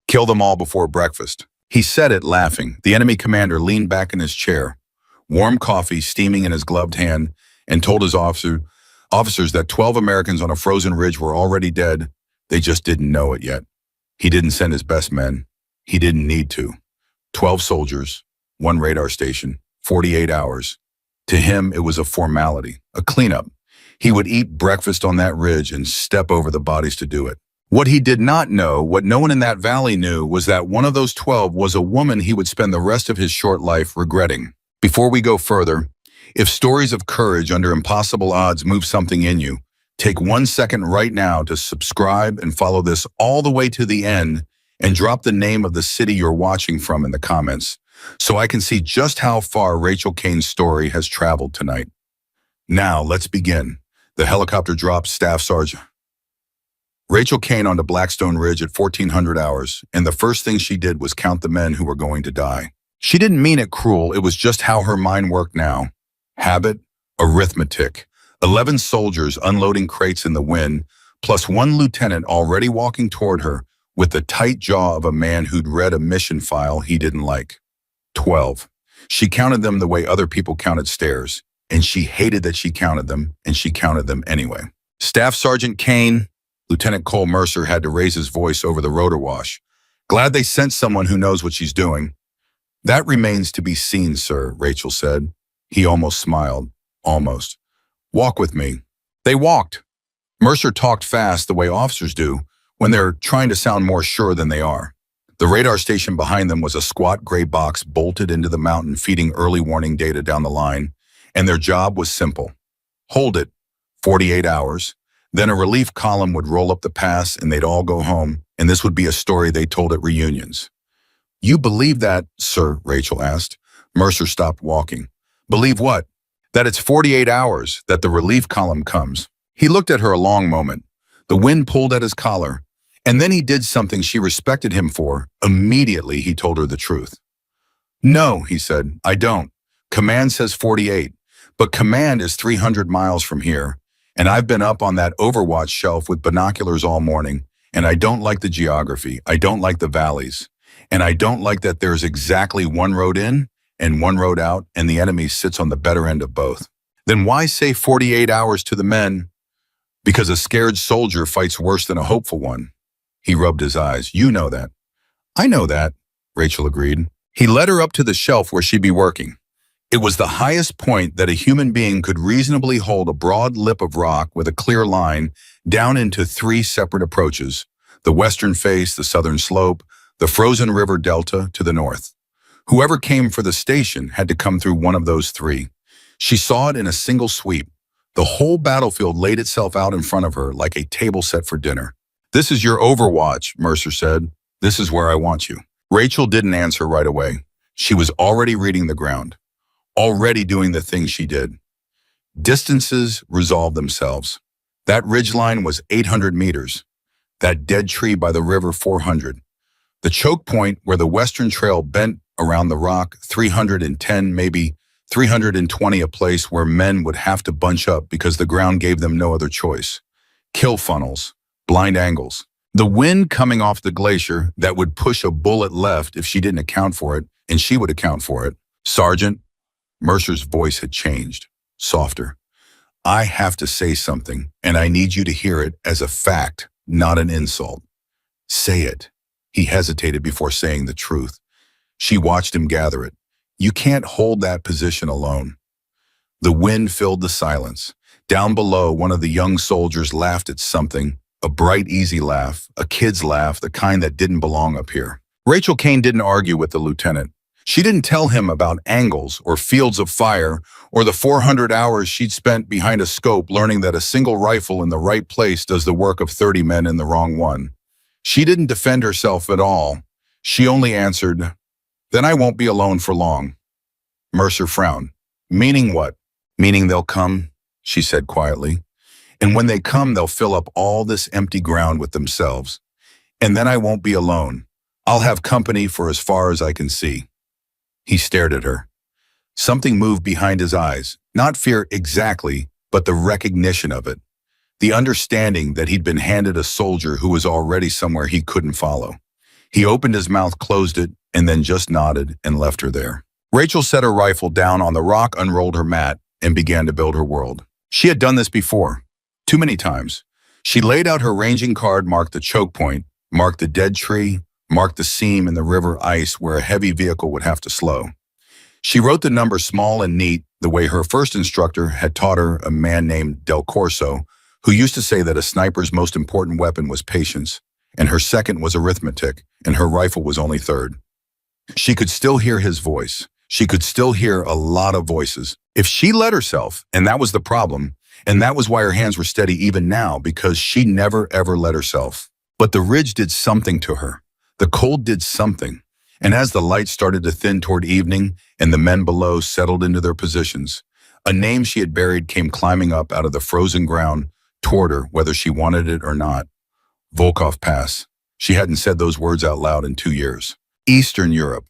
Kill them all before breakfast. He said it laughing. The enemy commander leaned back in his chair, warm coffee steaming in his gloved hand, and told his officers that 12 Americans on a frozen ridge were already dead. They just didn't know it yet. He didn't send his best men. He didn't need to. 12 soldiers, one radar station, 48 hours. To him, it was a formality, a cleanup. He would eat breakfast on that ridge and step over the bodies to do it. What he did not know, what no one in that valley knew, was that one of those 12 was a woman he would spend the rest of his short life regretting. Before we go further, if stories of courage under impossible odds move something in you, take 1 second right now to subscribe and follow this all the way to the end and drop the name of the city you're watching from in the comments so I can see just how far Rachel Kane's story has traveled tonight. Now, let's begin. The helicopter drops Staff Sergeant Rachel Kane onto Blackstone Ridge at 1400 hours, and the first thing she did was count the men who were going to die. She didn't mean it cruel, it was just how her mind worked now. Habit, arithmetic. 11 soldiers unloading crates in the wind, plus one lieutenant already walking toward her with the tight jaw of a man who'd read a mission file he didn't like. 12. She counted them the way other people counted stairs, and she hated that she counted them, and she counted them anyway. Staff Sergeant Kane, Lieutenant Cole Mercer had to raise his voice over the rotor wash. Glad they sent someone who knows what she's doing. That remains to be seen, sir, Rachel said. He almost smiled. Almost. Walk with me. They walked. Mercer talked fast the way officers do when they're trying to sound more sure than they are. The radar station behind them was a squat gray box bolted into the mountain feeding early warning data down the line, and their job was simple. Hold it. 48 hours. Then a relief column would roll up the pass and they'd all go home, and this would be a story they told at reunions. You believe that, sir? Rachel asked. Mercer stopped walking. Believe what? That it's 48 hours, that the relief column comes. He looked at her a long moment. The wind pulled at his collar, and then he did something she respected him for. Immediately, he told her the truth. No, he said, I don't. Command says 48, but command is 300 miles from here. And I've been up on that Overwatch shelf with binoculars all morning, and I don't like the geography, I don't like the valleys, and I don't like that there's exactly one road in and one road out, and the enemy sits on the better end of both. Then why say 48 hours to the men? Because a scared soldier fights worse than a hopeful one. He rubbed his eyes. You know that. I know that, Rachel agreed. He led her up to the shelf where she'd be working. It was the highest point that a human being could reasonably hold a broad lip of rock with a clear line down into 3 separate approaches, the western face, the southern slope, the frozen river delta to the north. Whoever came for the station had to come through one of those 3. She saw it in a single sweep. The whole battlefield laid itself out in front of her like a table set for dinner. This is your Overwatch, Mercer said. This is where I want you. Rachel didn't answer right away. She was already reading the ground. Already doing the things she did. Distances resolved themselves. That ridgeline was 800 meters. That dead tree by the river 400. The choke point where the western trail bent around the rock 310, maybe 320, a place where men would have to bunch up because the ground gave them no other choice. Kill funnels, blind angles. The wind coming off the glacier that would push a bullet left if she didn't account for it, and she would account for it. Sergeant, Mercer's voice had changed, softer. I have to say something, and I need you to hear it as a fact, not an insult. Say it. He hesitated before saying the truth. She watched him gather it. You can't hold that position alone. The wind filled the silence. Down below, one of the young soldiers laughed at something, a bright, easy laugh, a kid's laugh, the kind that didn't belong up here. Rachel Kane didn't argue with the lieutenant. She didn't tell him about angles or fields of fire or the 400 hours she'd spent behind a scope learning that a single rifle in the right place does the work of 30 men in the wrong one. She didn't defend herself at all. She only answered, then I won't be alone for long. Mercer frowned. Meaning what? Meaning they'll come, she said quietly. And when they come, they'll fill up all this empty ground with themselves. And then I won't be alone. I'll have company for as far as I can see. He stared at her. Something moved behind his eyes, not fear exactly, but the recognition of it. The understanding that he'd been handed a soldier who was already somewhere he couldn't follow. He opened his mouth, closed it, and then just nodded and left her there. Rachel set her rifle down on the rock, unrolled her mat, and began to build her world. She had done this before, too many times. She laid out her ranging card, marked the choke point, marked the dead tree, marked the seam in the river ice where a heavy vehicle would have to slow. She wrote the number small and neat, the way her first instructor had taught her, a man named Del Corso, who used to say that a sniper's most important weapon was patience, and her second was arithmetic, and her rifle was only third. She could still hear his voice. She could still hear a lot of voices. If she let herself, and that was the problem, and that was why her hands were steady even now, because she never ever let herself. But the ridge did something to her. The cold did something. And as the light started to thin toward evening and the men below settled into their positions, a name she had buried came climbing up out of the frozen ground toward her, whether she wanted it or not. Volkov Pass. She hadn't said those words out loud in 2 years. Eastern Europe.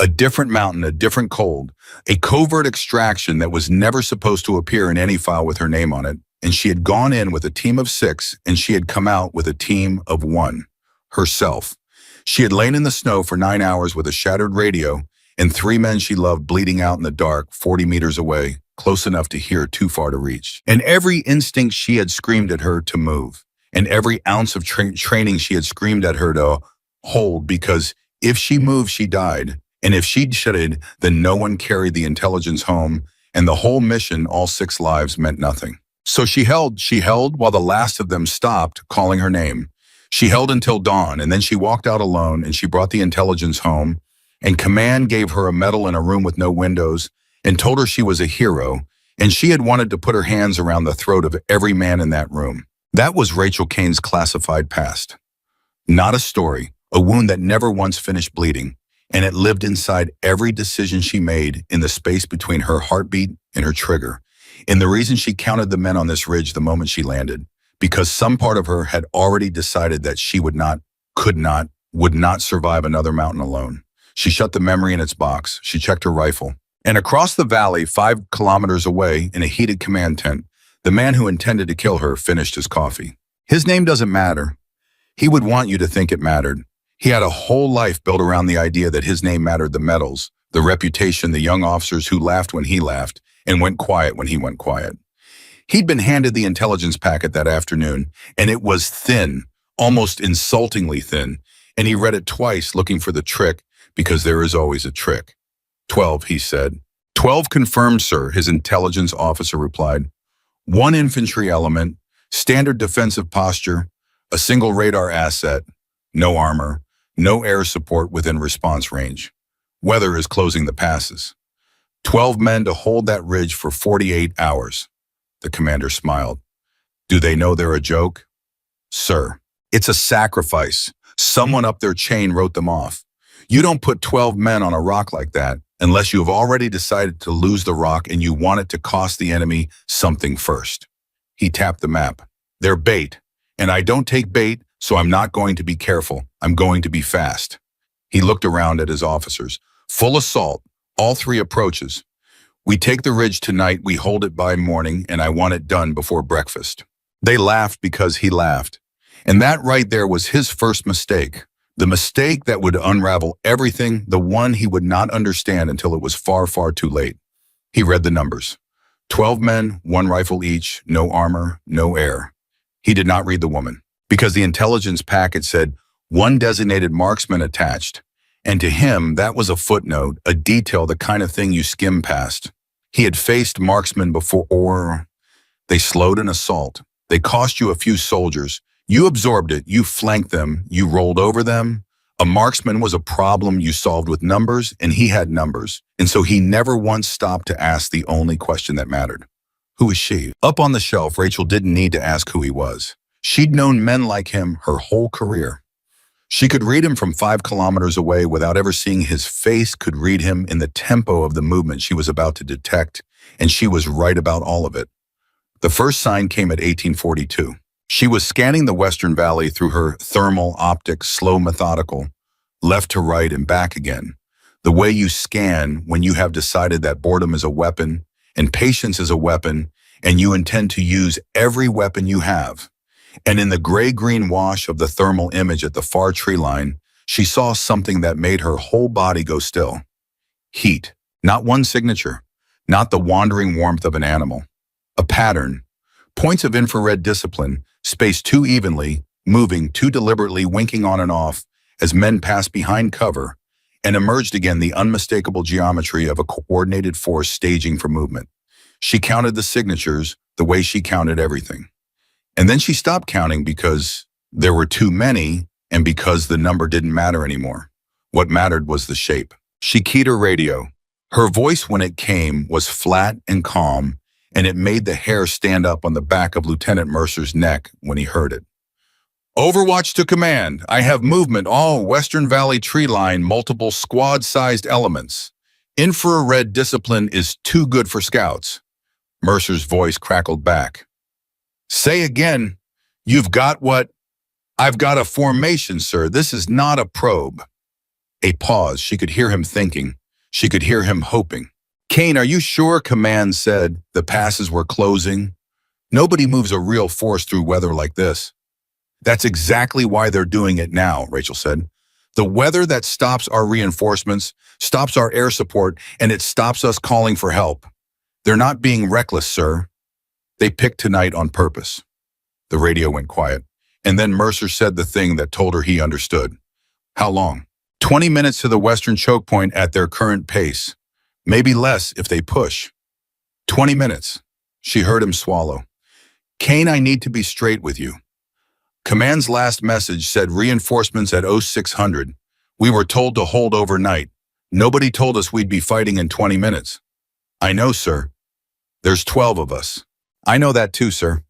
A different mountain, a different cold, a covert extraction that was never supposed to appear in any file with her name on it. And she had gone in with a team of 6, and she had come out with a team of 1. Herself. She had lain in the snow for 9 hours with a shattered radio and 3 men she loved bleeding out in the dark 40 meters away, close enough to hear, too far to reach. And every instinct she had screamed at her to move, and every ounce of training she had screamed at her to hold, because if she moved, she died. And if she'd shutted, then no one carried the intelligence home, and the whole mission, all 6 lives, meant nothing. So she held while the last of them stopped calling her name. She held until dawn, and then she walked out alone, and she brought the intelligence home, and command gave her a medal in a room with no windows, and told her she was a hero, and she had wanted to put her hands around the throat of every man in that room. That was Rachel Kane's classified past. Not a story, a wound that never once finished bleeding, and it lived inside every decision she made, in the space between her heartbeat and her trigger, in the reason she counted the men on this ridge the moment she landed, because some part of her had already decided that she would not survive another mountain alone. She shut the memory in its box. She checked her rifle. And across the valley, 5 kilometers away, in a heated command tent, the man who intended to kill her finished his coffee. His name doesn't matter. He would want you to think it mattered. He had a whole life built around the idea that his name mattered: the medals, the reputation, the young officers who laughed when he laughed and went quiet when he went quiet. He'd been handed the intelligence packet that afternoon, and it was thin, almost insultingly thin, and he read it twice looking for the trick, because there is always a trick. 12, he said. 12 confirmed, sir, his intelligence officer replied. 1 infantry element, standard defensive posture, a single radar asset, no armor, no air support within response range. Weather is closing the passes. 12 men to hold that ridge for 48 hours. The commander smiled. Do they know they're a joke? Sir, it's a sacrifice. Someone up their chain wrote them off. You don't put 12 men on a rock like that unless you have already decided to lose the rock and you want it to cost the enemy something first. He tapped the map. They're bait, and I don't take bait, so I'm not going to be careful. I'm going to be fast. He looked around at his officers. Full assault, all 3 approaches. We take the ridge tonight, we hold it by morning, and I want it done before breakfast. They laughed because he laughed. And that right there was his first mistake. The mistake that would unravel everything, the one he would not understand until it was far, far too late. He read the numbers. 12 men, 1 rifle each, no armor, no air. He did not read the woman, because the intelligence packet said 1 designated marksman attached. And to him, that was a footnote, a detail, the kind of thing you skim past. He had faced marksmen before. They slowed an assault. They cost you a few soldiers. You absorbed it. You flanked them. You rolled over them. A marksman was a problem you solved with numbers, and he had numbers. And so he never once stopped to ask the only question that mattered. Who is she? Up on the shelf, Rachel didn't need to ask who he was. She'd known men like him her whole career. She could read him from 5 kilometers away without ever seeing his face, could read him in the tempo of the movement she was about to detect, and she was right about all of it. The first sign came at 1842. She was scanning the Western Valley through her thermal optic, slow, methodical, left to right and back again. The way you scan when you have decided that boredom is a weapon and patience is a weapon, and you intend to use every weapon you have. And in the gray-green wash of the thermal image at the far tree line, she saw something that made her whole body go still. Heat. Not one signature. Not the wandering warmth of an animal. A pattern. Points of infrared discipline, spaced too evenly, moving too deliberately, winking on and off as men passed behind cover, and emerged again the unmistakable geometry of a coordinated force staging for movement. She counted the signatures the way she counted everything. And then she stopped counting because there were too many and because the number didn't matter anymore. What mattered was the shape. She keyed her radio. Her voice when it came was flat and calm, and it made the hair stand up on the back of Lieutenant Mercer's neck when he heard it. Overwatch to command. I have movement all Western Valley tree line, multiple squad-sized elements. Infrared discipline is too good for scouts. Mercer's voice crackled back. Say again. You've got what? I've got a formation, sir. This is not a probe. A pause. She could hear him thinking. She could hear him hoping. Kane, are you sure? Command said. The passes were closing. Nobody moves a real force through weather like this. That's exactly why they're doing it now, Rachel said. The weather that stops our reinforcements, stops our air support, and it stops us calling for help. They're not being reckless, sir. They picked tonight on purpose. The radio went quiet, and then Mercer said the thing that told her he understood. How long? 20 minutes to the western choke point at their current pace. Maybe less if they push. 20 minutes. She heard him swallow. Kane, I need to be straight with you. Command's last message said reinforcements at 0600. We were told to hold overnight. Nobody told us we'd be fighting in 20 minutes. I know, sir. There's 12 of us. I know that too, sir.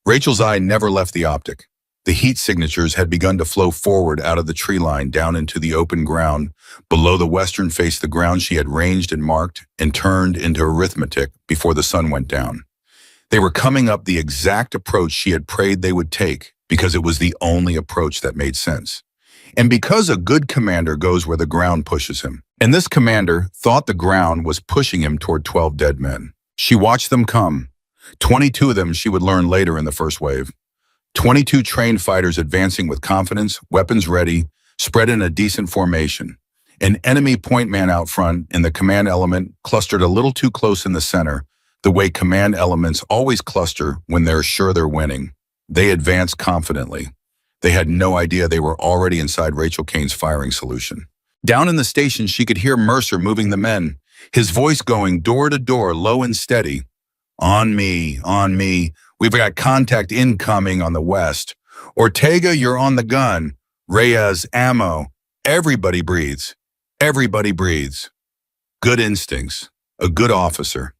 Rachel's eye never left the optic. The heat signatures had begun to flow forward out of the tree line down into the open ground. Below the western face, the ground she had ranged and marked and turned into arithmetic before the sun went down. They were coming up the exact approach she had prayed they would take because it was the only approach that made sense. And because a good commander goes where the ground pushes him. And this commander thought the ground was pushing him toward 12 dead men. She watched them come. 22 of them she would learn later in the first wave. 22 trained fighters advancing with confidence, weapons ready, spread in a decent formation. An enemy point man out front and the command element clustered a little too close in the center, the way command elements always cluster when they're sure they're winning. They advanced confidently. They had no idea they were already inside Rachel Kane's firing solution. Down in the station, she could hear Mercer moving the men, his voice going door to door, low and steady. On me, on me. We've got contact incoming on the west. Ortega, you're on the gun. Reyes, ammo. Everybody breathes. Everybody breathes. Good instincts. A good officer.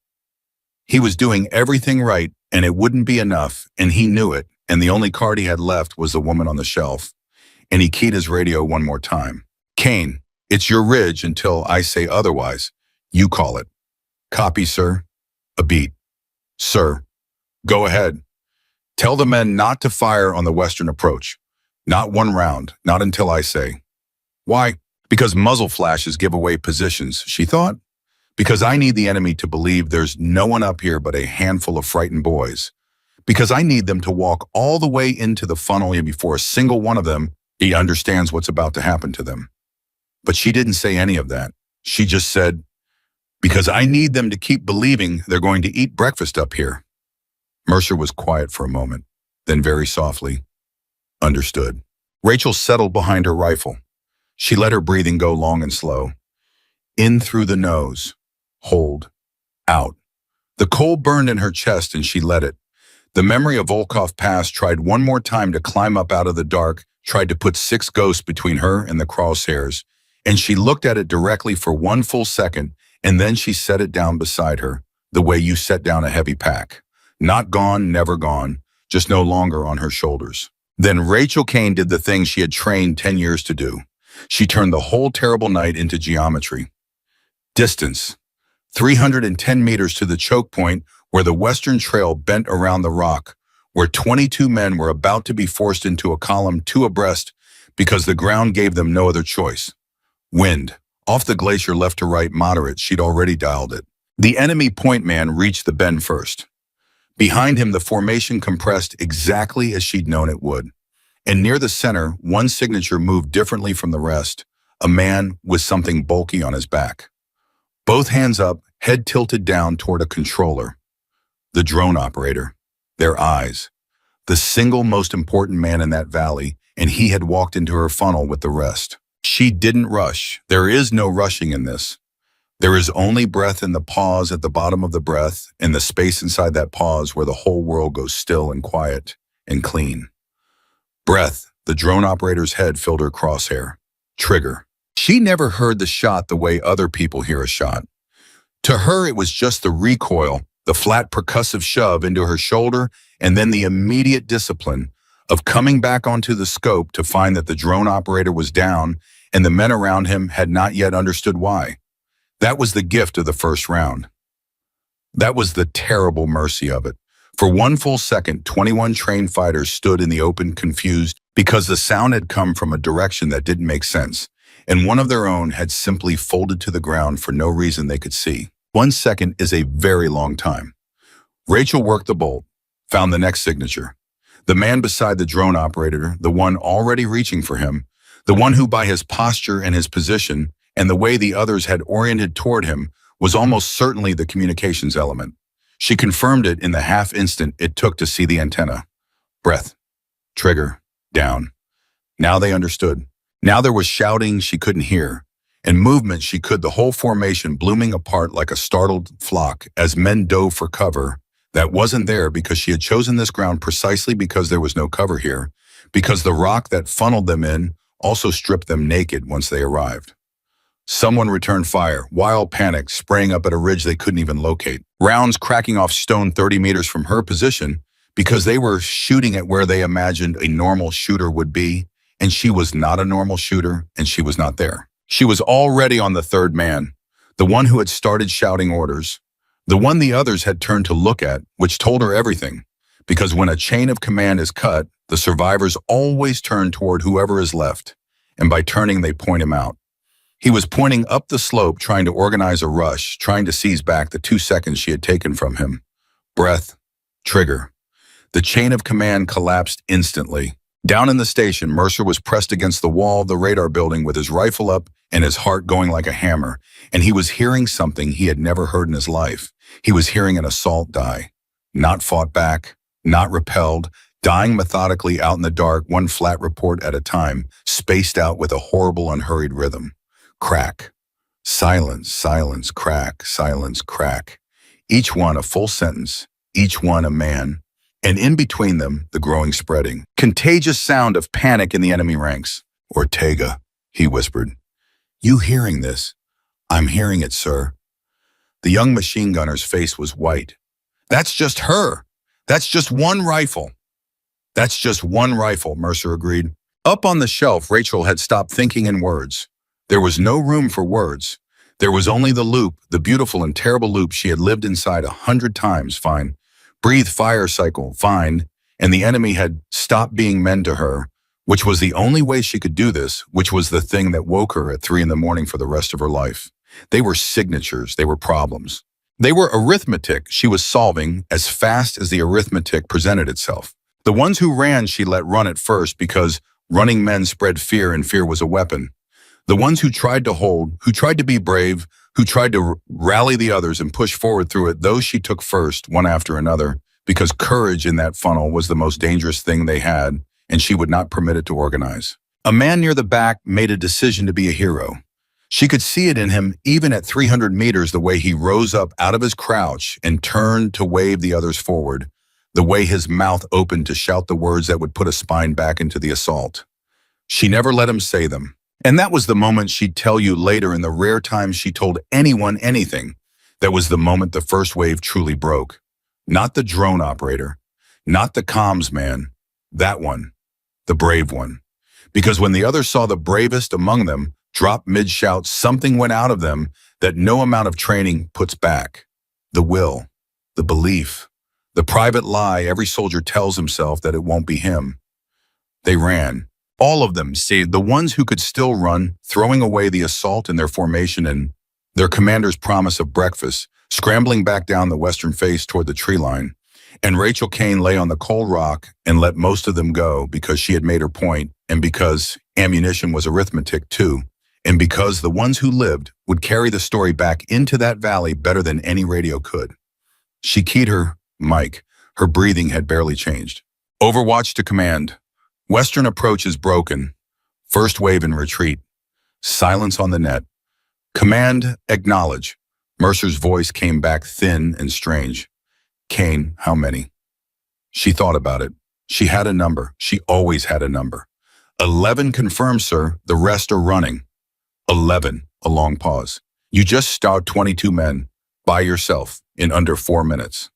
He was doing everything right, and it wouldn't be enough, and he knew it, and the only card he had left was the woman on the shelf. And he keyed his radio one more time. Kane, it's your ridge until I say otherwise. You call it. Copy, sir. A beat. Sir. Go ahead. Tell the men not to fire on the western approach. Not one round, not until I say. Why? Because muzzle flashes give away positions, she thought. Because I need the enemy to believe there's no one up here but a handful of frightened boys. Because I need them to walk all the way into the funnel before a single one of them understands what's about to happen to them. But she didn't say any of that. She just said, because I need them to keep believing they're going to eat breakfast up here. Mercer was quiet for a moment, then very softly, understood. Rachel settled behind her rifle. She let her breathing go long and slow. In through the nose. Hold. Out. The coal burned in her chest and she let it. The memory of Volkov Pass tried one more time to climb up out of the dark, tried to put 6 ghosts between her and the crosshairs, and she looked at it directly for 1 full second, and then she set it down beside her, the way you set down a heavy pack. Not gone, never gone, just no longer on her shoulders. Then Rachel Kane did the thing she had trained 10 years to do. She turned the whole terrible night into geometry. Distance. 310 meters to the choke point where the western trail bent around the rock, where 22 men were about to be forced into a column 2 abreast because the ground gave them no other choice. Wind. Off the glacier left to right moderate, she'd already dialed it. The enemy point man reached the bend first. Behind him, the formation compressed exactly as she'd known it would. And near the center, one signature moved differently from the rest, a man with something bulky on his back. Both hands up, head tilted down toward a controller. The drone operator. Their eyes. The single most important man in that valley, and he had walked into her funnel with the rest. She didn't rush. There is no rushing in this. There is only breath in the pause at the bottom of the breath, and the space inside that pause where the whole world goes still and quiet and clean. Breath. The drone operator's head filled her crosshair. Trigger. She never heard the shot the way other people hear a shot. To her, it was just the recoil, the flat percussive shove into her shoulder, and then the immediate discipline of coming back onto the scope to find that the drone operator was down and the men around him had not yet understood why. That was the gift of the first round. That was the terrible mercy of it. For one full second, 21 trained fighters stood in the open, confused, because the sound had come from a direction that didn't make sense, and one of their own had simply folded to the ground for no reason they could see. 1 second is a very long time. Rachel worked the bolt, found the next signature. The man beside the drone operator, the one already reaching for him, the one who by his posture and his position and the way the others had oriented toward him was almost certainly the communications element. She confirmed it in the half instant it took to see the antenna. Breath. Trigger. Down. Now they understood. Now there was shouting she couldn't hear, and movement she could, the whole formation blooming apart like a startled flock as men dove for cover that wasn't there because she had chosen this ground precisely because there was no cover here, because the rock that funneled them in also stripped them naked once they arrived. Someone returned fire, wild panic spraying up at a ridge they couldn't even locate. Rounds cracking off stone 30 meters from her position because they were shooting at where they imagined a normal shooter would be, and she was not a normal shooter, and she was not there. She was already on the third man, the one who had started shouting orders, the one the others had turned to look at, which told her everything, because when a chain of command is cut, the survivors always turn toward whoever is left, and by turning they point him out. He was pointing up the slope, trying to organize a rush, trying to seize back the 2 seconds she had taken from him. Breath. Trigger. The chain of command collapsed instantly. Down in the station, Mercer was pressed against the wall of the radar building with his rifle up and his heart going like a hammer, and he was hearing something he had never heard in his life. He was hearing an assault die. Not fought back, not repelled, dying methodically out in the dark, one flat report at a time, spaced out with a horrible, unhurried rhythm. Crack. Silence, silence, crack, silence, crack. Each one a full sentence, each one a man, and in between them, the growing spreading. Contagious sound of panic in the enemy ranks. Ortega, he whispered. You hearing this? I'm hearing it, sir. The young machine gunner's face was white. That's just her. That's just one rifle. That's just one rifle, Mercer agreed. Up on the shelf, Rachel had stopped thinking in words. There was no room for words. There was only the loop, the beautiful and terrible loop she had lived inside 100 times, fine. Breathe fire cycle, fine. And the enemy had stopped being men to her, which was the only way she could do this, which was the thing that woke her at 3 a.m. for the rest of her life. They were signatures, they were problems. They were arithmetic she was solving as fast as the arithmetic presented itself. The ones who ran she let run at first because running men spread fear and fear was a weapon. The ones who tried to hold, who tried to be brave, who tried to rally the others and push forward through it, those she took first, one after another, because courage in that funnel was the most dangerous thing they had, and she would not permit it to organize. A man near the back made a decision to be a hero. She could see it in him even at 300 meters, the way he rose up out of his crouch and turned to wave the others forward, the way his mouth opened to shout the words that would put a spine back into the assault. She never let him say them. And that was the moment she'd tell you later, in the rare times she told anyone anything. That was the moment the first wave truly broke. Not the drone operator, not the comms man, that one, the brave one. Because when the others saw the bravest among them drop mid-shout, something went out of them that no amount of training puts back. The will, the belief, the private lie every soldier tells himself that it won't be him. They ran. All of them, save the ones who could still run, throwing away the assault in their formation and their commander's promise of breakfast, scrambling back down the western face toward the tree line. And Rachel Kane lay on the cold rock and let most of them go because she had made her point, and because ammunition was arithmetic too, and because the ones who lived would carry the story back into that valley better than any radio could. She keyed her mic. Her breathing had barely changed. Overwatch to command. Western approach is broken. First wave in retreat. Silence on the net. Command, acknowledge. Mercer's voice came back thin and strange. Kane, how many? She thought about it. She had a number. She always had a number. 11 confirmed, sir. The rest are running. 11. A long pause. You just stowed 22 men by yourself in under 4 minutes.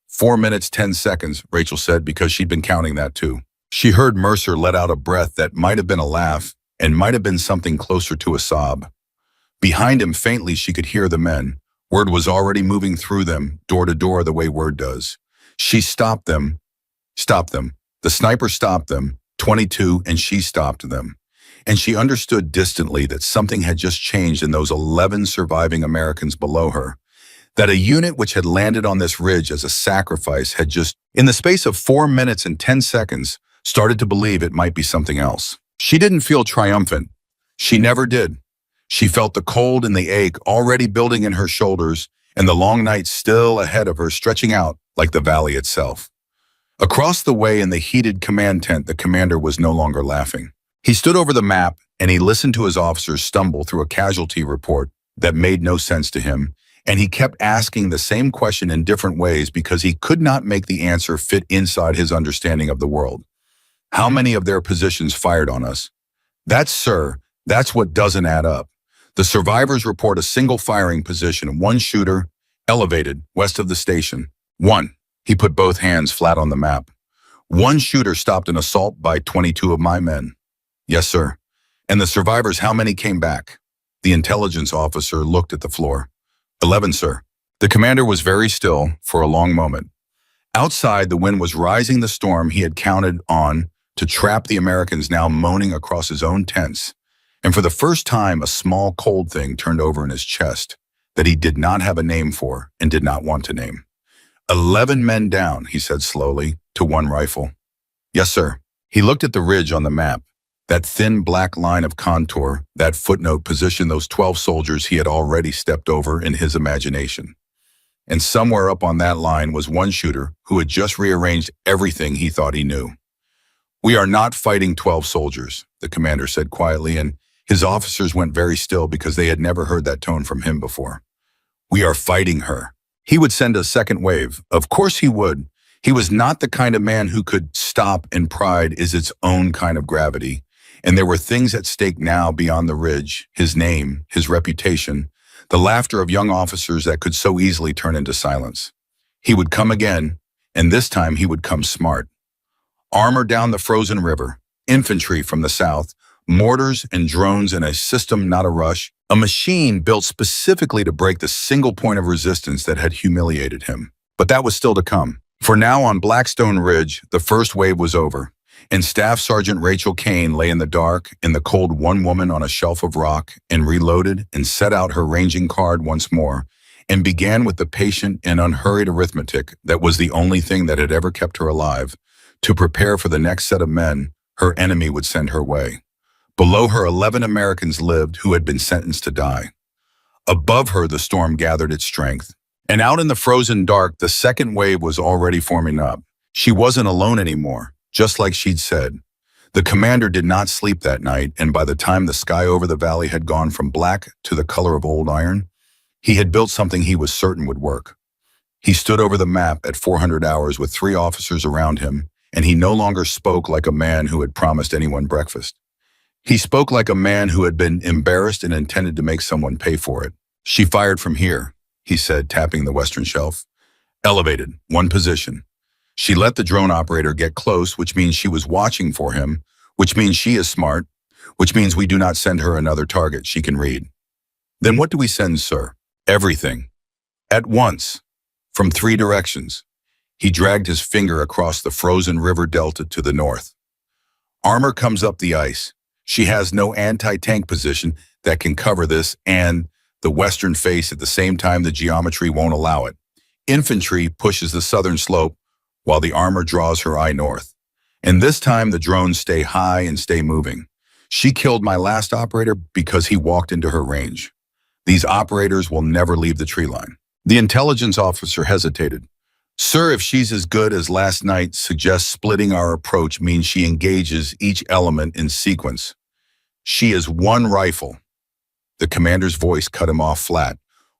4 minutes, 10 seconds, Rachel said, because she'd been counting that too. She heard Mercer let out a breath that might have been a laugh and might have been something closer to a sob. Behind him, faintly, she could hear the men. Word was already moving through them, door to door, the way word does. She stopped them. Stopped them. The sniper stopped them, 22, and she stopped them. And she understood distantly that something had just changed in those 11 surviving Americans below her. That a unit which had landed on this ridge as a sacrifice had just, in the space of 4 minutes and 10 seconds, started to believe it might be something else. She didn't feel triumphant. She never did. She felt the cold and the ache already building in her shoulders, and the long night still ahead of her stretching out like the valley itself. Across the way in the heated command tent, the commander was no longer laughing. He stood over the map, and he listened to his officers stumble through a casualty report that made no sense to him, and he kept asking the same question in different ways because he could not make the answer fit inside his understanding of the world. How many of their positions fired on us? That's what doesn't add up. The survivors report a single firing position, one shooter, elevated, west of the station. One. He put both hands flat on the map. One shooter stopped an assault by 22 of my men. Yes, sir. And the survivors, how many came back? The intelligence officer looked at the floor. 11, sir. The commander was very still for a long moment. Outside, the wind was rising the storm he had counted on to trap the Americans now moaning across his own tents. And for the first time, a small cold thing turned over in his chest that he did not have a name for and did not want to name. 11 men down, he said slowly, to one rifle. Yes, sir. He looked at the ridge on the map. That thin black line of contour, that footnote positioned those 12 soldiers he had already stepped over in his imagination. And somewhere up on that line was one shooter who had just rearranged everything he thought he knew. We are not fighting 12 soldiers, the commander said quietly, and his officers went very still because they had never heard that tone from him before. We are fighting her. He would send a second wave. Of course he would. He was not the kind of man who could stop, and pride is its own kind of gravity. And there were things at stake now beyond the ridge, his name, his reputation, the laughter of young officers that could so easily turn into silence. He would come again, and this time he would come smart. Armor down the frozen river, infantry from the south, mortars and drones in a system, not a rush, a machine built specifically to break the single point of resistance that had humiliated him. But that was still to come. For now on Blackstone Ridge, the first wave was over, and Staff Sergeant Rachel Kane lay in the dark, in the cold, one woman on a shelf of rock, and reloaded and set out her ranging card once more, and began with the patient and unhurried arithmetic that was the only thing that had ever kept her alive, to prepare for the next set of men her enemy would send her way. Below her, 11 Americans lived who had been sentenced to die. Above her, the storm gathered its strength. And out in the frozen dark, the second wave was already forming up. She wasn't alone anymore, just like she'd said. The commander did not sleep that night, and by the time the sky over the valley had gone from black to the color of old iron, he had built something he was certain would work. He stood over the map at 400 hours with 3 officers around him, and he no longer spoke like a man who had promised anyone breakfast. He spoke like a man who had been embarrassed and intended to make someone pay for it. She fired from here, he said, tapping the western shelf. Elevated, one position. She let the drone operator get close, which means she was watching for him, which means she is smart, which means we do not send her another target she can read. Then what do we send, sir? Everything. At once. From 3 directions. He dragged his finger across the frozen river delta to the north. Armor comes up the ice. She has no anti-tank position that can cover this, and the western face at the same time the geometry won't allow it. Infantry pushes the southern slope while the armor draws her eye north. And this time the drones stay high and stay moving. She killed my last operator because he walked into her range. These operators will never leave the tree line. The intelligence officer hesitated. Sir, if she's as good as last night suggests splitting our approach means she engages each element in sequence. She is one rifle. The commander's voice cut him off flat.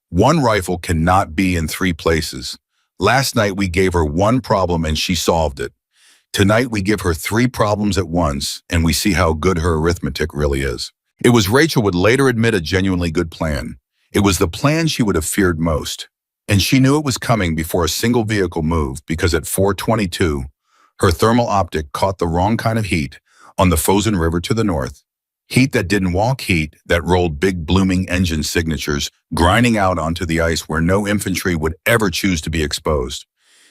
One rifle cannot be in three places. Last night we gave her one problem and she solved it. Tonight we give her three problems at once and we see how good her arithmetic really is. It was Rachel would later admit a genuinely good plan. It was the plan she would have feared most. And she knew it was coming before a single vehicle moved because at 4:22, her thermal optic caught the wrong kind of heat on the Fosen River to the north. Heat that didn't walk, heat that rolled big blooming engine signatures, grinding out onto the ice where no infantry would ever choose to be exposed.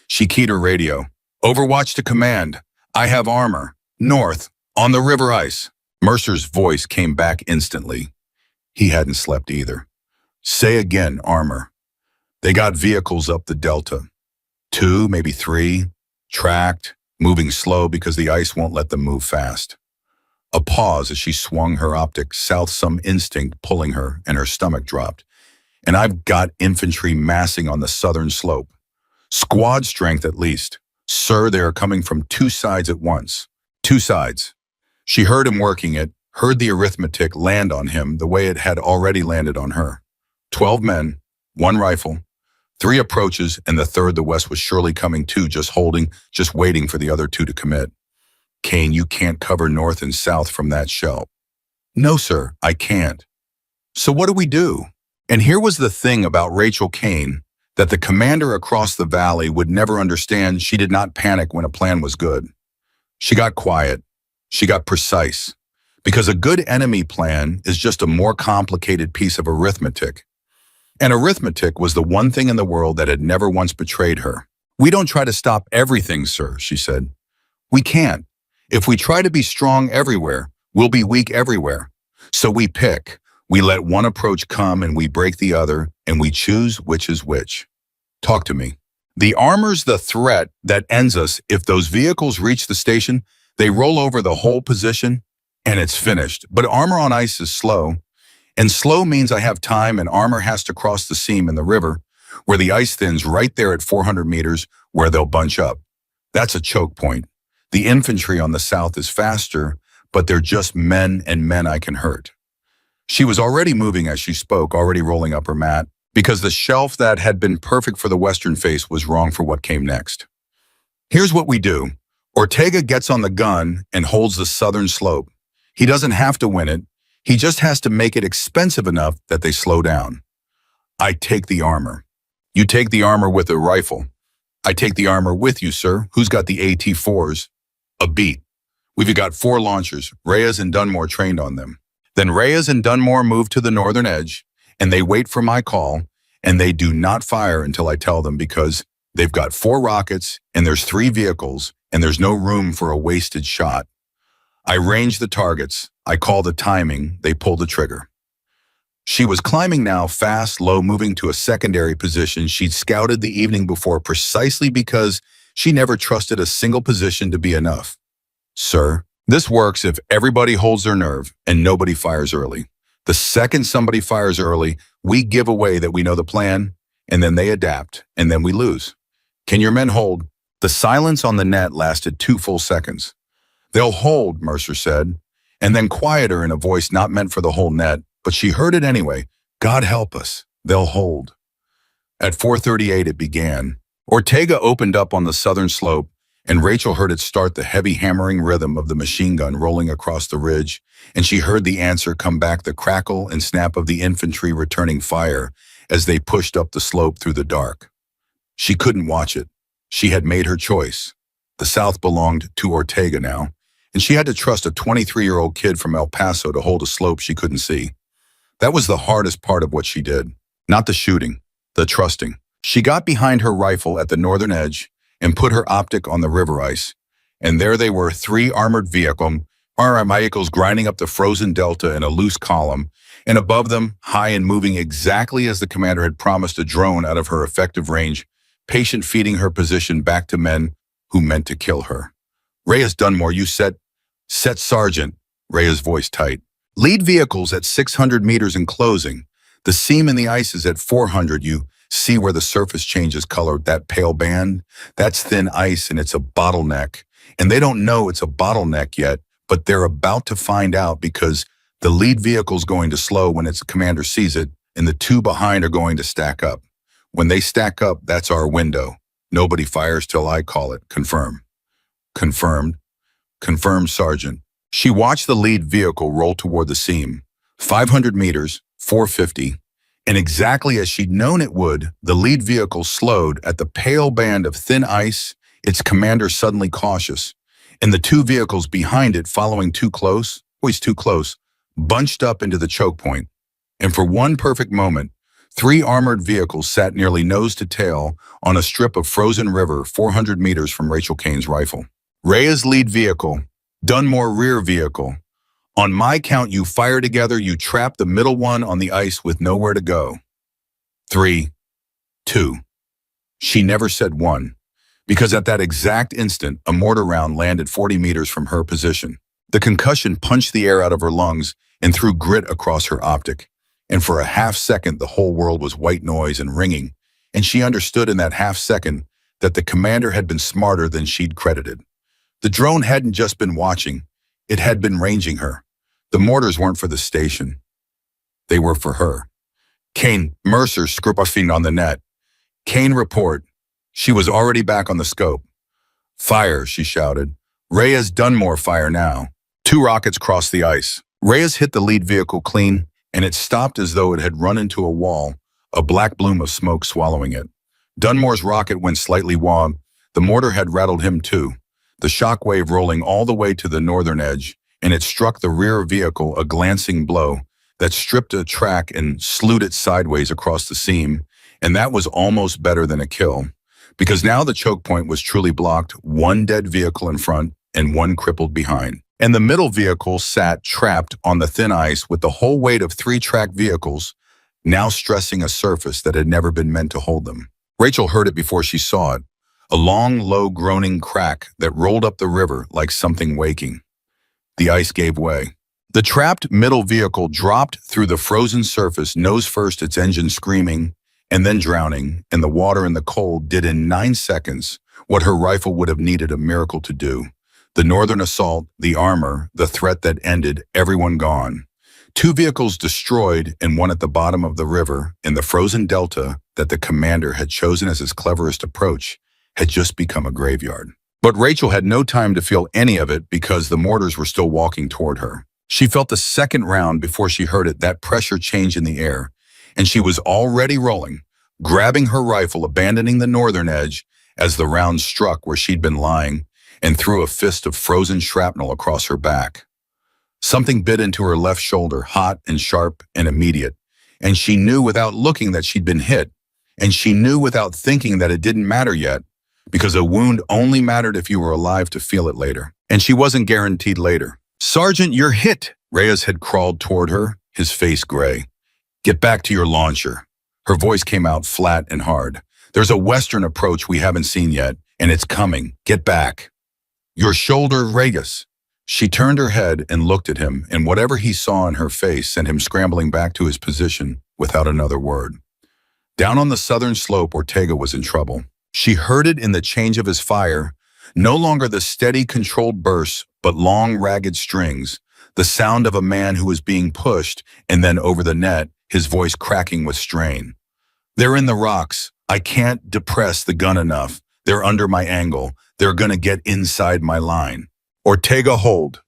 She keyed her radio. Overwatch to command. I have armor. North, on the river ice. Mercer's voice came back instantly. He hadn't slept either. Say again, armor. They got vehicles up the delta. 2, maybe 3, tracked, moving slow because the ice won't let them move fast. A pause as she swung her optic south, some instinct pulling her, and her stomach dropped. And I've got infantry massing on the southern slope. Squad strength at least. Sir, they are coming from 2 sides at once. 2 sides. She heard him working it, heard the arithmetic land on him the way it had already landed on her. 12 men, 1 rifle, 3 approaches, and the third the West was surely coming too, just waiting for the other 2 to commit. Kane, you can't cover north and south from that shell. No, sir, I can't. So what do we do? And here was the thing about Rachel Kane, that the commander across the valley would never understand. She did not panic when a plan was good. She got quiet. She got precise. Because a good enemy plan is just a more complicated piece of arithmetic. And arithmetic was the one thing in the world that had never once betrayed her. We don't try to stop everything, sir, she said. We can't. If we try to be strong everywhere, we'll be weak everywhere. So we pick. We let one approach come and we break the other, and we choose which is which. Talk to me. The armor's the threat that ends us. If those vehicles reach the station, they roll over the whole position, and it's finished. But armor on ice is slow. And slow means I have time and armor has to cross the seam in the river where the ice thins right there at 400 meters where they'll bunch up. That's a choke point. The infantry on the south is faster, but they're just men and men I can hurt. She was already moving as she spoke, already rolling up her mat, because the shelf that had been perfect for the western face was wrong for what came next. Here's what we do. Ortega gets on the gun and holds the southern slope. He doesn't have to win it. He just has to make it expensive enough that they slow down. I take the armor. You take the armor with a rifle. I take the armor with you, sir. Who's got the AT-4s? A beat. We've got 4 launchers. Reyes and Dunmore trained on them. Then Reyes and Dunmore move to the northern edge, and they wait for my call, and they do not fire until I tell them because they've got 4 rockets, and there's 3 vehicles, and there's no room for a wasted shot. I range the targets. I call the timing. They pull the trigger. She was climbing now, fast, low, moving to a secondary position she'd scouted the evening before precisely because she never trusted a single position to be enough. Sir, this works if everybody holds their nerve and nobody fires early. The second somebody fires early, we give away that we know the plan, and then they adapt, and then we lose. Can your men hold? The silence on the net lasted 2 full seconds. They'll hold, Mercer said, and then quieter in a voice not meant for the whole net, but she heard it anyway. God help us. They'll hold. At 4:38 it began. Ortega opened up on the southern slope, and Rachel heard it start, the heavy hammering rhythm of the machine gun rolling across the ridge, and she heard the answer come back, the crackle and snap of the infantry returning fire as they pushed up the slope through the dark. She couldn't watch it. She had made her choice. The South belonged to Ortega now, and she had to trust a 23-year-old kid from El Paso to hold a slope she couldn't see. That was the hardest part of what she did. Not the shooting, the trusting. She got behind her rifle at the northern edge and put her optic on the river ice, and there they were, 3 armored vehicles grinding up the frozen delta in a loose column, and above them, high and moving exactly as the commander had promised, a drone out of her effective range patient feeding her position back to men who meant to kill her. Reyes Dunmore, you set Sergeant, Reyes' voice tight. Lead vehicles at 600 meters in closing. The seam in the ice is at 400. You see where the surface changes color, that pale band? That's thin ice and it's a bottleneck. And they don't know it's a bottleneck yet, but they're about to find out because the lead vehicle's going to slow when its commander sees it, and the two behind are going to stack up. When they stack up, that's our window. Nobody fires till I call it. Confirm. Confirmed. Confirmed, Sergeant. She watched the lead vehicle roll toward the seam. 500 meters, 450. And exactly as she'd known it would, the lead vehicle slowed at the pale band of thin ice, its commander suddenly cautious. And the two vehicles behind it following too close, always too close, bunched up into the choke point. And for one perfect moment, 3 armored vehicles sat nearly nose to tail on a strip of frozen river 400 meters from Rachel Kane's rifle. Rhea's lead vehicle, Dunmore rear vehicle. On my count, you fire together, you trap the middle one on the ice with nowhere to go. 3, 2. She never said 1, because at that exact instant, a mortar round landed 40 meters from her position. The concussion punched the air out of her lungs and threw grit across her optic. And for a half second, the whole world was white noise and ringing, and she understood in that half second that the commander had been smarter than she'd credited. The drone hadn't just been watching, it had been ranging her. The mortars weren't for the station. They were for her. Kane, Mercer, scrupafing on the net. Kane, report. She was already back on the scope. Fire, she shouted. Reyes Dunmore, fire now. 2 rockets crossed the ice. Reyes hit the lead vehicle clean, and it stopped as though it had run into a wall, a black bloom of smoke swallowing it. Dunmore's rocket went slightly wog. The mortar had rattled him too, the shock wave rolling all the way to the northern edge, and it struck the rear vehicle a glancing blow that stripped a track and slewed it sideways across the seam, and that was almost better than a kill, because now the choke point was truly blocked, 1 dead vehicle in front and 1 crippled behind. And the middle vehicle sat trapped on the thin ice with the whole weight of 3 tracked vehicles, now stressing a surface that had never been meant to hold them. Rachel heard it before she saw it, a long, low groaning crack that rolled up the river like something waking. The ice gave way. The trapped middle vehicle dropped through the frozen surface, nose first, its engine screaming, and then drowning, and the water and the cold did in 9 seconds what her rifle would have needed a miracle to do. The northern assault, the armor, the threat that ended, everyone gone. 2 vehicles destroyed and 1 at the bottom of the river in the frozen delta that the commander had chosen as his cleverest approach had just become a graveyard. But Rachel had no time to feel any of it because the mortars were still walking toward her. She felt the second round before she heard it, that pressure change in the air, and she was already rolling, grabbing her rifle, abandoning the northern edge as the round struck where she'd been lying, and threw a fist of frozen shrapnel across her back. Something bit into her left shoulder, hot and sharp and immediate, and she knew without looking that she'd been hit, and she knew without thinking that it didn't matter yet, because a wound only mattered if you were alive to feel it later, and she wasn't guaranteed later. Sergeant, you're hit! Reyes had crawled toward her, his face gray. Get back to your launcher. Her voice came out flat and hard. There's a western approach we haven't seen yet, and it's coming. Get back. Your shoulder, Reyes. She turned her head and looked at him, and whatever he saw in her face sent him scrambling back to his position without another word. Down on the southern slope, Ortega was in trouble. She heard it in the change of his fire, no longer the steady, controlled bursts, but long, ragged strings, the sound of a man who was being pushed, and then over the net, his voice cracking with strain. They're in the rocks. I can't depress the gun enough. They're under my angle. They're gonna get inside my line. Ortega, hold.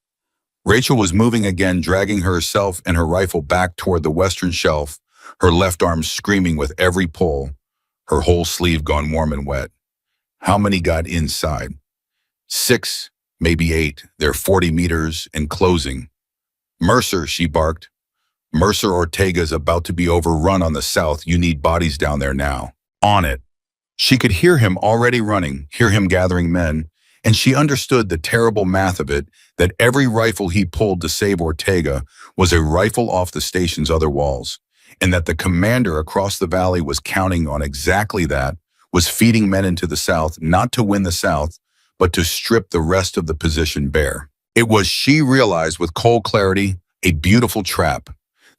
Rachel was moving again, dragging herself and her rifle back toward the western shelf, her left arm screaming with every pull, her whole sleeve gone warm and wet. How many got inside? 6, maybe 8. They're 40 meters and closing. Mercer, she barked. Mercer, Ortega's about to be overrun on the south. You need bodies down there now. On it. She could hear him already running, hear him gathering men, and she understood the terrible math of it, that every rifle he pulled to save Ortega was a rifle off the station's other walls, and that the commander across the valley was counting on exactly that was feeding men into the South, not to win the South, but to strip the rest of the position bare. It was, she realized with cold clarity, a beautiful trap.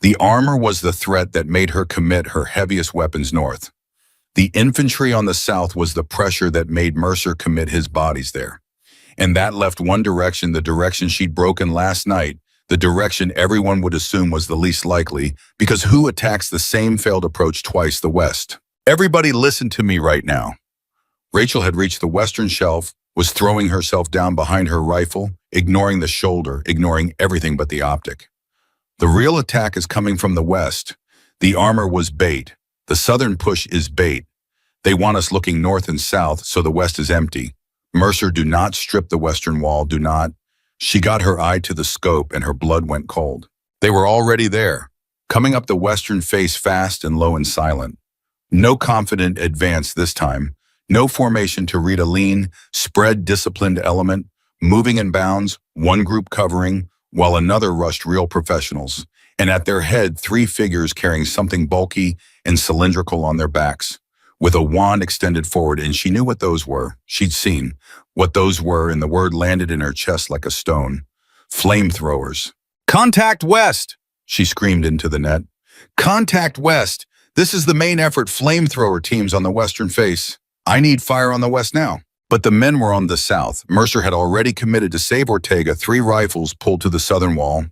The armor was the threat that made her commit her heaviest weapons north. The infantry on the South was the pressure that made Mercer commit his bodies there. And that left one direction, the direction she'd broken last night, the direction everyone would assume was the least likely, because who attacks the same failed approach twice? The West. Everybody listen to me right now. Rachel had reached the western shelf, was throwing herself down behind her rifle, ignoring the shoulder, ignoring everything but the optic. The real attack is coming from the west. The armor was bait. The southern push is bait. They want us looking north and south, so the west is empty. Mercer, do not strip the western wall, do not. She got her eye to the scope and her blood went cold. They were already there, coming up the western face fast and low and silent. No confident advance this time. No formation to read a lean, spread disciplined element, moving in bounds, one group covering, while another rushed real professionals, and at their head 3 figures carrying something bulky and cylindrical on their backs, with a wand extended forward, and she knew what those were. She'd seen what those were, and the word landed in her chest like a stone. Flamethrowers. "Contact west!" she screamed into the net. "Contact west! This is the main effort, flamethrower teams on the western face. I need fire on the west now." But the men were on the south. Mercer had already committed to save Ortega, 3 rifles pulled to the southern wall,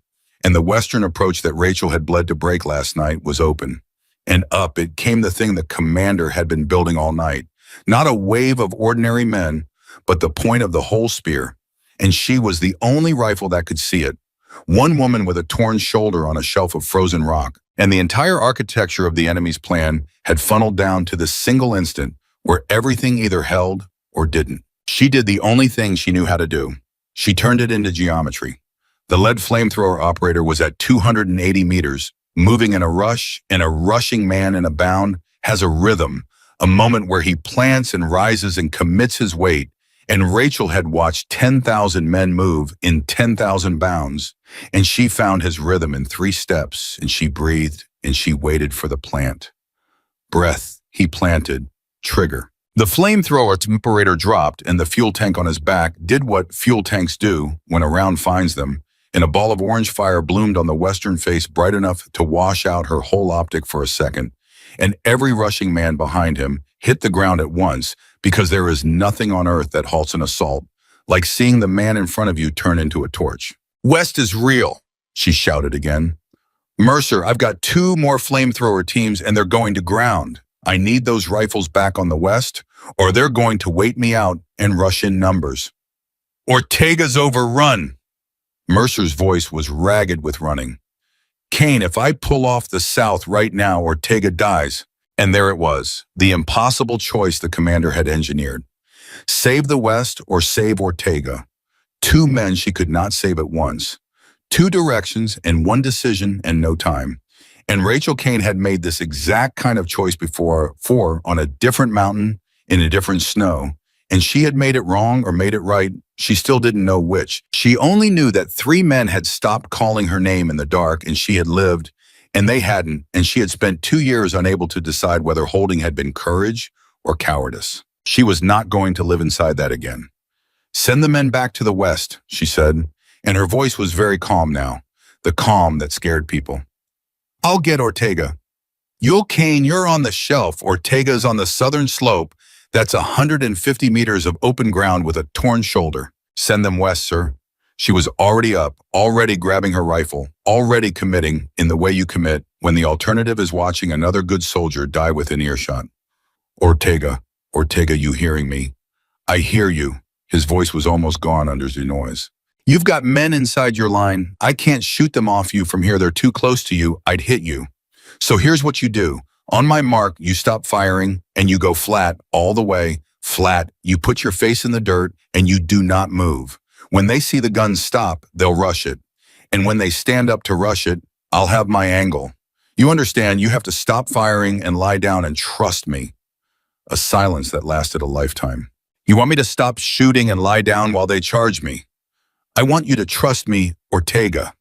and the western approach that Rachel had bled to break last night was open. And up it came the thing the commander had been building all night. Not a wave of ordinary men, but the point of the whole spear. And she was the only rifle that could see it. One woman with a torn shoulder on a shelf of frozen rock. And the entire architecture of the enemy's plan had funneled down to this single instant where everything either held or didn't. She did the only thing she knew how to do. She turned it into geometry. The lead flamethrower operator was at 280 meters, moving in a rush, and a rushing man in a bound has a rhythm, a moment where he plants and rises and commits his weight. And Rachel had watched 10,000 men move in 10,000 bounds, and she found his rhythm in 3 steps, and she breathed, and she waited for the plant. Breath, he planted, trigger. The flamethrower operator dropped, and the fuel tank on his back did what fuel tanks do when a round finds them, and a ball of orange fire bloomed on the western face bright enough to wash out her whole optic for a second. And every rushing man behind him hit the ground at once, because there is nothing on earth that halts an assault, like seeing the man in front of you turn into a torch. "West is real," she shouted again. "Mercer, I've got 2 more flamethrower teams and they're going to ground. I need those rifles back on the west, or they're going to wait me out and rush in numbers." "Ortega's overrun." Mercer's voice was ragged with running. "Kane, if I pull off the south right now, Ortega dies." And there it was, the impossible choice the commander had engineered. Save the west or save Ortega. 2 men she could not save at once. 2 directions and 1 decision and no time. And Rachel Kane had made this exact kind of choice before on a different mountain, in a different snow. And she had made it wrong or made it right. She still didn't know which. She only knew that 3 men had stopped calling her name in the dark, and she had lived, and they hadn't, and she had spent 2 years unable to decide whether holding had been courage or cowardice. She was not going to live inside that again. "Send the men back to the west," she said, and her voice was very calm now, the calm that scared people. "I'll get Ortega." Kane, you're on the shelf. Ortega's on the southern slope. That's 150 meters of open ground with a torn shoulder. Send them west, sir." She was already up, already grabbing her rifle, already committing in the way you commit when the alternative is watching another good soldier die within earshot. Ortega, you hearing me? I hear you." His voice was almost gone under the noise. "You've got men inside your line. I can't shoot them off you from here. They're too close to you. I'd hit you. So here's what you do. On my mark, you stop firing and you go flat all the way, flat. You put your face in the dirt and you do not move. When they see the gun stop, they'll rush it. And when they stand up to rush it, I'll have my angle. You understand, you have to stop firing and lie down and trust me." A silence that lasted a lifetime. "You want me to stop shooting and lie down while they charge me?" "I want you to trust me, Ortega."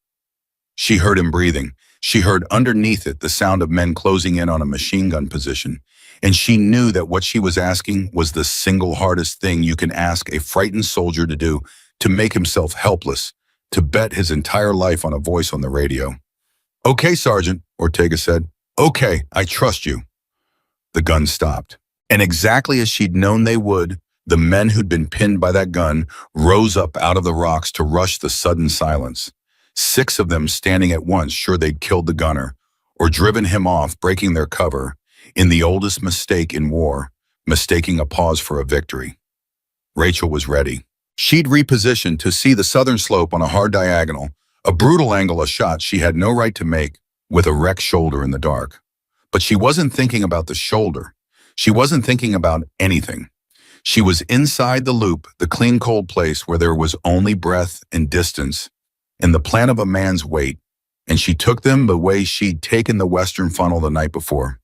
She heard him breathing. She heard underneath it the sound of men closing in on a machine gun position. And she knew that what she was asking was the single hardest thing you can ask a frightened soldier to do, to make himself helpless, to bet his entire life on a voice on the radio. "Okay, Sergeant," Ortega said. "Okay, I trust you." The gun stopped. And exactly as she'd known they would, the men who'd been pinned by that gun rose up out of the rocks to rush the sudden silence. 6 of them standing at once, sure they'd killed the gunner, or driven him off, breaking their cover, in the oldest mistake in war, mistaking a pause for a victory. Rachel was ready. She'd repositioned to see the southern slope on a hard diagonal, a brutal angle, a shot she had no right to make, with a wrecked shoulder in the dark. But she wasn't thinking about the shoulder. She wasn't thinking about anything. She was inside the loop, the clean, cold place where there was only breath and distance, and the plan of a man's weight, and she took them the way she'd taken the western funnel the night before.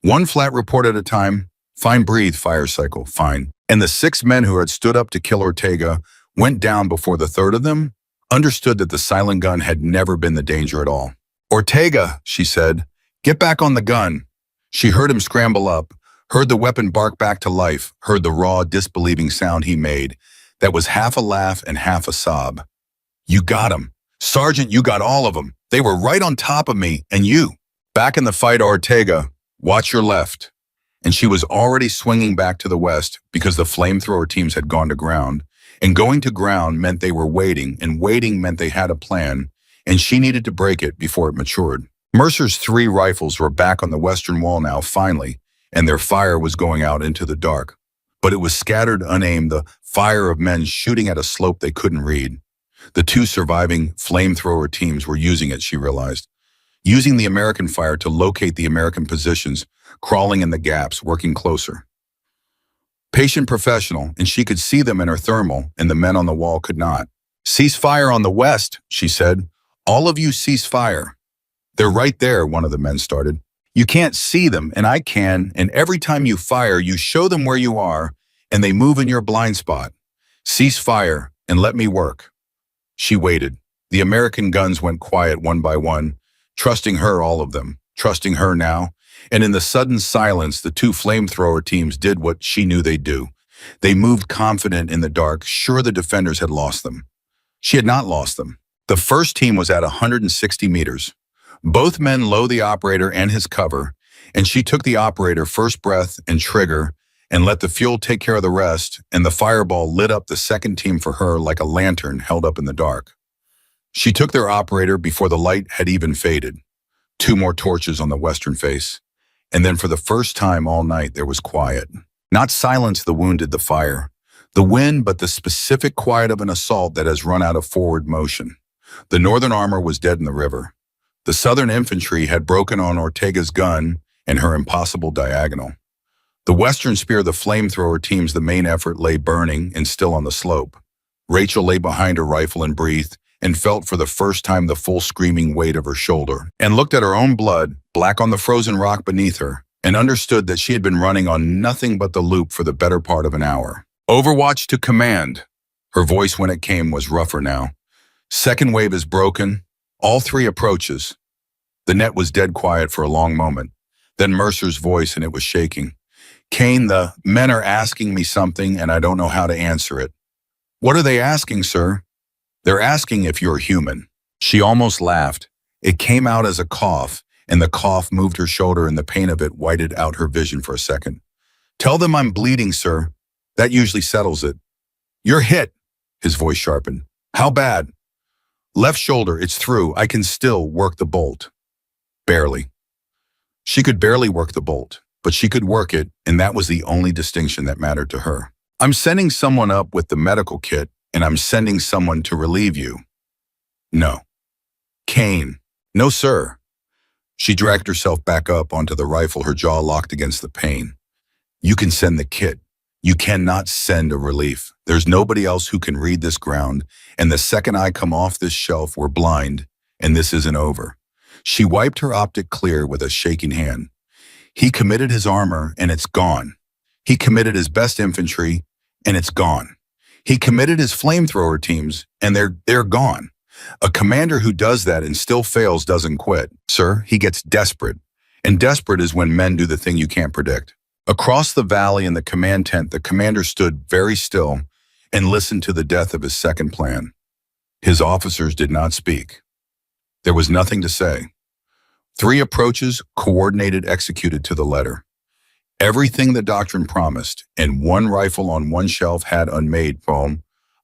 One flat report at a time. Fine, breathe, fire cycle, fine. And the 6 men who had stood up to kill Ortega went down before the third of them understood that the silent gun had never been the danger at all. "Ortega," she said, "get back on the gun." She heard him scramble up, heard the weapon bark back to life, heard the raw, disbelieving sound he made that was half a laugh and half a sob. "You got him. Sergeant, you got all of them. They were right on top of me, and you." Back in the fight, Ortega, "Watch your left." And she was already swinging back to the west because the flamethrower teams had gone to ground. And going to ground meant they were waiting, and waiting meant they had a plan, and she needed to break it before it matured. Mercer's 3 rifles were back on the western wall now, finally, and their fire was going out into the dark. But it was scattered, unaimed, the fire of men shooting at a slope they couldn't read. The 2 surviving flamethrower teams were using it, she realized. Using the American fire to locate the American positions, crawling in the gaps, working closer. Patient, professional, and she could see them in her thermal, and the men on the wall could not. "Cease fire on the west," she said. "All of you cease fire." "They're right there," one of the men started. "You can't see them, and I can, and every time you fire, you show them where you are, and they move in your blind spot. Cease fire, and let me work." She waited. The American guns went quiet one by one, trusting her, all of them, trusting her now. And in the sudden silence, the 2 flamethrower teams did what she knew they'd do. They moved confident in the dark, sure the defenders had lost them. She had not lost them. The first team was at 160 meters. Both men low the operator and his cover, and she took the operator first breath and trigger and let the fuel take care of the rest, and the fireball lit up the second team for her like a lantern held up in the dark. She took their operator before the light had even faded. 2 more torches on the western face. And then for the first time all night, there was quiet. Not silence that wounded the fire, the wind, but the specific quiet of an assault that has run out of forward motion. The northern armor was dead in the river. The southern infantry had broken on Ortega's gun and her impossible diagonal. The western spear of the flamethrower teams, the main effort, lay burning and still on the slope. Rachel lay behind her rifle and breathed, and felt for the first time the full screaming weight of her shoulder, and looked at her own blood, black on the frozen rock beneath her, and understood that she had been running on nothing but the loop for the better part of an hour. "Overwatch to command." Her voice, when it came, was rougher now. "Second wave is broken. All 3 approaches." The net was dead quiet for a long moment. Then Mercer's voice, and it was shaking. "Kane, the men are asking me something, and I don't know how to answer it." "What are they asking, sir?" "They're asking if you're human." She almost laughed. It came out as a cough, and the cough moved her shoulder, and the pain of it whited out her vision for a second. "Tell them I'm bleeding, sir. That usually settles it." "You're hit." His voice sharpened. "How bad?" "Left shoulder, it's through. I can still work the bolt." Barely. She could barely work the bolt, but she could work it, and that was the only distinction that mattered to her. "I'm sending someone up with the medical kit, and I'm sending someone to relieve you." "No." "Kane." "No, sir." She dragged herself back up onto the rifle, her jaw locked against the pain. "You can send the kit. You cannot send a relief. There's nobody else who can read this ground, and the second I come off this shelf, we're blind, and this isn't over." She wiped her optic clear with a shaking hand. "He committed his armor, and it's gone. He committed his best infantry, and it's gone. He committed his flamethrower teams, and they're gone. A commander who does that and still fails doesn't quit. Sir, he gets desperate. And desperate is when men do the thing you can't predict. Across the valley in the command tent, the commander stood very still and listened to the death of his second plan. His officers did not speak. There was nothing to say. 3 approaches, coordinated, executed to the letter. Everything the doctrine promised, and 1 rifle on 1 shelf had unmade foam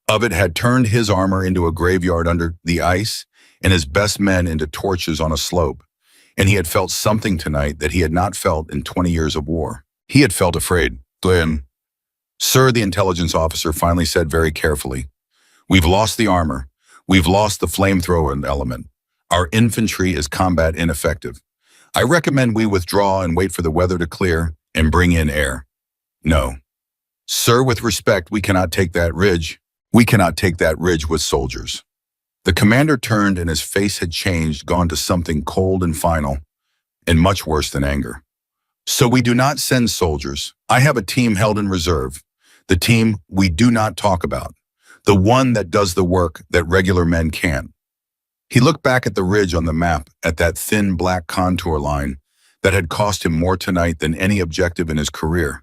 of it had turned his armor into a graveyard under the ice and his best men into torches on a slope. And he had felt something tonight that he had not felt in 20 years of war. He had felt afraid. Glenn. Sir, the intelligence officer finally said very carefully, "We've lost the armor. We've lost the flamethrower element. Our infantry is combat ineffective. I recommend we withdraw and wait for the weather to clear and bring in air." "No. Sir, with respect, we cannot take that ridge. We cannot take that ridge with soldiers." The commander turned and his face had changed, gone to something cold and final, and much worse than anger. "So we do not send soldiers. I have a team held in reserve. The team we do not talk about. The one that does the work that regular men can't." He looked back at the ridge on the map, at that thin black contour line that had cost him more tonight than any objective in his career.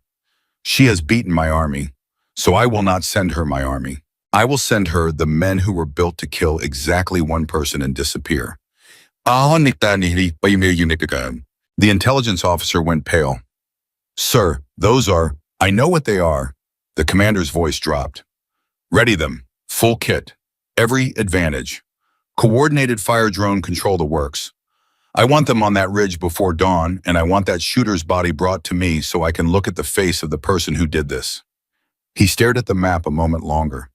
"She has beaten my army, so I will not send her my army. I will send her the men who were built to kill exactly 1 person and disappear." The intelligence officer went pale. "Sir, those are, I know what they are." The commander's voice dropped. "Ready them, full kit, every advantage. Coordinated fire drone control the works. I want them on that ridge before dawn, and I want that shooter's body brought to me so I can look at the face of the person who did this." He stared at the map a moment longer.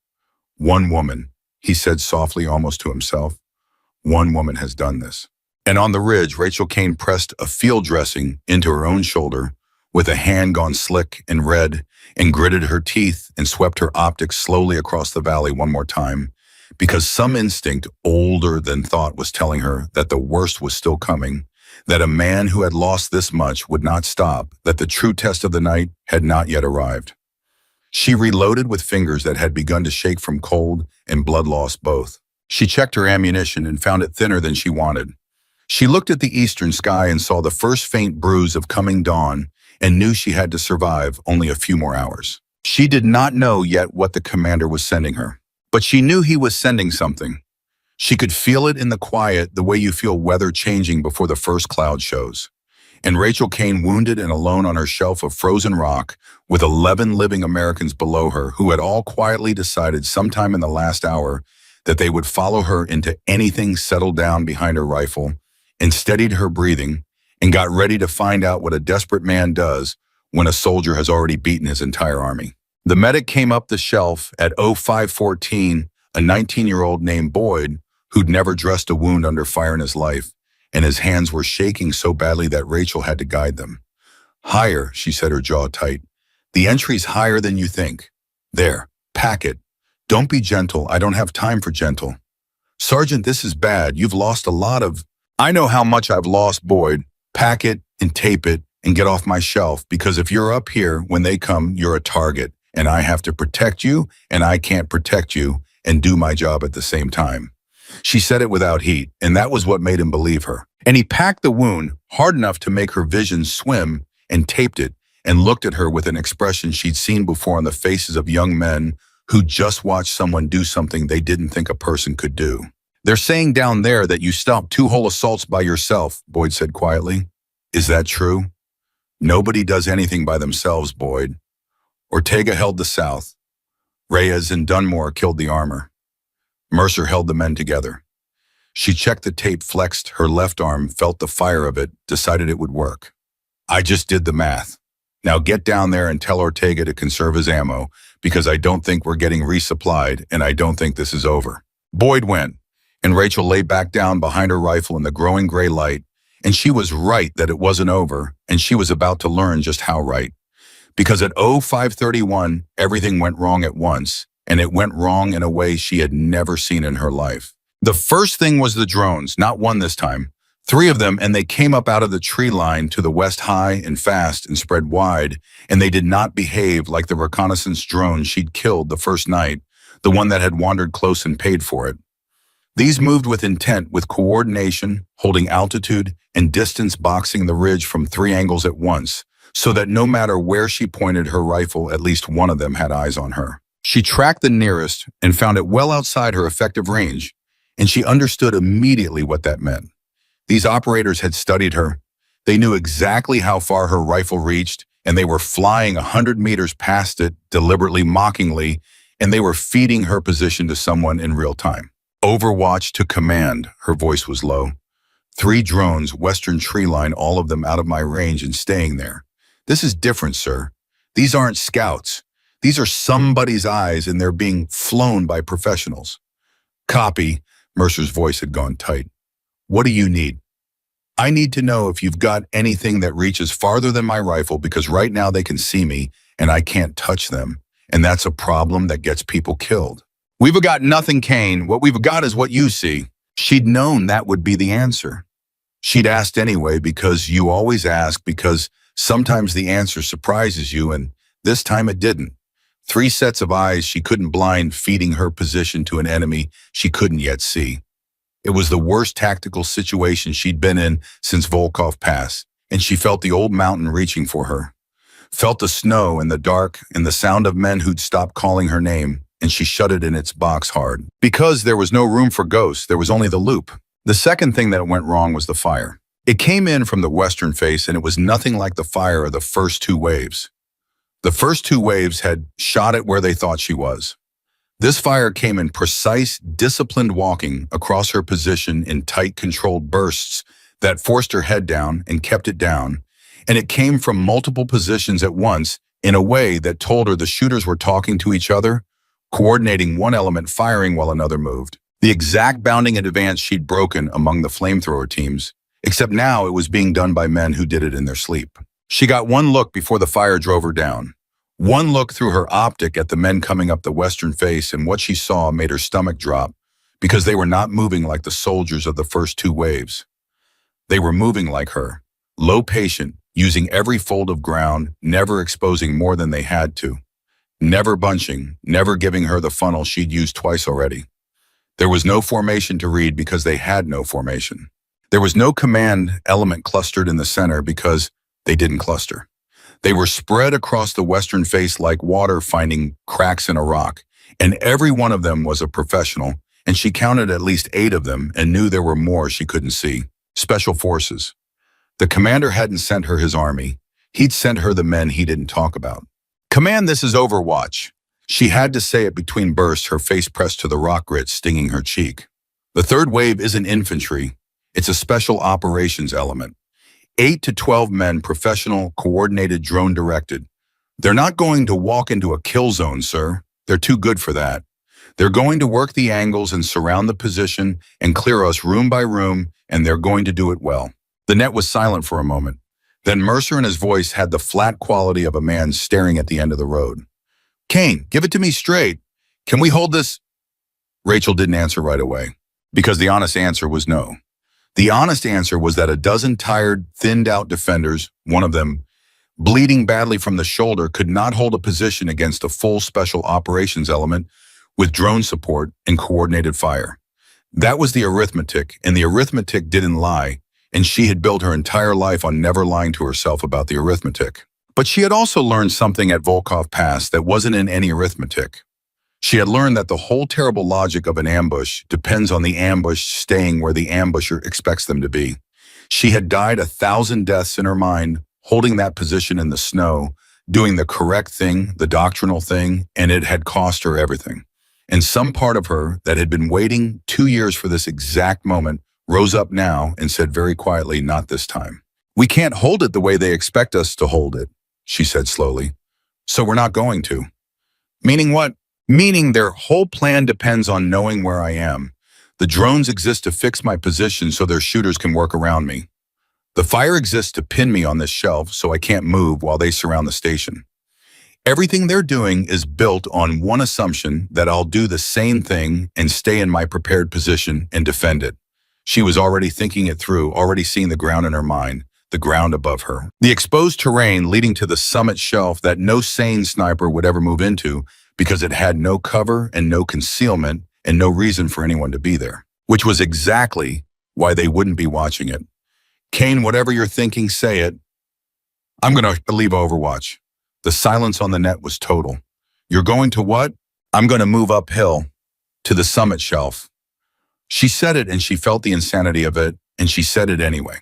"1 woman," he said softly, almost to himself. "1 woman has done this." And on the ridge, Rachel Kane pressed a field dressing into her own shoulder with a hand gone slick and red, and gritted her teeth and swept her optics slowly across the valley one more time, because some instinct older than thought was telling her that the worst was still coming, that a man who had lost this much would not stop, that the true test of the night had not yet arrived. She reloaded with fingers that had begun to shake from cold and blood loss both. She checked her ammunition and found it thinner than she wanted. She looked at the eastern sky and saw the first faint bruise of coming dawn and knew she had to survive only a few more hours. She did not know yet what the commander was sending her, but she knew he was sending something. She could feel it in the quiet, the way you feel weather changing before the first cloud shows. And Rachel Kane, wounded and alone on her shelf of frozen rock, with 11 living Americans below her who had all quietly decided sometime in the last hour that they would follow her into anything, settled down behind her rifle and steadied her breathing and got ready to find out what a desperate man does when a soldier has already beaten his entire army. The medic came up the shelf at 0514, a 19-year-old named Boyd who'd never dressed a wound under fire in his life, and his hands were shaking so badly that Rachel had to guide them. "Higher," she said, her jaw tight. "The entry's higher than you think. There, pack it. Don't be gentle. I don't have time for gentle." "Sergeant, this is bad. You've lost a lot of—" "I know how much I've lost, Boyd. Pack it and tape it and get off my shelf, because if you're up here when they come, you're a target, and I have to protect you, and I can't protect you and do my job at the same time." She said it without heat, and that was what made him believe her. And he packed the wound hard enough to make her vision swim and taped it and looked at her with an expression she'd seen before on the faces of young men who just watched someone do something they didn't think a person could do. "They're saying down there that you stopped 2 whole assaults by yourself," Boyd said quietly. "Is that true?" "Nobody does anything by themselves, Boyd. Ortega held the South. Reyes and Dunmore killed the armor. Mercer held the men together." She checked the tape, flexed her left arm, felt the fire of it, decided it would work. "I just did the math. Now get down there and tell Ortega to conserve his ammo, because I don't think we're getting resupplied, and I don't think this is over." Boyd went, and Rachel lay back down behind her rifle in the growing gray light, and she was right that it wasn't over, and she was about to learn just how right. Because at 0531, everything went wrong at once, and it went wrong in a way she had never seen in her life. The first thing was the drones, not one this time. 3 of them, and they came up out of the tree line to the west high and fast and spread wide, and they did not behave like the reconnaissance drone she'd killed the first night, the one that had wandered close and paid for it. These moved with intent, with coordination, holding altitude and distance, boxing the ridge from 3 angles at once, so that no matter where she pointed her rifle, at least one of them had eyes on her. She tracked the nearest and found it well outside her effective range, and she understood immediately what that meant. These operators had studied her. They knew exactly how far her rifle reached, and they were flying 100 meters past it, deliberately, mockingly, and they were feeding her position to someone in real time. Overwatch to command, her voice was low. 3 drones, western tree line, all of them out of my range and staying there. This is different, sir. These aren't scouts. These are somebody's eyes, and they're being flown by professionals. Copy. Mercer's voice had gone tight. What do you need? I need to know if you've got anything that reaches farther than my rifle, because right now they can see me and I can't touch them. And that's a problem that gets people killed. We've got nothing, Kane. What we've got is what you see. She'd known that would be the answer. She'd asked anyway, because you always ask, because sometimes the answer surprises you, and this time it didn't. 3 sets of eyes she couldn't blind, feeding her position to an enemy she couldn't yet see. It was the worst tactical situation she'd been in since Volkov Pass, and she felt the old mountain reaching for her. Felt the snow and the dark and the sound of men who'd stopped calling her name, and she shut it in its box hard. Because there was no room for ghosts, there was only the loop. The second thing that went wrong was the fire. It came in from the western face, and it was nothing like the fire of the first 2 waves. The first 2 waves had shot it where they thought she was. This fire came in precise, disciplined walking across her position in tight, controlled bursts that forced her head down and kept it down, and it came from multiple positions at once in a way that told her the shooters were talking to each other, coordinating one element firing while another moved. The exact bounding advance she'd broken among the flamethrower teams, except now it was being done by men who did it in their sleep. She got one look before the fire drove her down. One look through her optic at the men coming up the western face, and what she saw made her stomach drop, because they were not moving like the soldiers of the first 2 waves. They were moving like her, low patient, using every fold of ground, never exposing more than they had to, never bunching, never giving her the funnel she'd used twice already. There was no formation to read because they had no formation. There was no command element clustered in the center because they didn't cluster. They were spread across the western face like water finding cracks in a rock, and every one of them was a professional, and she counted at least 8 of them and knew there were more she couldn't see. Special forces. The commander hadn't sent her his army. He'd sent her the men he didn't talk about. Command, this is Overwatch. She had to say it between bursts, her face pressed to the rock grit stinging her cheek. The 3rd wave isn't infantry. It's a special operations element. 8 to 12 men, professional, coordinated, drone-directed. They're not going to walk into a kill zone, sir. They're too good for that. They're going to work the angles and surround the position and clear us room by room, and they're going to do it well. The net was silent for a moment. Then Mercer in his voice had the flat quality of a man staring at the end of the road. Kane, give it to me straight. Can we hold this? Rachel didn't answer right away, because the honest answer was no. The honest answer was that a dozen tired, thinned-out defenders, one of them bleeding badly from the shoulder, could not hold a position against a full special operations element with drone support and coordinated fire. That was the arithmetic, and the arithmetic didn't lie, and she had built her entire life on never lying to herself about the arithmetic. But she had also learned something at Volkov Pass that wasn't in any arithmetic. She had learned that the whole terrible logic of an ambush depends on the ambush staying where the ambusher expects them to be. She had died 1,000 deaths in her mind, holding that position in the snow, doing the correct thing, the doctrinal thing, and it had cost her everything. And some part of her that had been waiting 2 years for this exact moment rose up now and said very quietly, not this time. We can't hold it the way they expect us to hold it, she said slowly. So we're not going to. Meaning what? Meaning their whole plan depends on knowing where I am. The drones exist to fix my position so their shooters can work around me. The fire exists to pin me on this shelf so I can't move while they surround the station. Everything they're doing is built on one assumption, that I'll do the same thing and stay in my prepared position and defend it. She was already thinking it through, already seeing the ground in her mind, the ground above her. The exposed terrain leading to the summit shelf that no sane sniper would ever move into, because it had no cover and no concealment and no reason for anyone to be there, which was exactly why they wouldn't be watching it. Kane, whatever you're thinking, say it. I'm going to leave Overwatch. The silence on the net was total. You're going to what? I'm going to move uphill to the summit shelf. She said it and she felt the insanity of it, and she said it anyway.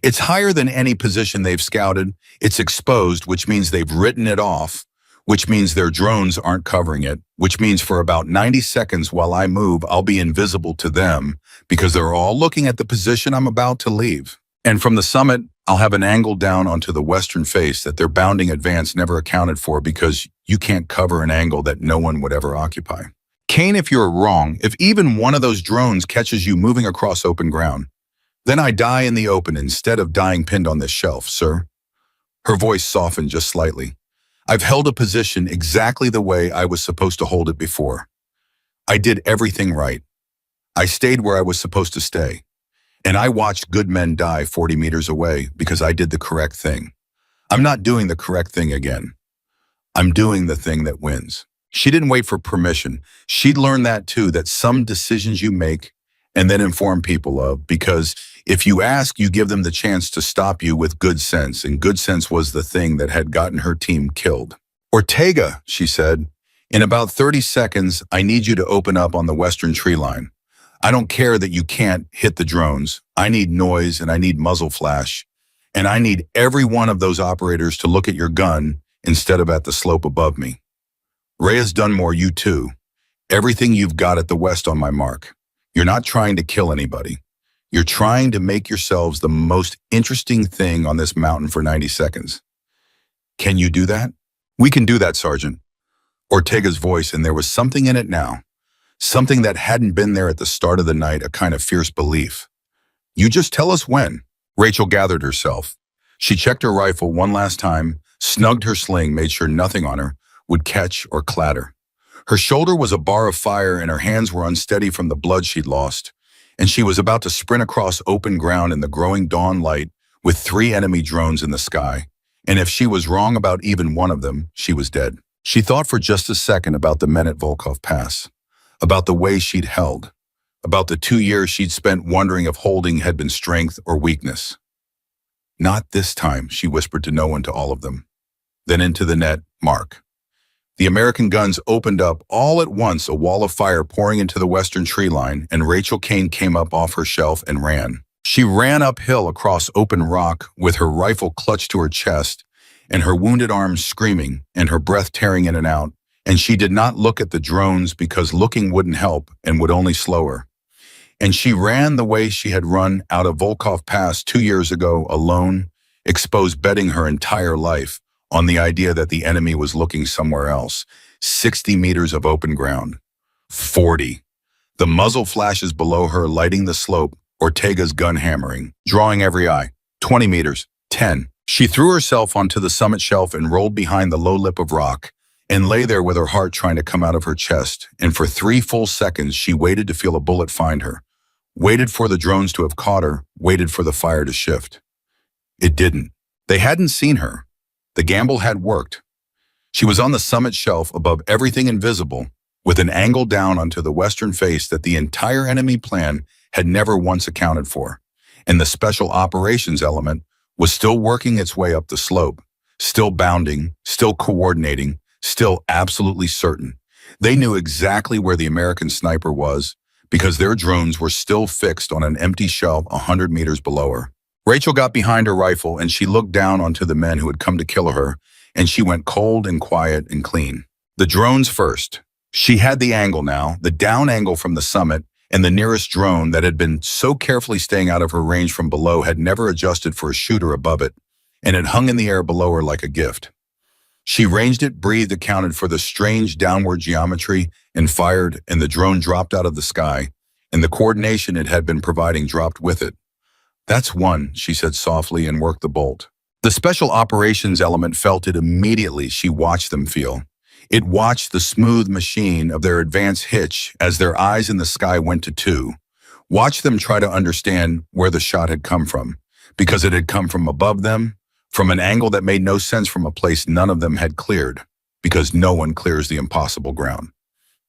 It's higher than any position they've scouted. It's exposed, which means they've written it off, which means their drones aren't covering it, which means for about 90 seconds while I move, I'll be invisible to them because they're all looking at the position I'm about to leave. And from the summit, I'll have an angle down onto the western face that their bounding advance never accounted for because you can't cover an angle that no one would ever occupy. Kane, if you're wrong, if even one of those drones catches you moving across open ground, then I die in the open instead of dying pinned on this shelf, sir. Her voice softened just slightly. I've held a position exactly the way I was supposed to hold it before. I did everything right. I stayed where I was supposed to stay. And I watched good men die 40 meters away because I did the correct thing. I'm not doing the correct thing again. I'm doing the thing that wins. She didn't wait for permission. She'd learned that too, that some decisions you make and then inform people of, because if you ask, you give them the chance to stop you with good sense, and good sense was the thing that had gotten her team killed. Ortega, she said, in about 30 seconds, I need you to open up on the western tree line. I don't care that you can't hit the drones. I need noise and I need muzzle flash. And I need every one of those operators to look at your gun instead of at the slope above me. Reyes Dunmore, you too. Everything you've got at the west on my mark. You're not trying to kill anybody. You're trying to make yourselves the most interesting thing on this mountain for 90 seconds. Can you do that? We can do that, Sergeant. Ortega's voice, and there was something in it now. Something that hadn't been there at the start of the night, a kind of fierce belief. You just tell us when. Rachel gathered herself. She checked her rifle one last time, snugged her sling, made sure nothing on her would catch or clatter. Her shoulder was a bar of fire and her hands were unsteady from the blood she'd lost, and she was about to sprint across open ground in the growing dawn light with 3 enemy drones in the sky. And if she was wrong about even one of them, she was dead. She thought for just a second about the men at Volkov Pass, about the way she'd held, about the 2 years she'd spent wondering if holding had been strength or weakness. Not this time, she whispered to no one, to all of them. Then into the net, Mark. The American guns opened up all at once, a wall of fire pouring into the western tree line, and Rachel Kane came up off her shelf and ran. She ran uphill across open rock with her rifle clutched to her chest and her wounded arms screaming and her breath tearing in and out, and she did not look at the drones because looking wouldn't help and would only slow her. And she ran the way she had run out of Volkov Pass 2 years ago, alone, exposed, betting her entire life on the idea that the enemy was looking somewhere else. 60 meters of open ground. 40. The muzzle flashes below her lighting the slope, Ortega's gun hammering, drawing every eye. 20 meters. 10. She threw herself onto the summit shelf and rolled behind the low lip of rock and lay there with her heart trying to come out of her chest. And for 3 full seconds, she waited to feel a bullet find her, waited for the drones to have caught her, waited for the fire to shift. It didn't. They hadn't seen her. The gamble had worked. She was on the summit shelf above everything invisible, with an angle down onto the western face that the entire enemy plan had never once accounted for. And the special operations element was still working its way up the slope, still bounding, still coordinating, still absolutely certain. They knew exactly where the American sniper was because their drones were still fixed on an empty shelf 100 meters below her. Rachel got behind her rifle and she looked down onto the men who had come to kill her, and she went cold and quiet and clean. The drones first. She had the angle now, the down angle from the summit, and the nearest drone that had been so carefully staying out of her range from below had never adjusted for a shooter above it, and it hung in the air below her like a gift. She ranged it, breathed, accounted for the strange downward geometry, and fired, and the drone dropped out of the sky, and the coordination it had been providing dropped with it. That's one, she said softly, and worked the bolt. The special operations element felt it immediately. She watched them feel. It watched the smooth machine of their advance hitch as their eyes in the sky went to 2. Watched them try to understand where the shot had come from, because it had come from above them, from an angle that made no sense, from a place none of them had cleared, because no one clears the impossible ground.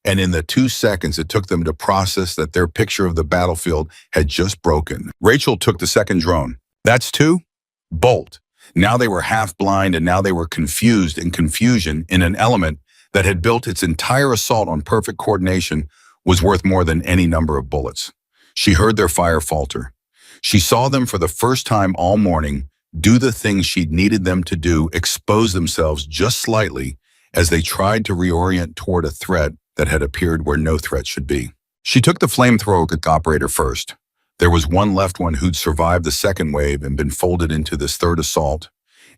And in the 2 seconds it took them to process that their picture of the battlefield had just broken, Rachel took the second drone. That's 2? Bolt. Now they were half blind, and now they were confused in confusion in an element that had built its entire assault on perfect coordination was worth more than any number of bullets. She heard their fire falter. She saw them for the first time all morning do the things she'd needed them to do, expose themselves just slightly as they tried to reorient toward a threat that had appeared where no threat should be. She took the flamethrower operator first. There was one left one who'd survived the second wave and been folded into this third assault,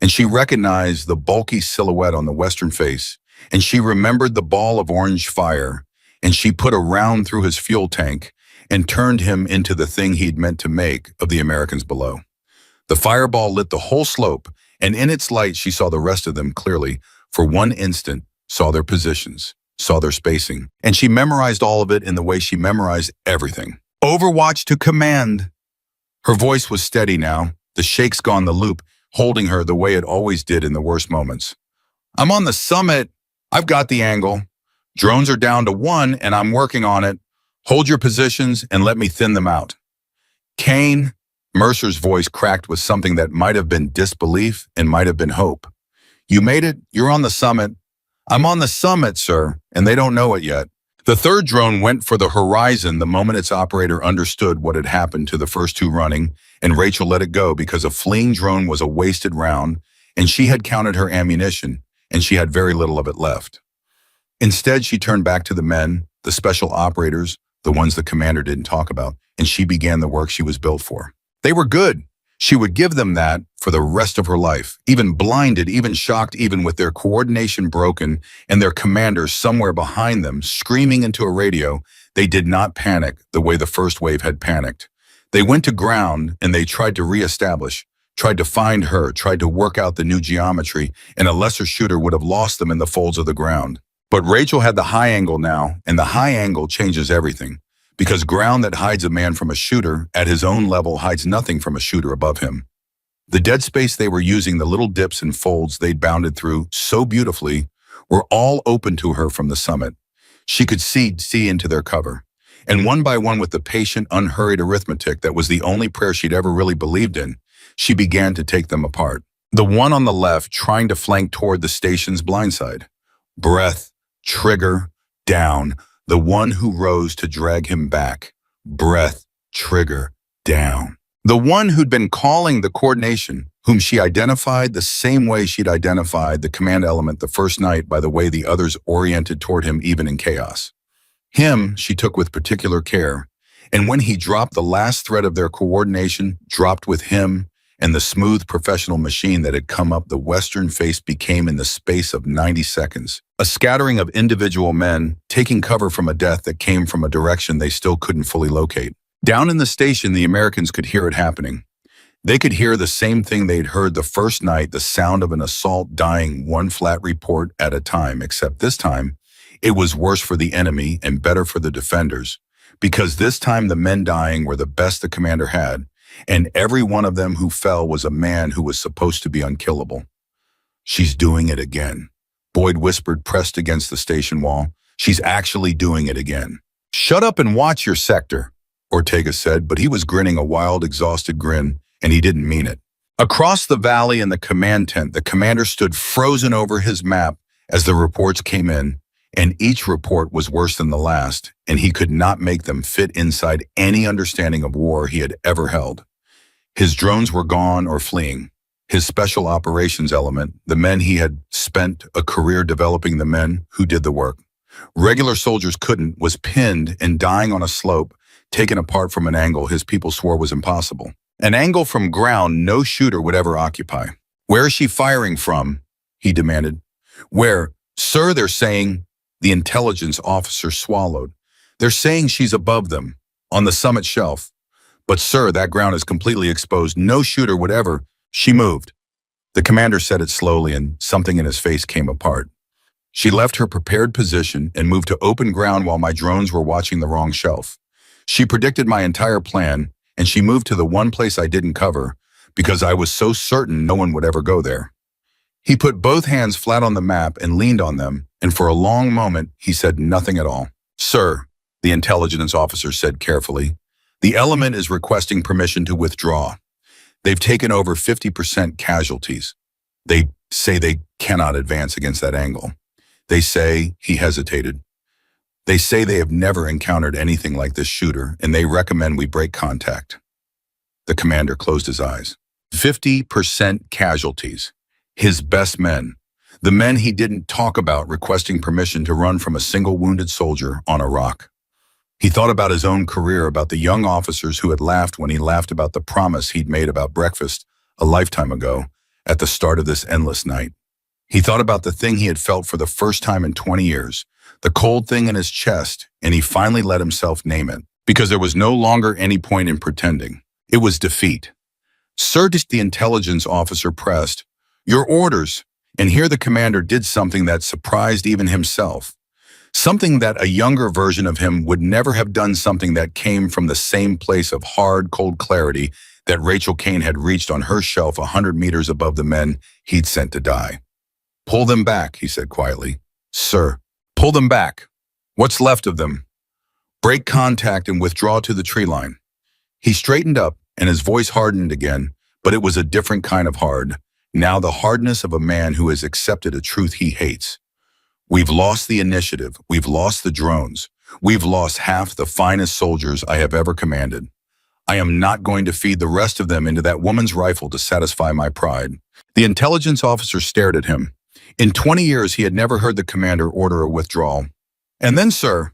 and she recognized the bulky silhouette on the western face, and she remembered the ball of orange fire, and she put a round through his fuel tank and turned him into the thing he'd meant to make of the Americans below. The fireball lit the whole slope, and in its light she saw the rest of them clearly. For one instant, saw their positions, saw their spacing, and she memorized all of it in the way she memorized everything. Overwatch to command. Her voice was steady now, the shakes gone the loop, holding her the way it always did in the worst moments. I'm on the summit. I've got the angle. Drones are down to 1, and I'm working on it. Hold your positions and let me thin them out. Kane, Mercer's voice cracked with something that might have been disbelief and might have been hope. You made it. You're on the summit. I'm on the summit, sir, and they don't know it yet. The third drone went for the horizon the moment its operator understood what had happened to the first two running, and Rachel let it go because a fleeing drone was a wasted round, and she had counted her ammunition, and she had very little of it left. Instead, she turned back to the men, the special operators, the ones the commander didn't talk about, and she began the work she was built for. They were good. She would give them that for the rest of her life, even blinded, even shocked, even with their coordination broken and their commanders somewhere behind them screaming into a radio. They did not panic the way the first wave had panicked. They went to ground and they tried to reestablish, tried to find her, tried to work out the new geometry, and a lesser shooter would have lost them in the folds of the ground. But Rachel had the high angle now, and the high angle changes everything. Because ground that hides a man from a shooter at his own level hides nothing from a shooter above him. The dead space they were using, the little dips and folds they'd bounded through so beautifully, were all open to her from the summit. She could see into their cover. And one by one, with the patient, unhurried arithmetic that was the only prayer she'd ever really believed in, she began to take them apart. The one on the left trying to flank toward the station's blind side. Breath, trigger, down. The one who rose to drag him back. Breath, trigger, down. The one who'd been calling the coordination, whom she identified the same way she'd identified the command element the first night by the way the others oriented toward him even in chaos. Him she took with particular care, and when he dropped, the last thread of their coordination dropped with him, and the smooth professional machine that had come up the western face became, in the space of 90 seconds, a scattering of individual men taking cover from a death that came from a direction they still couldn't fully locate. Down in the station, the Americans could hear it happening. They could hear the same thing they'd heard the first night, the sound of an assault dying one flat report at a time, except this time, it was worse for the enemy and better for the defenders, because this time the men dying were the best the commander had, and every one of them who fell was a man who was supposed to be unkillable. She's doing it again. Boyd whispered, pressed against the station wall. She's actually doing it again. Shut up and watch your sector, Ortega said, but he was grinning a wild, exhausted grin, and he didn't mean it. Across the valley in the command tent, the commander stood frozen over his map as the reports came in, and each report was worse than the last, and he could not make them fit inside any understanding of war he had ever held. His drones were gone or fleeing. His special operations element, the men he had spent a career developing, the men who did the work. Regular soldiers couldn't, was pinned and dying on a slope, taken apart from an angle his people swore was impossible. An angle from ground no shooter would ever occupy. Where is she firing from? He demanded. Where? Sir, they're saying, the intelligence officer swallowed. They're saying she's above them, on the summit shelf. But sir, that ground is completely exposed. No shooter would ever. She moved. The commander said it slowly, and something in his face came apart. She left her prepared position and moved to open ground while my drones were watching the wrong shelf. She predicted my entire plan, and she moved to the one place I didn't cover because I was so certain no one would ever go there. He put both hands flat on the map and leaned on them, and for a long moment he said nothing at all. Sir, the intelligence officer said carefully, the element is requesting permission to withdraw. They've taken over 50% casualties. They say they cannot advance against that angle. They say," he hesitated, "they say they have never encountered anything like this shooter, and they recommend we break contact." The commander closed his eyes. 50% casualties. His best men. The men he didn't talk about requesting permission to run from a single wounded soldier on a rock. He thought about his own career, about the young officers who had laughed when he laughed about the promise he'd made about breakfast a lifetime ago at the start of this endless night. He thought about the thing he had felt for the first time in 20 years, the cold thing in his chest, and he finally let himself name it, because there was no longer any point in pretending. It was defeat. "Sir," the intelligence officer pressed, "your orders." And here the commander did something that surprised even himself. Something that a younger version of him would never have done, something that came from the same place of hard, cold clarity that Rachel Kane had reached on her shelf 100 meters above the men he'd sent to die. "Pull them back," he said quietly. "Sir, pull them back. What's left of them. Break contact and withdraw to the tree line." He straightened up and his voice hardened again, but it was a different kind of hard. Now the hardness of a man who has accepted a truth he hates. "We've lost the initiative. We've lost the drones. We've lost half the finest soldiers I have ever commanded. I am not going to feed the rest of them into that woman's rifle to satisfy my pride." The intelligence officer stared at him. In 20 years, he had never heard the commander order a withdrawal. "And then, sir,"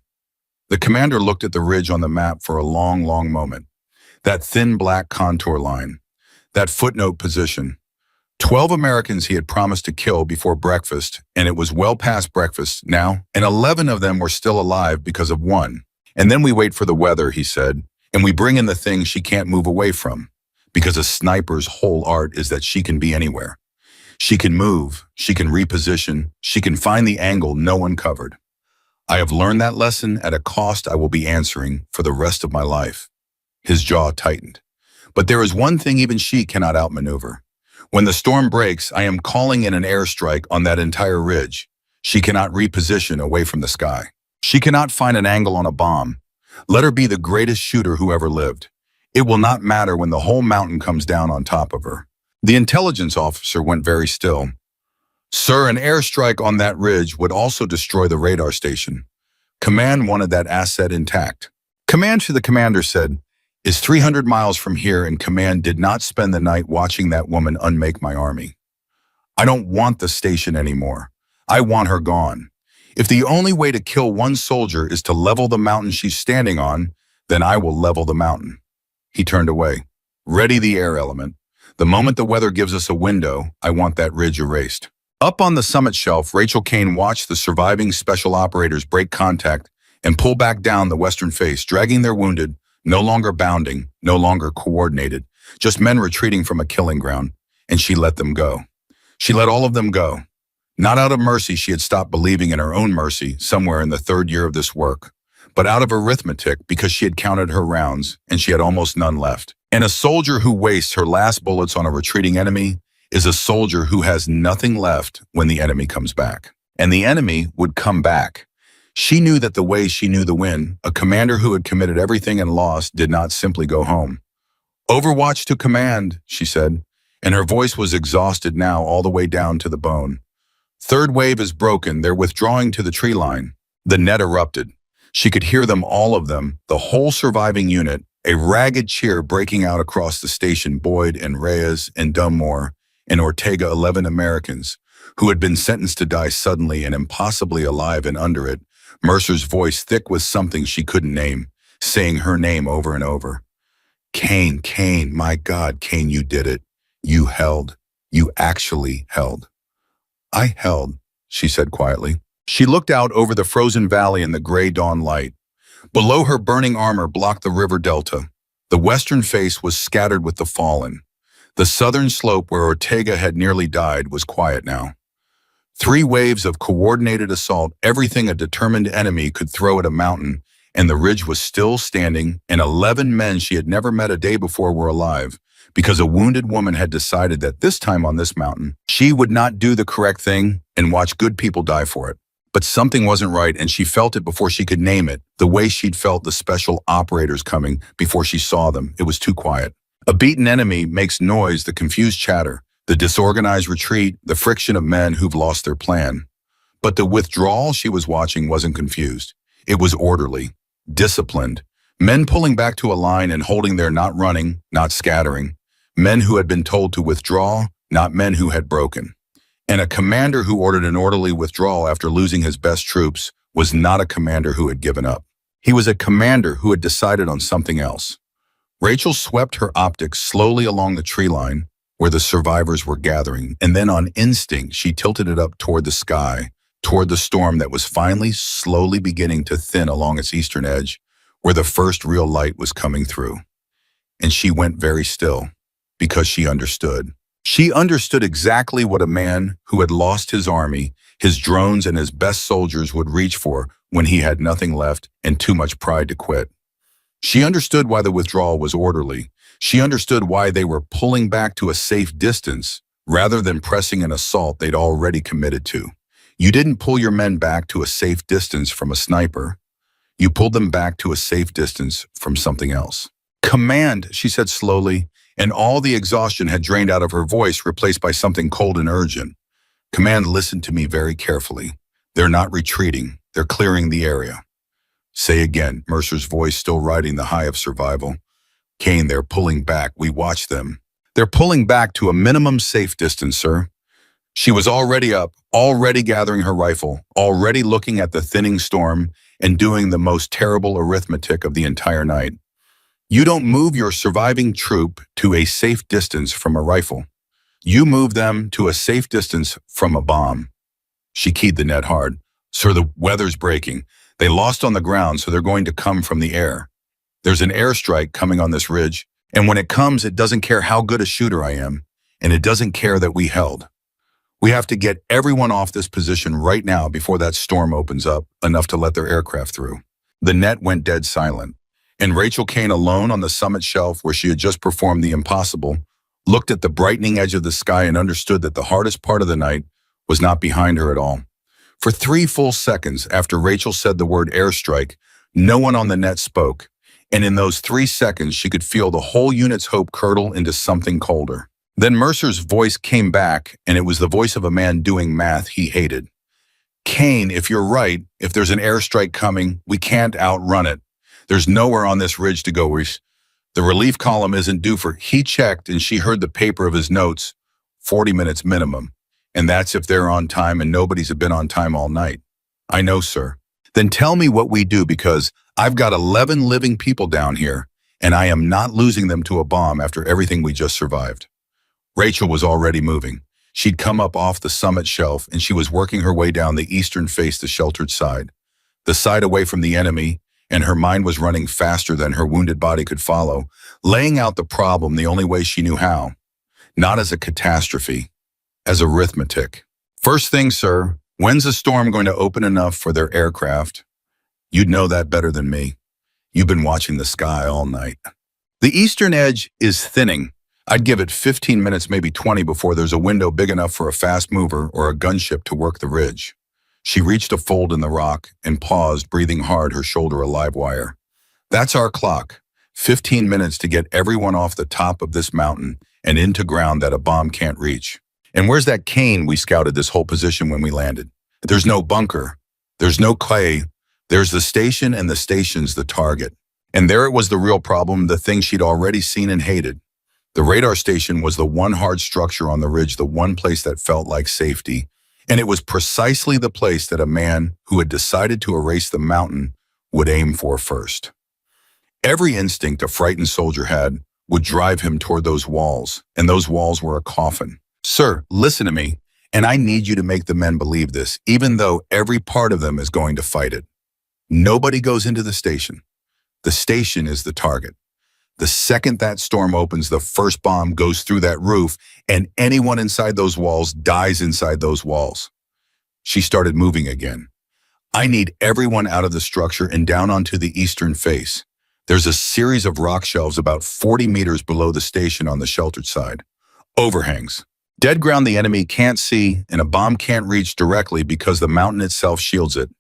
the commander looked at the ridge on the map for a long, long moment. That thin black contour line, that footnote position. 12 Americans he had promised to kill before breakfast, and it was well past breakfast now, and 11 of them were still alive because of one. "And then we wait for the weather," he said, "and we bring in the thing she can't move away from, because a sniper's whole art is that she can be anywhere. She can move, she can reposition, she can find the angle no one covered. I have learned that lesson at a cost I will be answering for the rest of my life." His jaw tightened. "But there is one thing even she cannot outmaneuver. When the storm breaks, I am calling in an airstrike on that entire ridge. She cannot reposition away from the sky. She cannot find an angle on a bomb. Let her be the greatest shooter who ever lived. It will not matter when the whole mountain comes down on top of her." The intelligence officer went very still. "Sir, an airstrike on that ridge would also destroy the radar station. Command wanted that asset intact." Command, to the commander said, "is 300 miles from here, and command did not spend the night watching that woman unmake my army. I don't want the station anymore. I want her gone. If the only way to kill one soldier is to level the mountain she's standing on, then I will level the mountain." He turned away. "Ready the air element. The moment the weather gives us a window, I want that ridge erased." Up on the summit shelf, Rachel Kane watched the surviving special operators break contact and pull back down the western face, dragging their wounded, no longer bounding, no longer coordinated, just men retreating from a killing ground, and she let them go. She let all of them go. Not out of mercy, she had stopped believing in her own mercy somewhere in the third year of this work, but out of arithmetic, because she had counted her rounds and she had almost none left. And a soldier who wastes her last bullets on a retreating enemy is a soldier who has nothing left when the enemy comes back. And the enemy would come back. She knew that the way she knew the wind, a commander who had committed everything and lost did not simply go home. "Overwatch to command," she said, and her voice was exhausted now all the way down to the bone. "Third wave is broken. They're withdrawing to the tree line." The net erupted. She could hear them, all of them, the whole surviving unit, a ragged cheer breaking out across the station. Boyd and Reyes and Dunmore and Ortega, 11 Americans, who had been sentenced to die suddenly and impossibly alive, and under it, Mercer's voice, thick with something she couldn't name, saying her name over and over. "Kane, Kane, my God, Kane, you did it. You held. You actually held." "I held," she said quietly. She looked out over the frozen valley in the gray dawn light. Below her, burning armor blocked the river delta. The western face was scattered with the fallen. The southern slope where Ortega had nearly died was quiet now. 3 waves of coordinated assault, everything a determined enemy could throw at a mountain, and the ridge was still standing, and 11 men she had never met a day before were alive, because a wounded woman had decided that this time on this mountain, she would not do the correct thing and watch good people die for it. But something wasn't right, and she felt it before she could name it, the way she'd felt the special operators coming before she saw them. It was too quiet. A beaten enemy makes noise, the confused chatter, the disorganized retreat, the friction of men who've lost their plan. But the withdrawal she was watching wasn't confused. It was orderly, disciplined. Men pulling back to a line and holding there, not running, not scattering. Men who had been told to withdraw, not men who had broken. And a commander who ordered an orderly withdrawal after losing his best troops was not a commander who had given up. He was a commander who had decided on something else. Rachel swept her optics slowly along the tree line where the survivors were gathering, and then on instinct, she tilted it up toward the sky, toward the storm that was finally slowly beginning to thin along its eastern edge, where the first real light was coming through. And she went very still, because she understood. She understood exactly what a man who had lost his army, his drones, and his best soldiers would reach for when he had nothing left and too much pride to quit. She understood why the withdrawal was orderly. She understood why they were pulling back to a safe distance rather than pressing an assault they'd already committed to. You didn't pull your men back to a safe distance from a sniper. You pulled them back to a safe distance from something else. Command, she said slowly, and all the exhaustion had drained out of her voice, replaced by something cold and urgent. Command, listen to me very carefully. They're not retreating. They're clearing the area. Say again, Mercer's voice still riding the high of survival. Kane, they're pulling back. We watch them. They're pulling back to a minimum safe distance, sir. She was already up, already gathering her rifle, already looking at the thinning storm and doing the most terrible arithmetic of the entire night. You don't move your surviving troop to a safe distance from a rifle. You move them to a safe distance from a bomb. She keyed the net hard. Sir, the weather's breaking. They lost on the ground, so they're going to come from the air. There's an airstrike coming on this ridge, and when it comes, it doesn't care how good a shooter I am, and it doesn't care that we held. We have to get everyone off this position right now before that storm opens up enough to let their aircraft through. The net went dead silent, and Rachel Kane, alone on the summit shelf where she had just performed the impossible, looked at the brightening edge of the sky and understood that the hardest part of the night was not behind her at all. For 3 full seconds after Rachel said the word airstrike, no one on the net spoke, and in those 3 seconds she could feel the whole unit's hope curdle into something colder. Then Mercer's voice came back, and it was the voice of a man doing math he hated. Kane, if you're right, if there's an airstrike coming, we can't outrun it. There's nowhere on this ridge to go. The relief column isn't due for... He checked, and she heard the paper of his notes, 40 minutes minimum. And that's if they're on time, and nobody's been on time all night. I know, sir. Then tell me what we do, because I've got 11 living people down here, and I am not losing them to a bomb after everything we just survived. Rachel was already moving. She'd come up off the summit shelf, and she was working her way down the eastern face, the sheltered side, the side away from the enemy, and her mind was running faster than her wounded body could follow, laying out the problem the only way she knew how, not as a catastrophe, as arithmetic. First thing, sir, when's the storm going to open enough for their aircraft? You'd know that better than me. You've been watching the sky all night. The eastern edge is thinning. I'd give it 15 minutes, maybe 20, before there's a window big enough for a fast mover or a gunship to work the ridge. She reached a fold in the rock and paused, breathing hard, her shoulder a live wire. That's our clock. 15 minutes to get everyone off the top of this mountain and into ground that a bomb can't reach. And where's that Kane we scouted this whole position when we landed? There's no bunker. There's no clay. There's the station, and the station's the target. And there it was, the real problem, the thing she'd already seen and hated. The radar station was the one hard structure on the ridge, the one place that felt like safety. And it was precisely the place that a man who had decided to erase the mountain would aim for first. Every instinct a frightened soldier had would drive him toward those walls, and those walls were a coffin. Sir, listen to me, and I need you to make the men believe this, even though every part of them is going to fight it. Nobody goes into the station. The station is the target. The second that storm opens, the first bomb goes through that roof, and anyone inside those walls dies inside those walls. She started moving again. I need everyone out of the structure and down onto the eastern face. There's a series of rock shelves about 40 meters below the station on the sheltered side. Overhangs. Dead ground the enemy can't see, and a bomb can't reach directly because the mountain itself shields it.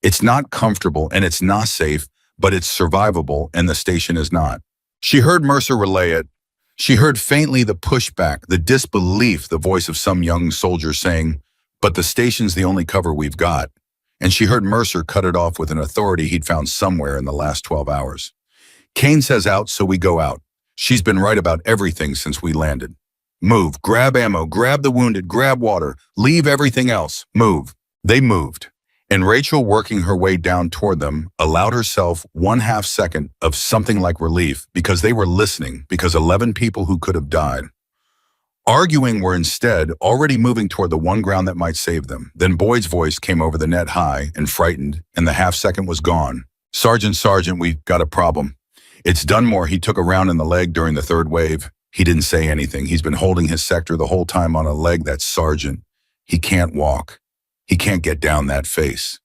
It's not comfortable and it's not safe, but it's survivable, and the station is not. She heard Mercer relay it. She heard faintly the pushback, the disbelief, the voice of some young soldier saying, "But the station's the only cover we've got." And she heard Mercer cut it off with an authority he'd found somewhere in the last 12 hours. "Kane says out, so we go out. She's been right about everything since we landed. Move, grab ammo, grab the wounded, grab water, leave everything else, move." They moved, and Rachel, working her way down toward them, allowed herself 1/2 second of something like relief because they were listening, because 11 people who could have died, arguing, were instead already moving toward the one ground that might save them. Then Boyd's voice came over the net high and frightened, and the 1/2 second was gone. Sergeant, we've got a problem. It's Dunmore. He took a round in the leg during the third wave. He didn't say anything. He's been holding his sector the whole time on a leg. That's Sergeant. He can't walk. He can't get down that face."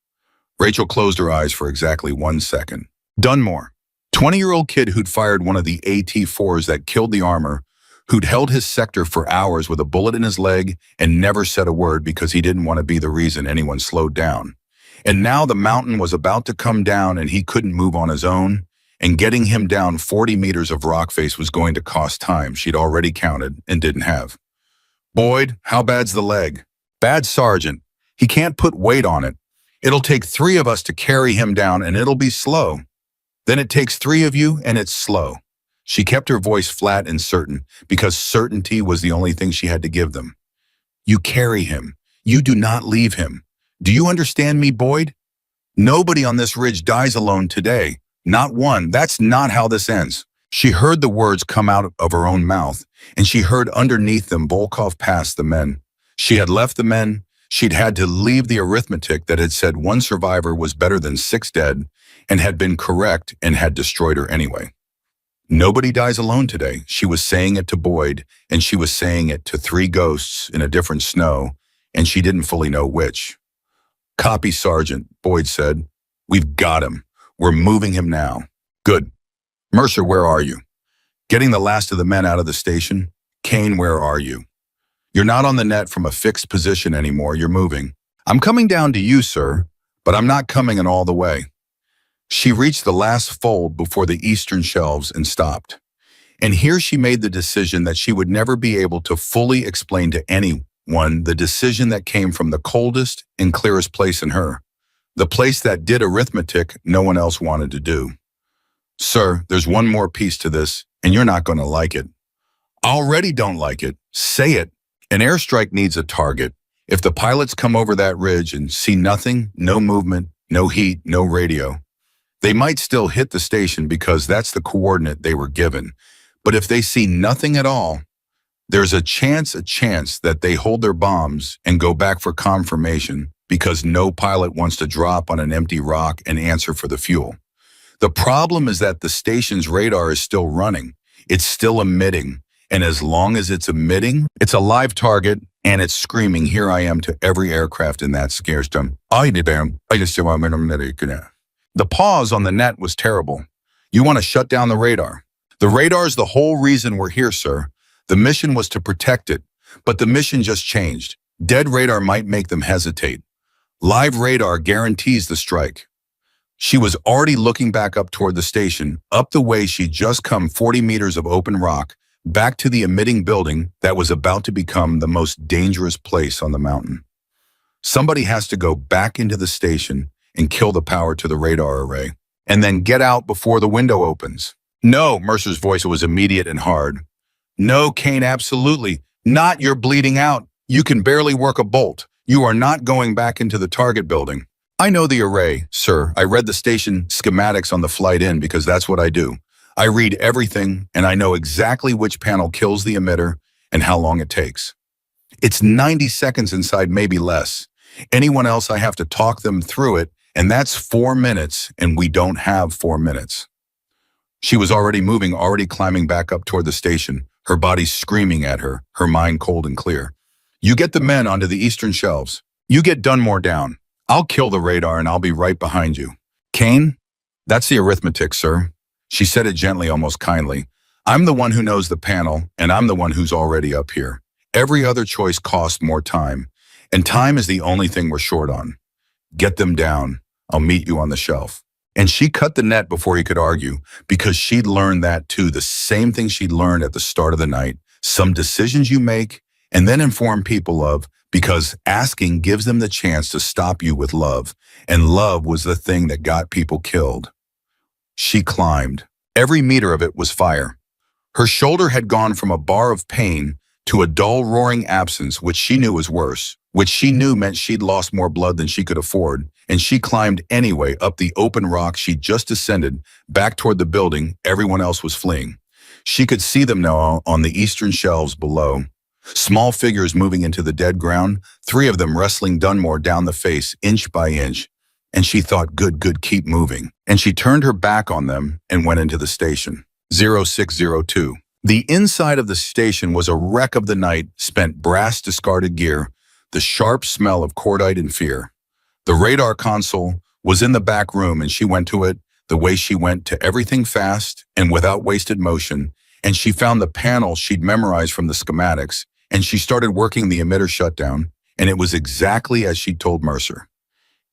Rachel closed her eyes for exactly 1 second. Dunmore, 20-year-old kid who'd fired one of the AT-4s that killed the armor, who'd held his sector for hours with a bullet in his leg and never said a word because he didn't want to be the reason anyone slowed down. And now the mountain was about to come down and he couldn't move on his own, and getting him down 40 meters of rock face was going to cost time she'd already counted and didn't have. "Boyd, how bad's the leg?" "Bad, Sergeant. He can't put weight on it. It'll take 3 of us to carry him down and it'll be slow. Then it takes 3 of you and it's slow." She kept her voice flat and certain because certainty was the only thing she had to give them. "You carry him. You do not leave him. Do you understand me, Boyd? Nobody on this ridge dies alone today. Not one. That's not how this ends." She heard the words come out of her own mouth, and she heard underneath them Volkov pass the men. She had left the men. She'd had to leave the arithmetic that had said 1 survivor was better than 6 dead, and had been correct and had destroyed her anyway. Nobody dies alone today. She was saying it to Boyd, and she was saying it to 3 ghosts in a different snow, and she didn't fully know which. "Copy, Sergeant," Boyd said. "We've got him. We're moving him now." "Good. Mercer, where are you?" "Getting the last of the men out of the station." "Kane, where are you?" "You're not on the net from a fixed position anymore. You're moving." "I'm coming down to you, sir, but I'm not coming in all the way." She reached the last fold before the eastern shelves and stopped. And here she made the decision that she would never be able to fully explain to anyone, the decision that came from the coldest and clearest place in her, the place that did arithmetic no one else wanted to do. "Sir, there's one more piece to this, and you're not going to like it." "I already don't like it. Say it." "An airstrike needs a target. If the pilots come over that ridge and see nothing, no movement, no heat, no radio, they might still hit the station because that's the coordinate they were given. But if they see nothing at all, there's a chance that they hold their bombs and go back for confirmation because no pilot wants to drop on an empty rock and answer for the fuel. The problem is that the station's radar is still running. It's still emitting. And as long as it's emitting, it's a live target, and it's screaming, 'Here I am,' to every aircraft in that scaresome. The pause on the net was terrible. "You want to shut down the radar?" "The radar's the whole reason we're here, sir. The mission was to protect it, but the mission just changed. Dead radar might make them hesitate. Live radar guarantees the strike." She was already looking back up toward the station, up the way she'd just come 40 meters of open rock, back to the emitting building that was about to become the most dangerous place on the mountain. Somebody has to go back into the station and kill the power to the radar array, and then get out before the window opens. "No," Mercer's voice was immediate and hard. "No, Kane, absolutely not. You're bleeding out. You can barely work a bolt. You are not going back into the target building." "I know the array, sir. I read the station schematics on the flight in because that's what I do. I read everything, and I know exactly which panel kills the emitter and how long it takes. It's 90 seconds inside, maybe less. Anyone else, I have to talk them through it, and that's 4 minutes, and we don't have 4 minutes." She was already moving, already climbing back up toward the station, her body screaming at her, her mind cold and clear. "You get the men onto the eastern shelves. You get Dunmore down. I'll kill the radar, and I'll be right behind you. Kane, that's the arithmetic, sir." She said it gently, almost kindly. "I'm the one who knows the panel, and I'm the one who's already up here. Every other choice costs more time, and time is the only thing we're short on. Get them down. I'll meet you on the shelf." And she cut the net before he could argue, because she'd learned that too, the same thing she'd learned at the start of the night. Some decisions you make and then inform people of, because asking gives them the chance to stop you with love. And love was the thing that got people killed. She climbed. Every meter of it was fire. Her shoulder had gone from a bar of pain to a dull, roaring absence, which she knew was worse, which she knew meant she'd lost more blood than she could afford, and she climbed anyway up the open rock she'd just descended, back toward the building everyone else was fleeing. She could see them now on the eastern shelves below. Small figures moving into the dead ground, 3 of them wrestling Dunmore down the face, inch by inch. And she thought, good, keep moving. And she turned her back on them and went into the station. 0602. The inside of the station was a wreck of the night, spent brass discarded gear, the sharp smell of cordite and fear. The radar console was in the back room, and she went to it the way she went to everything, fast and without wasted motion, and she found the panel she'd memorized from the schematics, and she started working the emitter shutdown, and it was exactly as she'd told Mercer.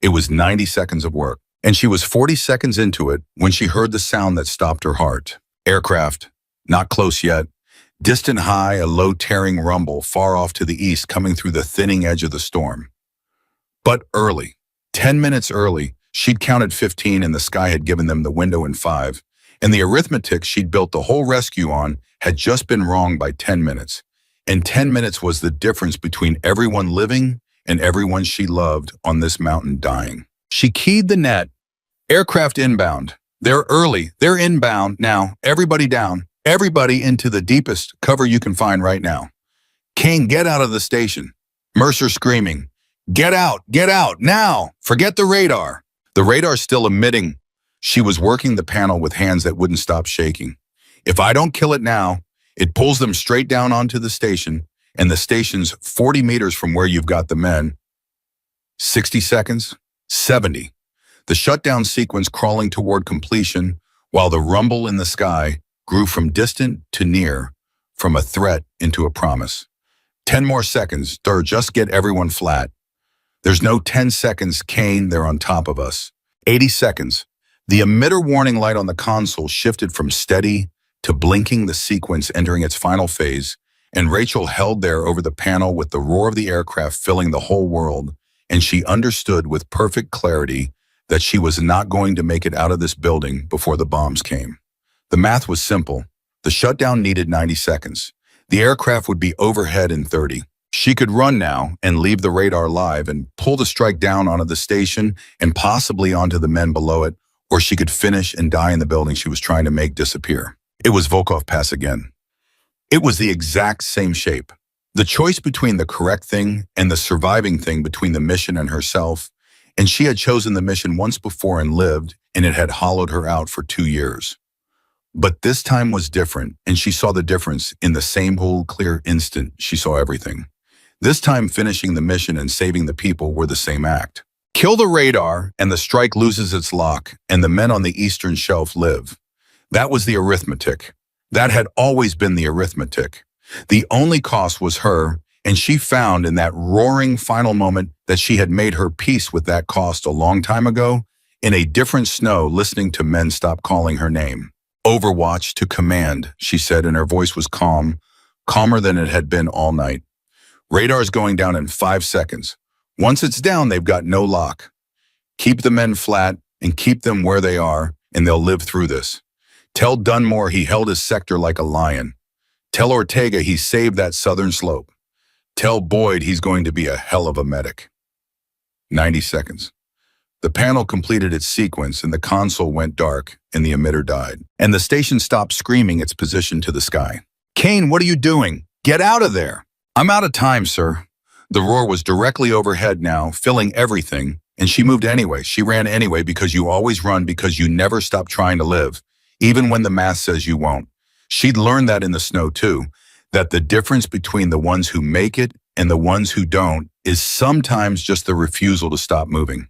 It was 90 seconds of work, and she was 40 seconds into it when she heard the sound that stopped her heart. Aircraft, not close yet. Distant high, a low tearing rumble far off to the east coming through the thinning edge of the storm. But early, 10 minutes early, she'd counted 15 and the sky had given them the window in 5, and the arithmetic she'd built the whole rescue on had just been wrong by 10 minutes. And 10 minutes was the difference between everyone living and everyone she loved on this mountain dying. She keyed the net. Aircraft inbound. They're early. They're inbound now. Everybody down. Everybody into the deepest cover you can find right now. Kane, get out of the station. Mercer screaming, get out, now. Forget the radar. The radar's still emitting. She was working the panel with hands that wouldn't stop shaking. If I don't kill it now, it pulls them straight down onto the station, and the station's 40 meters from where you've got the men. 60 seconds, 70. The shutdown sequence crawling toward completion, while the rumble in the sky grew from distant to near, from a threat into a promise. 10 more seconds, just get everyone flat. There's no 10 seconds, Kane, they're on top of us. 80 seconds. The emitter warning light on the console shifted from steady to blinking, the sequence entering its final phase, and Rachel held there over the panel with the roar of the aircraft filling the whole world, and she understood with perfect clarity that she was not going to make it out of this building before the bombs came. The math was simple. The shutdown needed 90 seconds. The aircraft would be overhead in 30. She could run now and leave the radar live and pull the strike down onto the station and possibly onto the men below it, or she could finish and die in the building she was trying to make disappear. It was Volkov Pass again. It was the exact same shape. The choice between the correct thing and the surviving thing between the mission and herself, and she had chosen the mission once before and lived, and it had hollowed her out for 2 years. But this time was different, and she saw the difference in the same whole clear instant she saw everything. This time finishing the mission and saving the people were the same act. Kill the radar, and the strike loses its lock, and the men on the eastern shelf live. That was the arithmetic. That had always been the arithmetic. The only cost was her, and she found in that roaring final moment that she had made her peace with that cost a long time ago, in a different snow, listening to men stop calling her name. Overwatch to command, she said, and her voice was calm, calmer than it had been all night. Radar's going down in 5 seconds. Once it's down, they've got no lock. Keep the men flat and keep them where they are, and they'll live through this. Tell Dunmore he held his sector like a lion. Tell Ortega he saved that southern slope. Tell Boyd he's going to be a hell of a medic. 90 seconds. The panel completed its sequence and the console went dark and the emitter died. And the station stopped screaming its position to the sky. Kane, what are you doing? Get out of there. I'm out of time, sir. The roar was directly overhead now, filling everything, and she moved anyway. She ran anyway because you always run because you never stop trying to live, even when the math says you won't. She'd learned that in the snow too, that the difference between the ones who make it and the ones who don't is sometimes just the refusal to stop moving.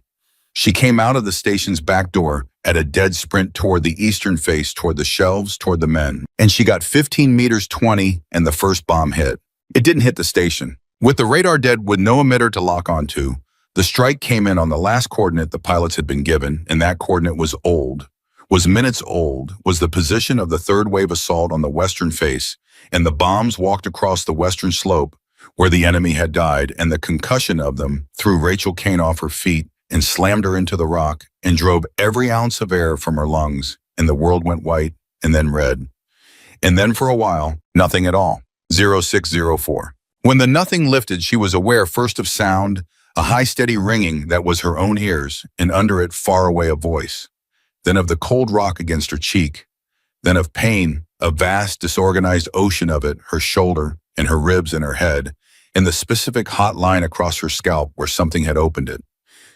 She came out of the station's back door at a dead sprint toward the eastern face, toward the shelves, toward the men, and she got 15 meters 20 and the first bomb hit. It didn't hit the station. With the radar dead with no emitter to lock onto, The strike came in on the last coordinate the pilots had been given, and that coordinate was old, was minutes old, was the position of the third wave assault on the western face, and the bombs walked across the western slope where the enemy had died, and the concussion of them threw Rachel Kane off her feet and slammed her into the rock and drove every ounce of air from her lungs, and the world went white and then red. And then for a while, nothing at all. 0604. When the nothing lifted, she was aware first of sound, a high steady ringing that was her own ears, and under it far away a voice. Then of the cold rock against her cheek. Then of pain, a vast disorganized ocean of it, her shoulder and her ribs and her head, and the specific hot line across her scalp where something had opened it.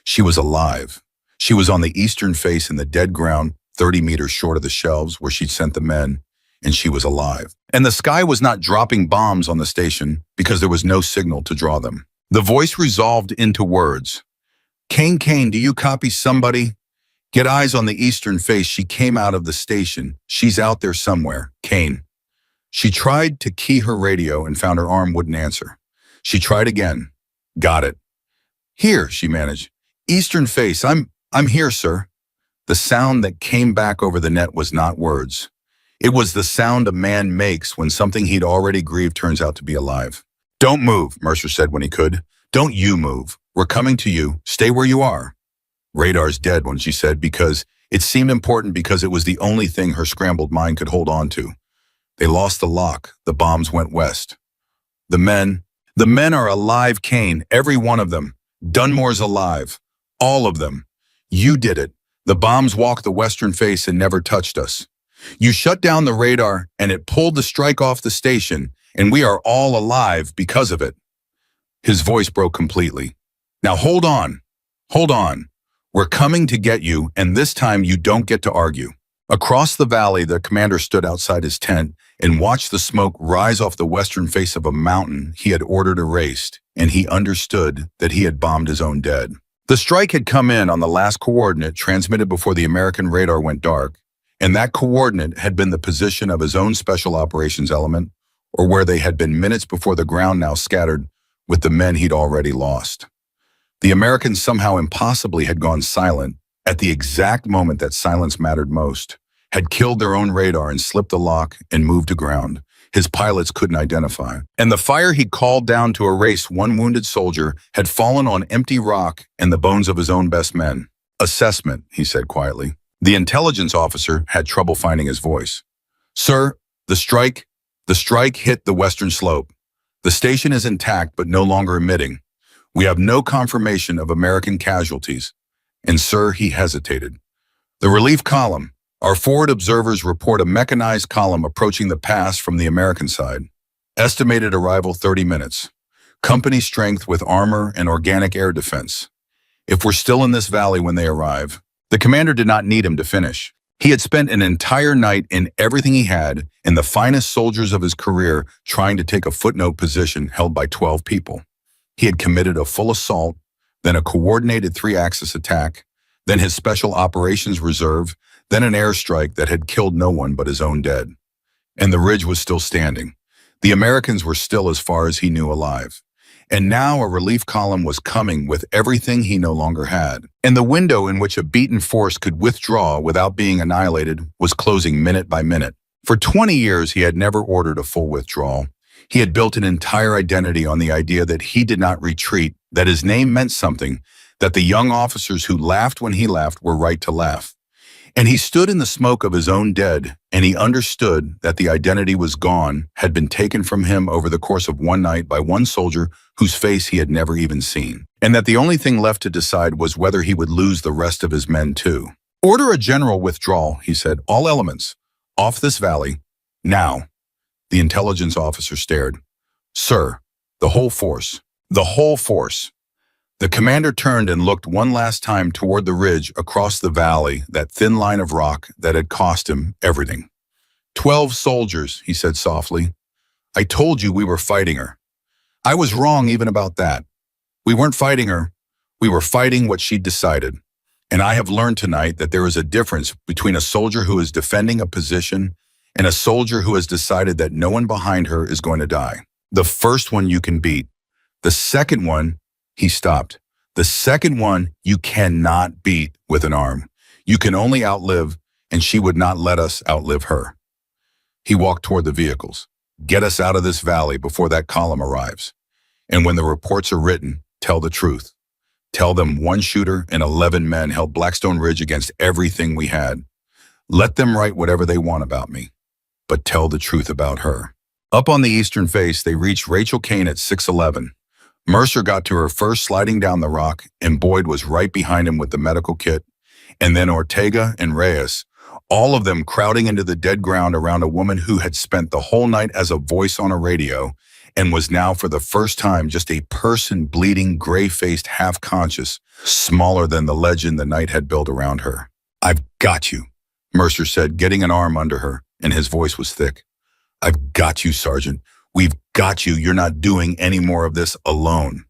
She was alive. She was on the eastern face in the dead ground, 30 meters short of the shelves where she'd sent the men, and she was alive. And the sky was not dropping bombs on the station because there was no signal to draw them. The voice resolved into words. Kane, do you copy somebody? Get eyes on the eastern face. She came out of the station. She's out there somewhere. Kane. She tried to key her radio and found her arm wouldn't answer. She tried again. Got it. Here, she managed. Eastern face, I'm here, sir. The sound that came back over the net was not words. It was the sound a man makes when something he'd already grieved turns out to be alive. Don't move, Mercer said when he could. Don't you move. We're coming to you. Stay where you are. Radar's dead, when she said, because it seemed important because it was the only thing her scrambled mind could hold on to. They lost the lock. The bombs went west. The men are alive, Kane, every one of them. Dunmore's alive. All of them. You did it. The bombs walked the western face and never touched us. You shut down the radar and it pulled the strike off the station, and we are all alive because of it. His voice broke completely. Now hold on. Hold on. We're coming to get you, and this time you don't get to argue. Across the valley, the commander stood outside his tent and watched the smoke rise off the western face of a mountain he had ordered erased, and he understood that he had bombed his own dead. The strike had come in on the last coordinate transmitted before the American radar went dark, and that coordinate had been the position of his own special operations element, or where they had been minutes before the ground now scattered with the men he'd already lost. The Americans somehow impossibly had gone silent at the exact moment that silence mattered most, had killed their own radar and slipped the lock and moved to ground his pilots couldn't identify. And the fire he called down to erase one wounded soldier had fallen on empty rock and the bones of his own best men. Assessment, he said quietly. The intelligence officer had trouble finding his voice. Sir, the strike hit the western slope. The station is intact but no longer emitting. We have no confirmation of American casualties. And sir, he hesitated. The relief column. Our forward observers report a mechanized column approaching the pass from the American side. Estimated arrival 30 minutes. Company strength with armor and organic air defense. If we're still in this valley when they arrive. The commander did not need him to finish. He had spent an entire night in everything he had in the finest soldiers of his career trying to take a footnote position held by 12 people. He had committed a full assault, then a coordinated three-axis attack, then his special operations reserve, then an airstrike that had killed no one but his own dead. And the ridge was still standing. The Americans were still as far as he knew alive. And now a relief column was coming with everything he no longer had. And the window in which a beaten force could withdraw without being annihilated was closing minute by minute. For 20 years, he had never ordered a full withdrawal. He had built an entire identity on the idea that he did not retreat, that his name meant something, that the young officers who laughed when he laughed were right to laugh. And he stood in the smoke of his own dead, and he understood that the identity was gone, had been taken from him over the course of one night by one soldier whose face he had never even seen, and that the only thing left to decide was whether he would lose the rest of his men too. Order a general withdrawal, he said, all elements, off this valley, now. The intelligence officer stared. Sir, the whole force. The whole force. The commander turned and looked one last time toward the ridge across the valley, that thin line of rock that had cost him everything. 12 soldiers, he said softly. I told you we were fighting her. I was wrong even about that. We weren't fighting her. We were fighting what she'd decided. And I have learned tonight that there is a difference between a soldier who is defending a position and a soldier who has decided that no one behind her is going to die. The first one you can beat. The second one, he stopped. The second one you cannot beat with an arm. You can only outlive, and she would not let us outlive her. He walked toward the vehicles. Get us out of this valley before that column arrives. And when the reports are written, tell the truth. Tell them one shooter and 11 men held Blackstone Ridge against everything we had. Let them write whatever they want about me, but tell the truth about her. Up on the eastern face, they reached Rachel Kane at 6:11. Mercer got to her first sliding down the rock, and Boyd was right behind him with the medical kit, and then Ortega and Reyes, all of them crowding into the dead ground around a woman who had spent the whole night as a voice on a radio and was now for the first time just a person bleeding, gray-faced, half-conscious, smaller than the legend the night had built around her. "I've got you," Mercer said, getting an arm under her, and his voice was thick. "I've got you, Sergeant. We've got you. You're not doing any more of this alone."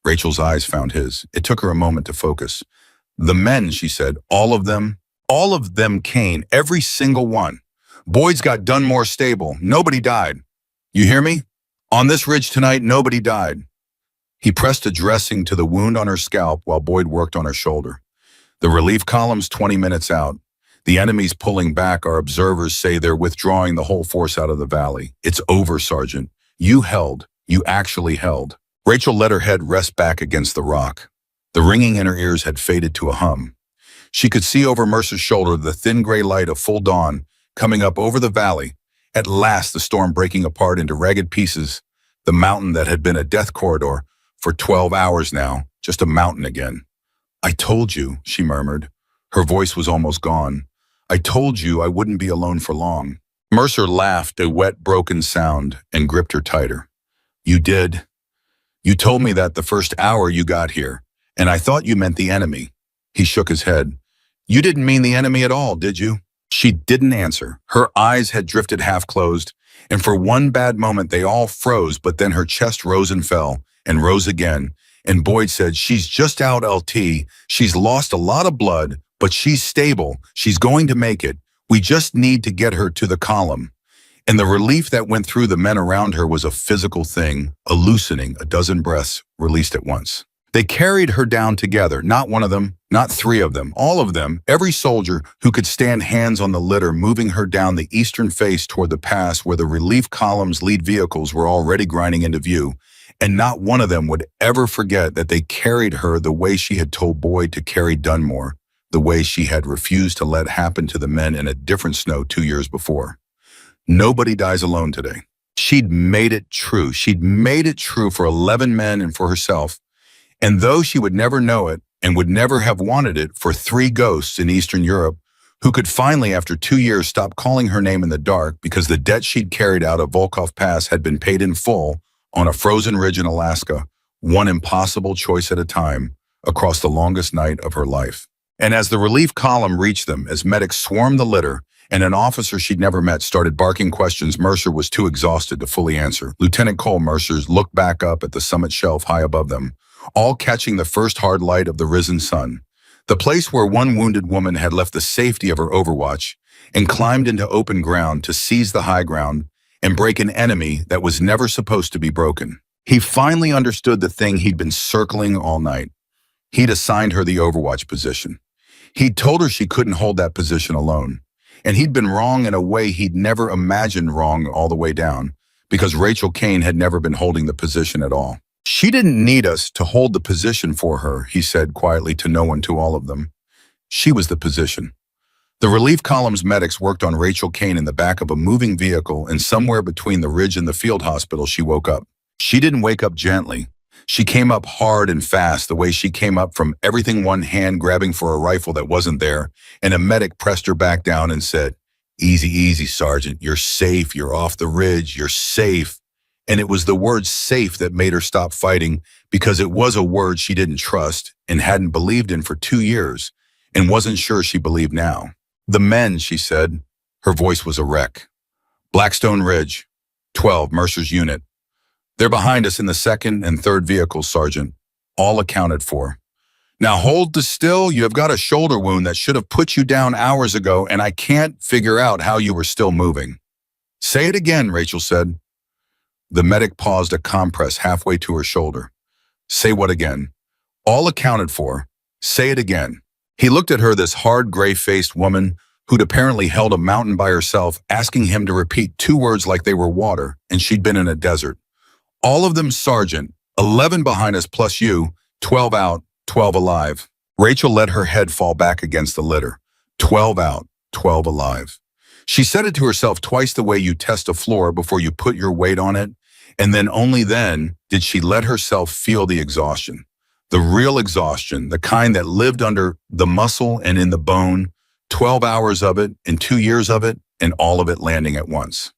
Rachel's eyes found his. It took her a moment to focus. "The men," she said, all of them, Kane, every single one. Boyd's got Dunmore stable. Nobody died. You hear me? On this ridge tonight, nobody died." He pressed a dressing to the wound on her scalp while Boyd worked on her shoulder. "The relief column's 20 minutes out. The enemy's pulling back. Our observers say they're withdrawing the whole force out of the valley. It's over, Sergeant. You held. You actually held." Rachel let her head rest back against the rock. The ringing in her ears had faded to a hum. She could see over Mercer's shoulder the thin gray light of full dawn coming up over the valley. At last, the storm breaking apart into ragged pieces. The mountain that had been a death corridor for 12 hours now, just a mountain again. "I told you," she murmured. Her voice was almost gone. "I told you I wouldn't be alone for long." Mercer laughed, a wet, broken sound, and gripped her tighter. "You did. You told me that the first hour you got here, and I thought you meant the enemy." He shook his head. "You didn't mean the enemy at all, did you?" She didn't answer. Her eyes had drifted half closed, and for one bad moment they all froze, but then her chest rose and fell, and rose again, and Boyd said, "She's just out, LT. She's lost a lot of blood, but she's stable. She's going to make it. We just need to get her to the column." And the relief that went through the men around her was a physical thing, a loosening, a dozen breaths released at once. They carried her down together, not one of them, not three of them, all of them, every soldier who could stand hands on the litter, moving her down the eastern face toward the pass where the relief column's lead vehicles were already grinding into view, and not one of them would ever forget that they carried her the way she had told Boyd to carry Dunmore, the way she had refused to let happen to the men in a different snow 2 years before. Nobody dies alone today. She'd made it true. She'd made it true for 11 men and for herself. And though she would never know it and would never have wanted it, for 3 ghosts in Eastern Europe who could finally, after 2 years, stop calling her name in the dark because the debt she'd carried out of Volkov Pass had been paid in full on a frozen ridge in Alaska, one impossible choice at a time, across the longest night of her life. And as the relief column reached them, as medics swarmed the litter, and an officer she'd never met started barking questions Mercer was too exhausted to fully answer, Lieutenant Cole Mercer's looked back up at the summit shelf high above them, all catching the first hard light of the risen sun. The place where one wounded woman had left the safety of her overwatch and climbed into open ground to seize the high ground and break an enemy that was never supposed to be broken. He finally understood the thing he'd been circling all night. He'd assigned her the overwatch position. He'd told her she couldn't hold that position alone. And he'd been wrong in a way he'd never imagined wrong all the way down, because Rachel Kane had never been holding the position at all. "She didn't need us to hold the position for her," he said quietly to no one, to all of them. She was the position. The relief column's medics worked on Rachel Kane in the back of a moving vehicle, and somewhere between the ridge and the field hospital she woke up. She didn't wake up gently. She came up hard and fast, the way she came up from everything, one hand grabbing for a rifle that wasn't there, and a medic pressed her back down and said, "Easy, easy, Sergeant. You're safe. You're off the ridge. You're safe." And it was the word safe that made her stop fighting, because it was a word she didn't trust and hadn't believed in for 2 years and wasn't sure she believed now. "The men," she said. Her voice was a wreck. "Blackstone Ridge, 12, Mercer's unit. They're behind us in the 2nd and 3rd vehicles, Sergeant. All accounted for. Now hold the still. You have got a shoulder wound that should have put you down hours ago, and I can't figure out how you were still moving." "Say it again," Rachel said. The medic paused a compress halfway to her shoulder. "Say what again?" All accounted for. Say it again. He looked at her, this hard, gray-faced woman who'd apparently held a mountain by herself, asking him to repeat two words like they were water, and she'd been in a desert. All of them, Sergeant. 11 behind us plus you. 12 out, 12 alive. Rachel let her head fall back against the litter. 12 out, 12 alive. She said it to herself twice, the way you test a floor before you put your weight on it, and then only then did she let herself feel the exhaustion. The real exhaustion, the kind that lived under the muscle and in the bone, 12 hours of it and 2 years of it, and all of it landing at once.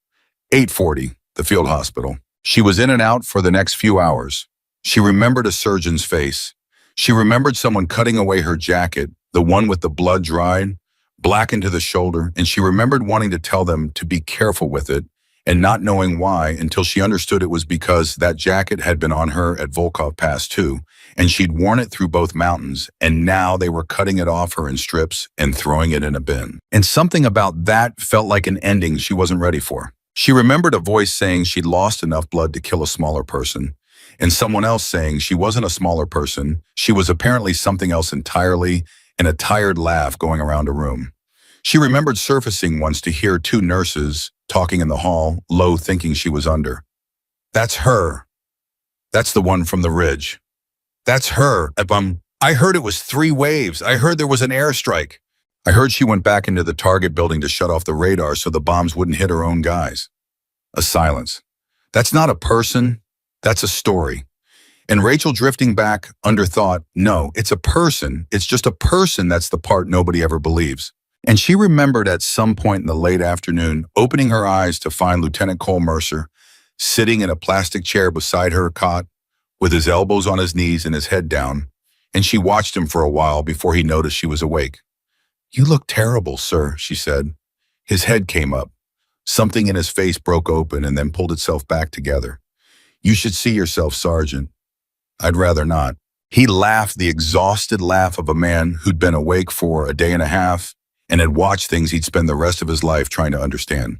8:40, the field hospital. She was in and out for the next few hours. She remembered a surgeon's face. She remembered someone cutting away her jacket, the one with the blood dried, blackened to the shoulder, and she remembered wanting to tell them to be careful with it and not knowing why until she understood it was because that jacket had been on her at Volkov Pass too, and she'd worn it through both mountains, and now they were cutting it off her in strips and throwing it in a bin. And something about that felt like an ending she wasn't ready for. She remembered a voice saying she'd lost enough blood to kill a smaller person, and someone else saying she wasn't a smaller person, she was apparently something else entirely, and a tired laugh going around a room. She remembered surfacing once to hear two nurses talking in the hall, low, thinking she was under. That's her. That's the one from the ridge. That's her. I heard it was 3 waves. I heard there was an airstrike. I heard she went back into the target building to shut off the radar so the bombs wouldn't hit her own guys. A silence. That's not a person. That's a story. And Rachel, drifting back, underthought, no, it's a person. It's just a person. That's the part nobody ever believes. And she remembered at some point in the late afternoon, opening her eyes to find Lieutenant Cole Mercer sitting in a plastic chair beside her cot with his elbows on his knees and his head down, and she watched him for a while before he noticed she was awake. "You look terrible, sir," she said. His head came up. Something in his face broke open and then pulled itself back together. "You should see yourself, Sergeant." "I'd rather not." He laughed, the exhausted laugh of a man who'd been awake for a day and a half and had watched things he'd spend the rest of his life trying to understand.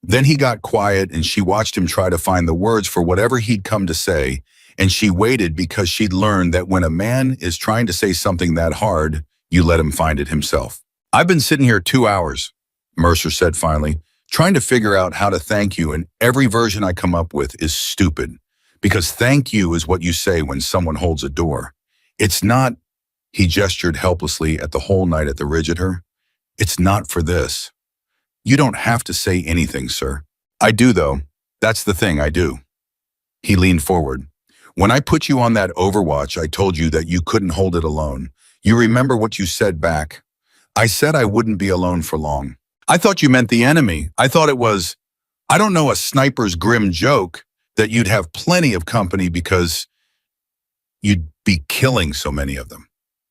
Then he got quiet and she watched him try to find the words for whatever he'd come to say, and she waited because she'd learned that when a man is trying to say something that hard, you let him find it himself. "I've been sitting here 2 hours, Mercer said finally, "trying to figure out how to thank you, and every version I come up with is stupid. Because thank you is what you say when someone holds a door. It's not," he gestured helplessly at the whole night at the ridge at her, "it's not for this. You don't have to say anything, sir." "I do, though. That's the thing, I do." He leaned forward. "When I put you on that overwatch, I told you that you couldn't hold it alone. You remember what you said back? I said I wouldn't be alone for long. I thought you meant the enemy. I thought it was, I don't know, a sniper's grim joke that you'd have plenty of company because you'd be killing so many of them."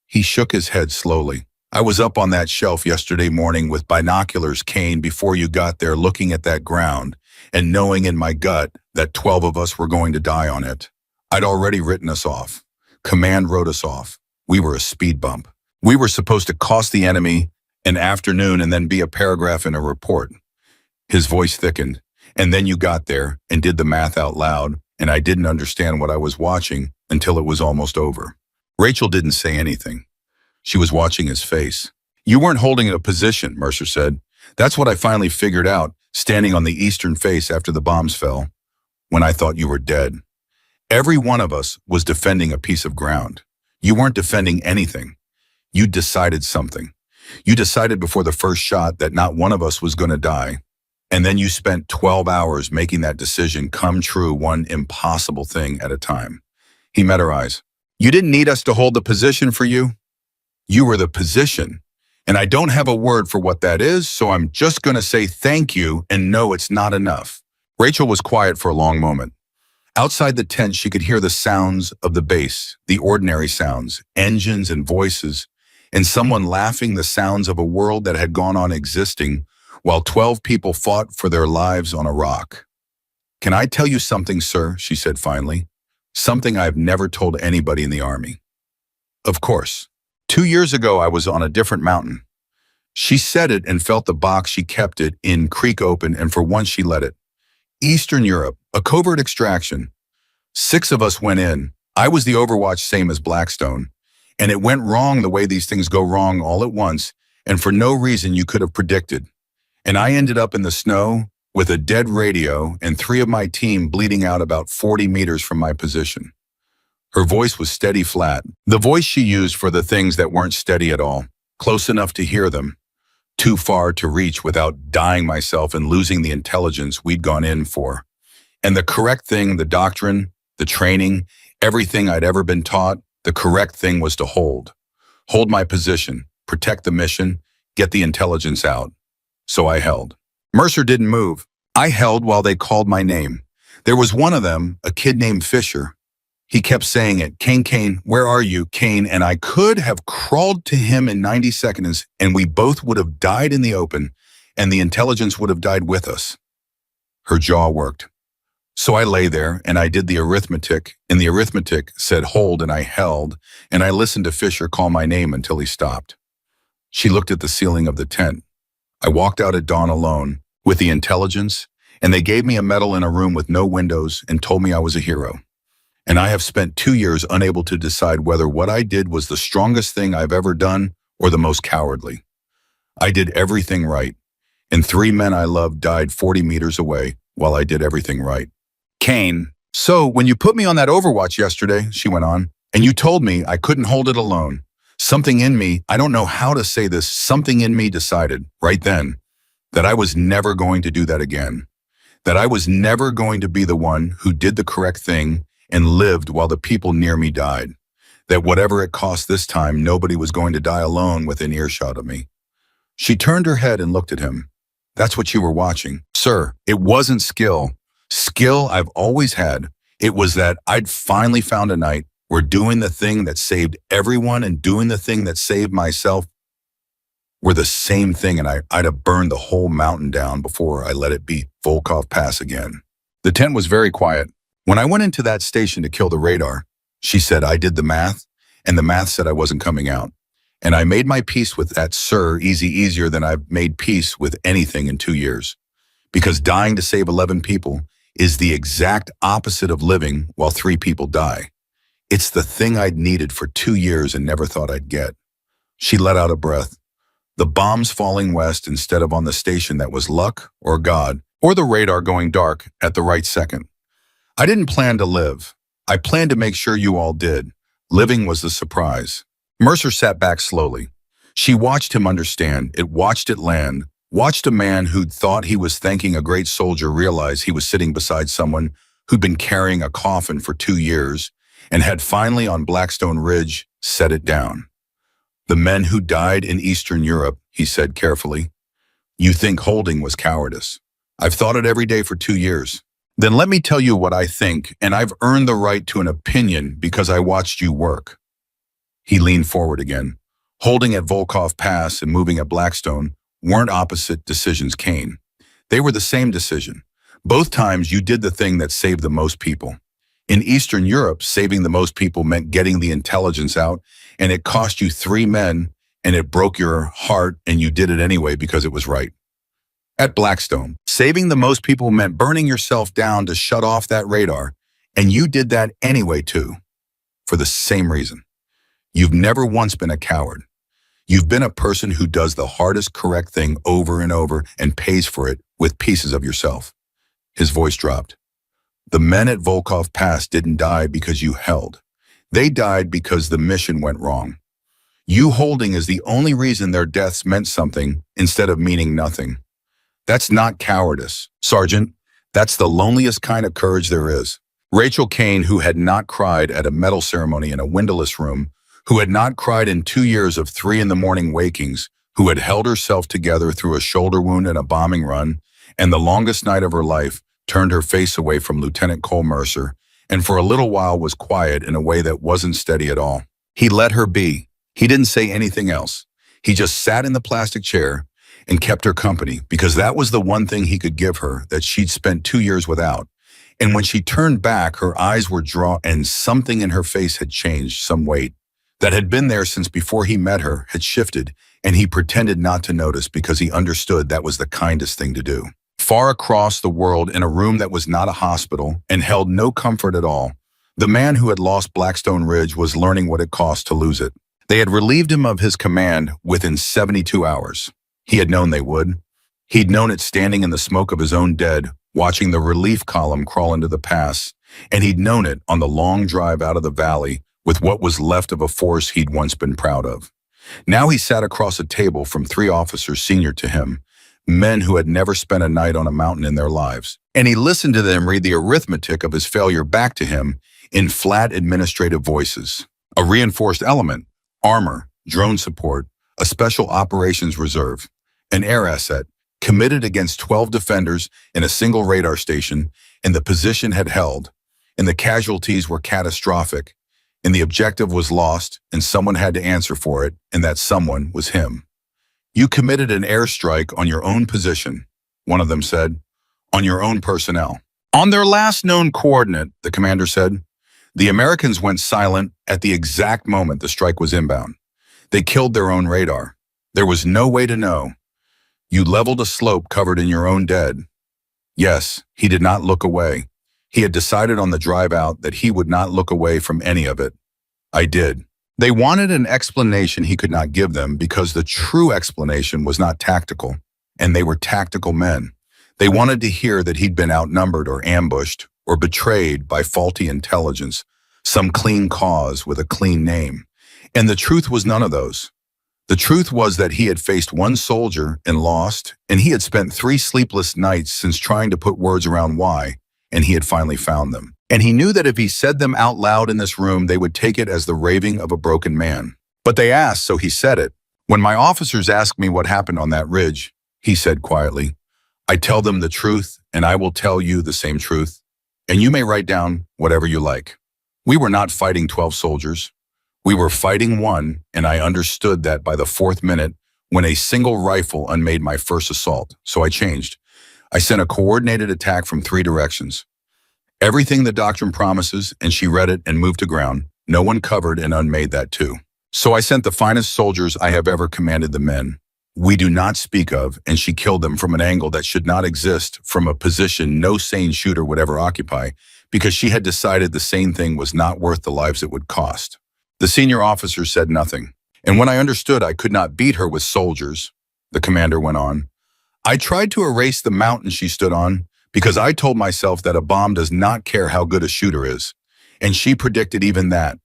He shook his head slowly. "I was up on that shelf yesterday morning with binoculars, Kane, before you got there, looking at that ground and knowing in my gut that 12 of us were going to die on it. I'd already written us off. Command wrote us off. We were a speed bump. We were supposed to cost the enemy an afternoon and then be a paragraph in a report." His voice thickened. "And then you got there and did the math out loud, and I didn't understand what I was watching until it was almost over." Rachel didn't say anything. She was watching his face. "You weren't holding a position," Mercer said. "That's what I finally figured out, standing on the eastern face after the bombs fell, when I thought you were dead. Every one of us was defending a piece of ground. You weren't defending anything. You decided something. You decided before the first shot that not one of us was going to die. And then you spent 12 hours making that decision come true, one impossible thing at a time." He met her eyes. "You didn't need us to hold the position for you. You were the position. And I don't have a word for what that is, so I'm just going to say thank you and no, it's not enough." Rachel was quiet for a long moment. Outside the tent, she could hear the sounds of the base, the ordinary sounds, engines and voices, and someone laughing, the sounds of a world that had gone on existing while 12 people fought for their lives on a rock. "Can I tell you something, sir?" she said finally. "Something I've never told anybody in the Army." "Of course. 2 years ago, I was on a different mountain." She said it and felt the box she kept it in creak open, and for once she let it. "Eastern Europe, a covert extraction. 6 of us went in. I was the Overwatch, same as Blackstone. And it went wrong the way these things go wrong all at once, and for no reason you could have predicted. And I ended up in the snow with a dead radio and 3 of my team bleeding out about 40 meters from my position. Her voice was steady flat, the voice she used for the things that weren't steady at all, close enough to hear them, too far to reach without dying myself and losing the intelligence we'd gone in for. And the correct thing, the doctrine, the training, everything I'd ever been taught, the correct thing was to hold. Hold my position, protect the mission, get the intelligence out. So I held. Mercer didn't move. I held while they called my name. There was one of them, a kid named Fisher. He kept saying it, Kane, Kane, where are you, Kane? And I could have crawled to him in 90 seconds and we both would have died in the open and the intelligence would have died with us. Her jaw worked. So I lay there and I did the arithmetic, and the arithmetic said hold, and I held, and I listened to Fisher call my name until he stopped. She looked at the ceiling of the tent. I walked out at dawn alone with the intelligence, and they gave me a medal in a room with no windows and told me I was a hero. And I have spent 2 years unable to decide whether what I did was the strongest thing I've ever done or the most cowardly. I did everything right, and 3 men I loved died 40 meters away while I did everything right. Kane, so when you put me on that Overwatch yesterday, she went on, and you told me I couldn't hold it alone. Something in me, I don't know how to say this, something in me decided, right then, that I was never going to do that again. That I was never going to be the one who did the correct thing and lived while the people near me died. That whatever it cost this time, nobody was going to die alone within earshot of me. She turned her head and looked at him. That's what you were watching. Sir, it wasn't skill. Skill I've always had. It was that I'd finally found a night where doing the thing that saved everyone and doing the thing that saved myself were the same thing, and I'd have burned the whole mountain down before I let it beat Volkov Pass again. The tent was very quiet. When I went into that station to kill the radar, she said I did the math, and the math said I wasn't coming out. And I made my peace with that, sir, easier than I've made peace with anything in 2 years. Because dying to save 11 people is the exact opposite of living while 3 people die. It's the thing I'd needed for 2 years and never thought I'd get. She let out a breath. The bombs falling west instead of on the station, that was luck or God, or the radar going dark at the right second. I didn't plan to live. I planned to make sure you all did. Living was the surprise. Mercer sat back slowly. She watched him understand. It watched it land. Watched a man who'd thought he was thanking a great soldier realize he was sitting beside someone who'd been carrying a coffin for 2 years and had finally on Blackstone Ridge set it down. The men who died in Eastern Europe, he said carefully. You think holding was cowardice. I've thought it every day for 2 years. Then let me tell you what I think, and I've earned the right to an opinion because I watched you work. He leaned forward again. Holding at Volkov Pass and moving at Blackstone weren't opposite decisions, Kane. They were the same decision. Both times you did the thing that saved the most people. In Eastern Europe, saving the most people meant getting the intelligence out, and it cost you 3 men, and it broke your heart, and you did it anyway because it was right. At Blackstone, saving the most people meant burning yourself down to shut off that radar, and you did that anyway too, for the same reason. You've never once been a coward. You've been a person who does the hardest correct thing over and over and pays for it with pieces of yourself. His voice dropped. The men at Volkov Pass didn't die because you held. They died because the mission went wrong. You holding is the only reason their deaths meant something instead of meaning nothing. That's not cowardice, Sergeant. That's the loneliest kind of courage there is. Rachel Kane, who had not cried at a medal ceremony in a windowless room, who had not cried in 2 years of 3 a.m. wakings, who had held herself together through a shoulder wound and a bombing run, and the longest night of her life, turned her face away from Lieutenant Cole Mercer, and for a little while was quiet in a way that wasn't steady at all. He let her be. He didn't say anything else. He just sat in the plastic chair and kept her company because that was the one thing he could give her that she'd spent 2 years without. And when she turned back, her eyes were drawn and something in her face had changed, some weight that had been there since before he met her had shifted, and he pretended not to notice because he understood that was the kindest thing to do. Far across the world in a room that was not a hospital and held no comfort at all, The man who had lost Blackstone Ridge was learning what it cost to lose it. They had relieved him of his command within 72 hours. He had known they would. He'd known it standing in the smoke of his own dead, watching the relief column crawl into the pass, and he'd known it on the long drive out of the valley with what was left of a force he'd once been proud of. Now he sat across a table from 3 officers senior to him, men who had never spent a night on a mountain in their lives, and he listened to them read the arithmetic of his failure back to him in flat administrative voices. A reinforced element, armor, drone support, a special operations reserve, an air asset, committed against 12 defenders in a single radar station, and the position had held, and the casualties were catastrophic, and the objective was lost, and someone had to answer for it, and that someone was him. You committed an airstrike on your own position, one of them said, on your own personnel. On their last known coordinate, the commander said, the Americans went silent at the exact moment the strike was inbound. They killed their own radar. There was no way to know. You leveled a slope covered in your own dead. Yes, he did not look away. He had decided on the drive out that he would not look away from any of it. I did. They wanted an explanation he could not give them because the true explanation was not tactical, and they were tactical men. They wanted to hear that he'd been outnumbered or ambushed or betrayed by faulty intelligence, some clean cause with a clean name. And the truth was none of those. The truth was that he had faced one soldier and lost, and he had spent 3 sleepless nights since trying to put words around why, and he had finally found them. And he knew that if he said them out loud in this room, they would take it as the raving of a broken man. But they asked, so he said it. When my officers asked me what happened on that ridge, he said quietly, I tell them the truth, and I will tell you the same truth, and you may write down whatever you like. We were not fighting 12 soldiers. We were fighting one, and I understood that by the 4th minute when a single rifle unmade my first assault, so I changed. I sent a coordinated attack from 3 directions. Everything the doctrine promises, and she read it and moved to ground. No one covered and unmade that too. So I sent the finest soldiers I have ever commanded the men we do not speak of, and she killed them from an angle that should not exist, from a position no sane shooter would ever occupy, because she had decided the same thing was not worth the lives it would cost. The senior officer said nothing, and when I understood I could not beat her with soldiers, the commander went on, I tried to erase the mountain she stood on, because I told myself that a bomb does not care how good a shooter is, and she predicted even that.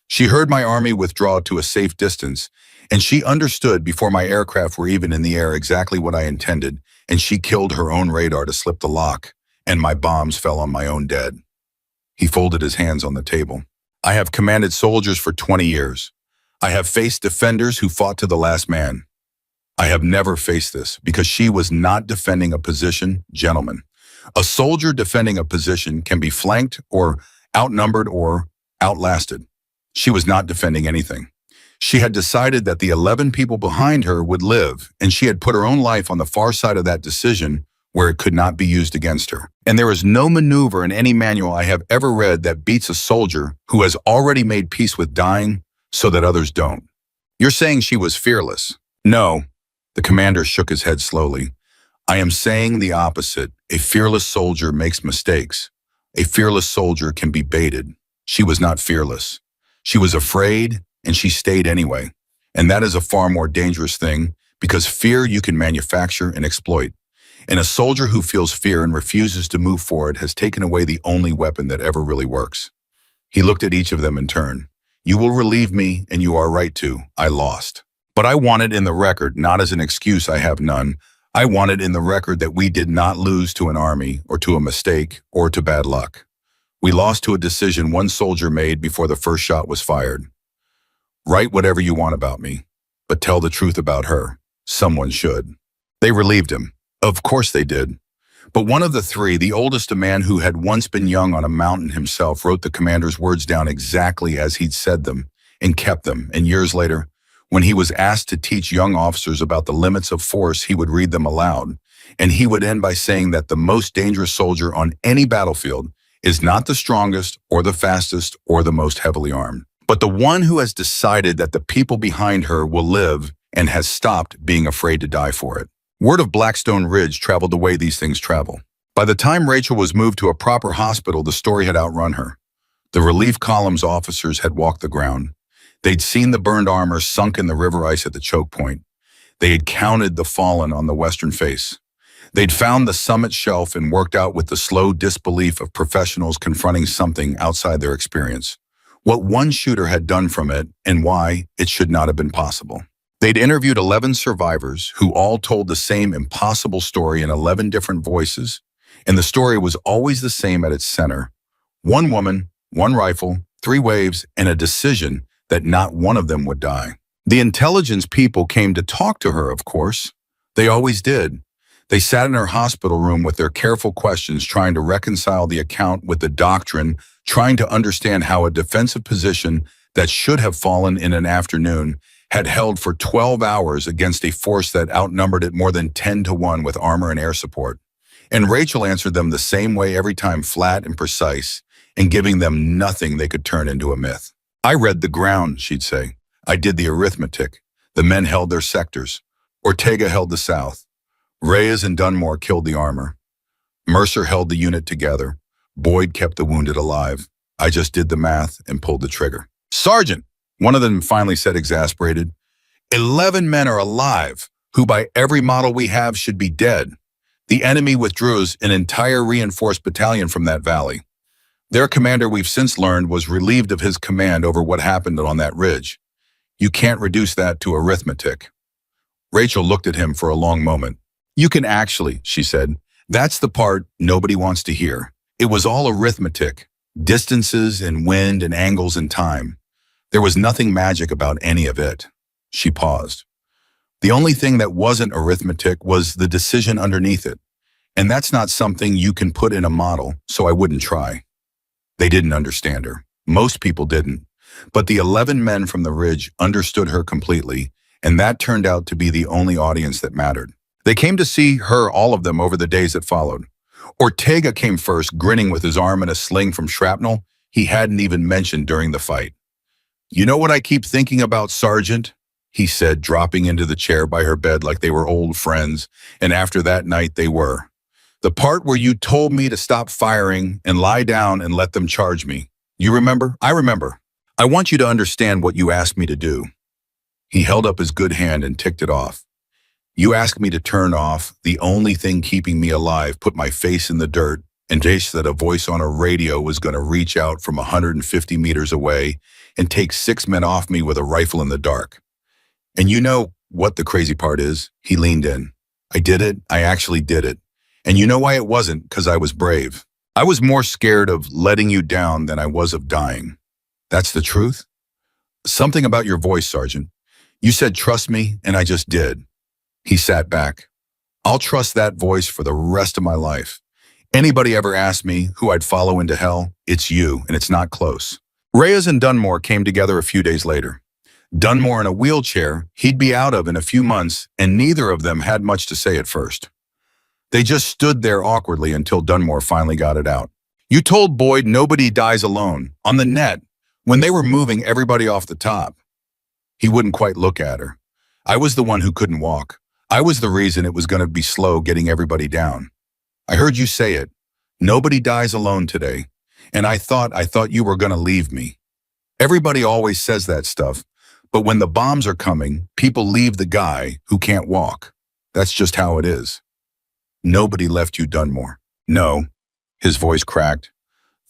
She heard my army withdraw to a safe distance, and she understood before my aircraft were even in the air exactly what I intended, and she killed her own radar to slip the lock, and my bombs fell on my own dead. He folded his hands on the table. I have commanded soldiers for 20 years. I have faced defenders who fought to the last man. I have never faced this because she was not defending a position, gentlemen. A soldier defending a position can be flanked or outnumbered or outlasted. She was not defending anything. She had decided that the 11 people behind her would live, and she had put her own life on the far side of that decision where it could not be used against her. And there is no maneuver in any manual I have ever read that beats a soldier who has already made peace with dying so that others don't. You're saying she was fearless? No. The commander shook his head slowly. I am saying the opposite. A fearless soldier makes mistakes. A fearless soldier can be baited. She was not fearless. She was afraid, and she stayed anyway. And that is a far more dangerous thing, because fear you can manufacture and exploit. And a soldier who feels fear and refuses to move forward has taken away the only weapon that ever really works. He looked at each of them in turn. You will relieve me, and you are right to. I lost. But I want it in the record, not as an excuse I have none. I want it in the record that we did not lose to an army, or to a mistake, or to bad luck. We lost to a decision one soldier made before the first shot was fired. Write whatever you want about me, but tell the truth about her. Someone should. They relieved him. Of course they did. But one of the 3, the oldest, a man who had once been young on a mountain himself, wrote the commander's words down exactly as he'd said them and kept them. And years later, when he was asked to teach young officers about the limits of force, he would read them aloud. And he would end by saying that the most dangerous soldier on any battlefield is not the strongest or the fastest or the most heavily armed, but the one who has decided that the people behind her will live and has stopped being afraid to die for it. Word of Blackstone Ridge traveled the way these things travel. By the time Rachel was moved to a proper hospital, the story had outrun her. The relief column's officers had walked the ground. They'd seen the burned armor sunk in the river ice at the choke point. They had counted the fallen on the western face. They'd found the summit shelf and worked out with the slow disbelief of professionals confronting something outside their experience. What one shooter had done from it and why it should not have been possible. They'd interviewed 11 survivors who all told the same impossible story in 11 different voices, and the story was always the same at its center. One woman, one rifle, 3 waves, and a decision that not one of them would die. The intelligence people came to talk to her, of course. They always did. They sat in her hospital room with their careful questions, trying to reconcile the account with the doctrine, trying to understand how a defensive position that should have fallen in an afternoon had held for 12 hours against a force that outnumbered it more than 10 to 1 with armor and air support. And Rachel answered them the same way every time, flat and precise, and giving them nothing they could turn into a myth. I read the ground, she'd say. I did the arithmetic. The men held their sectors. Ortega held the south. Reyes and Dunmore killed the armor. Mercer held the unit together. Boyd kept the wounded alive. I just did the math and pulled the trigger. Sergeant, one of them finally said, exasperated, 11 men are alive, who by every model we have should be dead. The enemy withdrew an entire reinforced battalion from that valley. Their commander, we've since learned, was relieved of his command over what happened on that ridge. You can't reduce that to arithmetic. Rachel looked at him for a long moment. You can actually, she said. That's the part nobody wants to hear. It was all arithmetic, distances and wind and angles and time. There was nothing magic about any of it. She paused. The only thing that wasn't arithmetic was the decision underneath it. And that's not something you can put in a model, so I wouldn't try. They didn't understand her. Most people didn't. But the 11 men from the ridge understood her completely, and that turned out to be the only audience that mattered. They came to see her, all of them, over the days that followed. Ortega came first, grinning with his arm in a sling from shrapnel he hadn't even mentioned during the fight. You know what I keep thinking about, Sergeant? He said, dropping into the chair by her bed like they were old friends, and after that night they were. The part where you told me to stop firing and lie down and let them charge me. You remember? I remember. I want you to understand what you asked me to do. He held up his good hand and ticked it off. You asked me to turn off the only thing keeping me alive, put my face in the dirt, and taste that a voice on a radio was going to reach out from 150 meters away and take 6 men off me with a rifle in the dark. And you know what the crazy part is? He leaned in. I did it. I actually did it. And you know why it wasn't? Because I was brave. I was more scared of letting you down than I was of dying. That's the truth? Something about your voice, Sergeant. You said trust me, and I just did. He sat back. I'll trust that voice for the rest of my life. Anybody ever asked me who I'd follow into hell? It's you, and it's not close. Reyes and Dunmore came together a few days later. Dunmore in a wheelchair he'd be out of in a few months, and neither of them had much to say at first. They just stood there awkwardly until Dunmore finally got it out. You told Boyd nobody dies alone, on the net, when they were moving everybody off the top. He wouldn't quite look at her. I was the one who couldn't walk. I was the reason it was going to be slow getting everybody down. I heard you say it. Nobody dies alone today. And I thought you were going to leave me. Everybody always says that stuff. But when the bombs are coming, people leave the guy who can't walk. That's just how it is. Nobody left you, Dunmore. No. His voice cracked.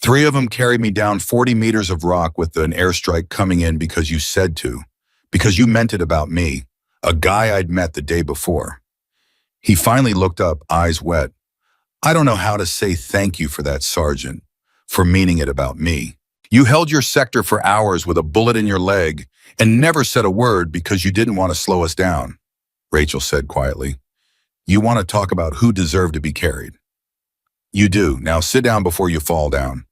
3 of them carried me down 40 meters of rock with an airstrike coming in because you said to. Because you meant it about me. A guy I'd met the day before. He finally looked up, eyes wet. I don't know how to say thank you for that, Sergeant, for meaning it about me. You held your sector for hours with a bullet in your leg and never said a word because you didn't want to slow us down, Rachel said quietly. You want to talk about who deserved to be carried. You do. Now sit down before you fall down.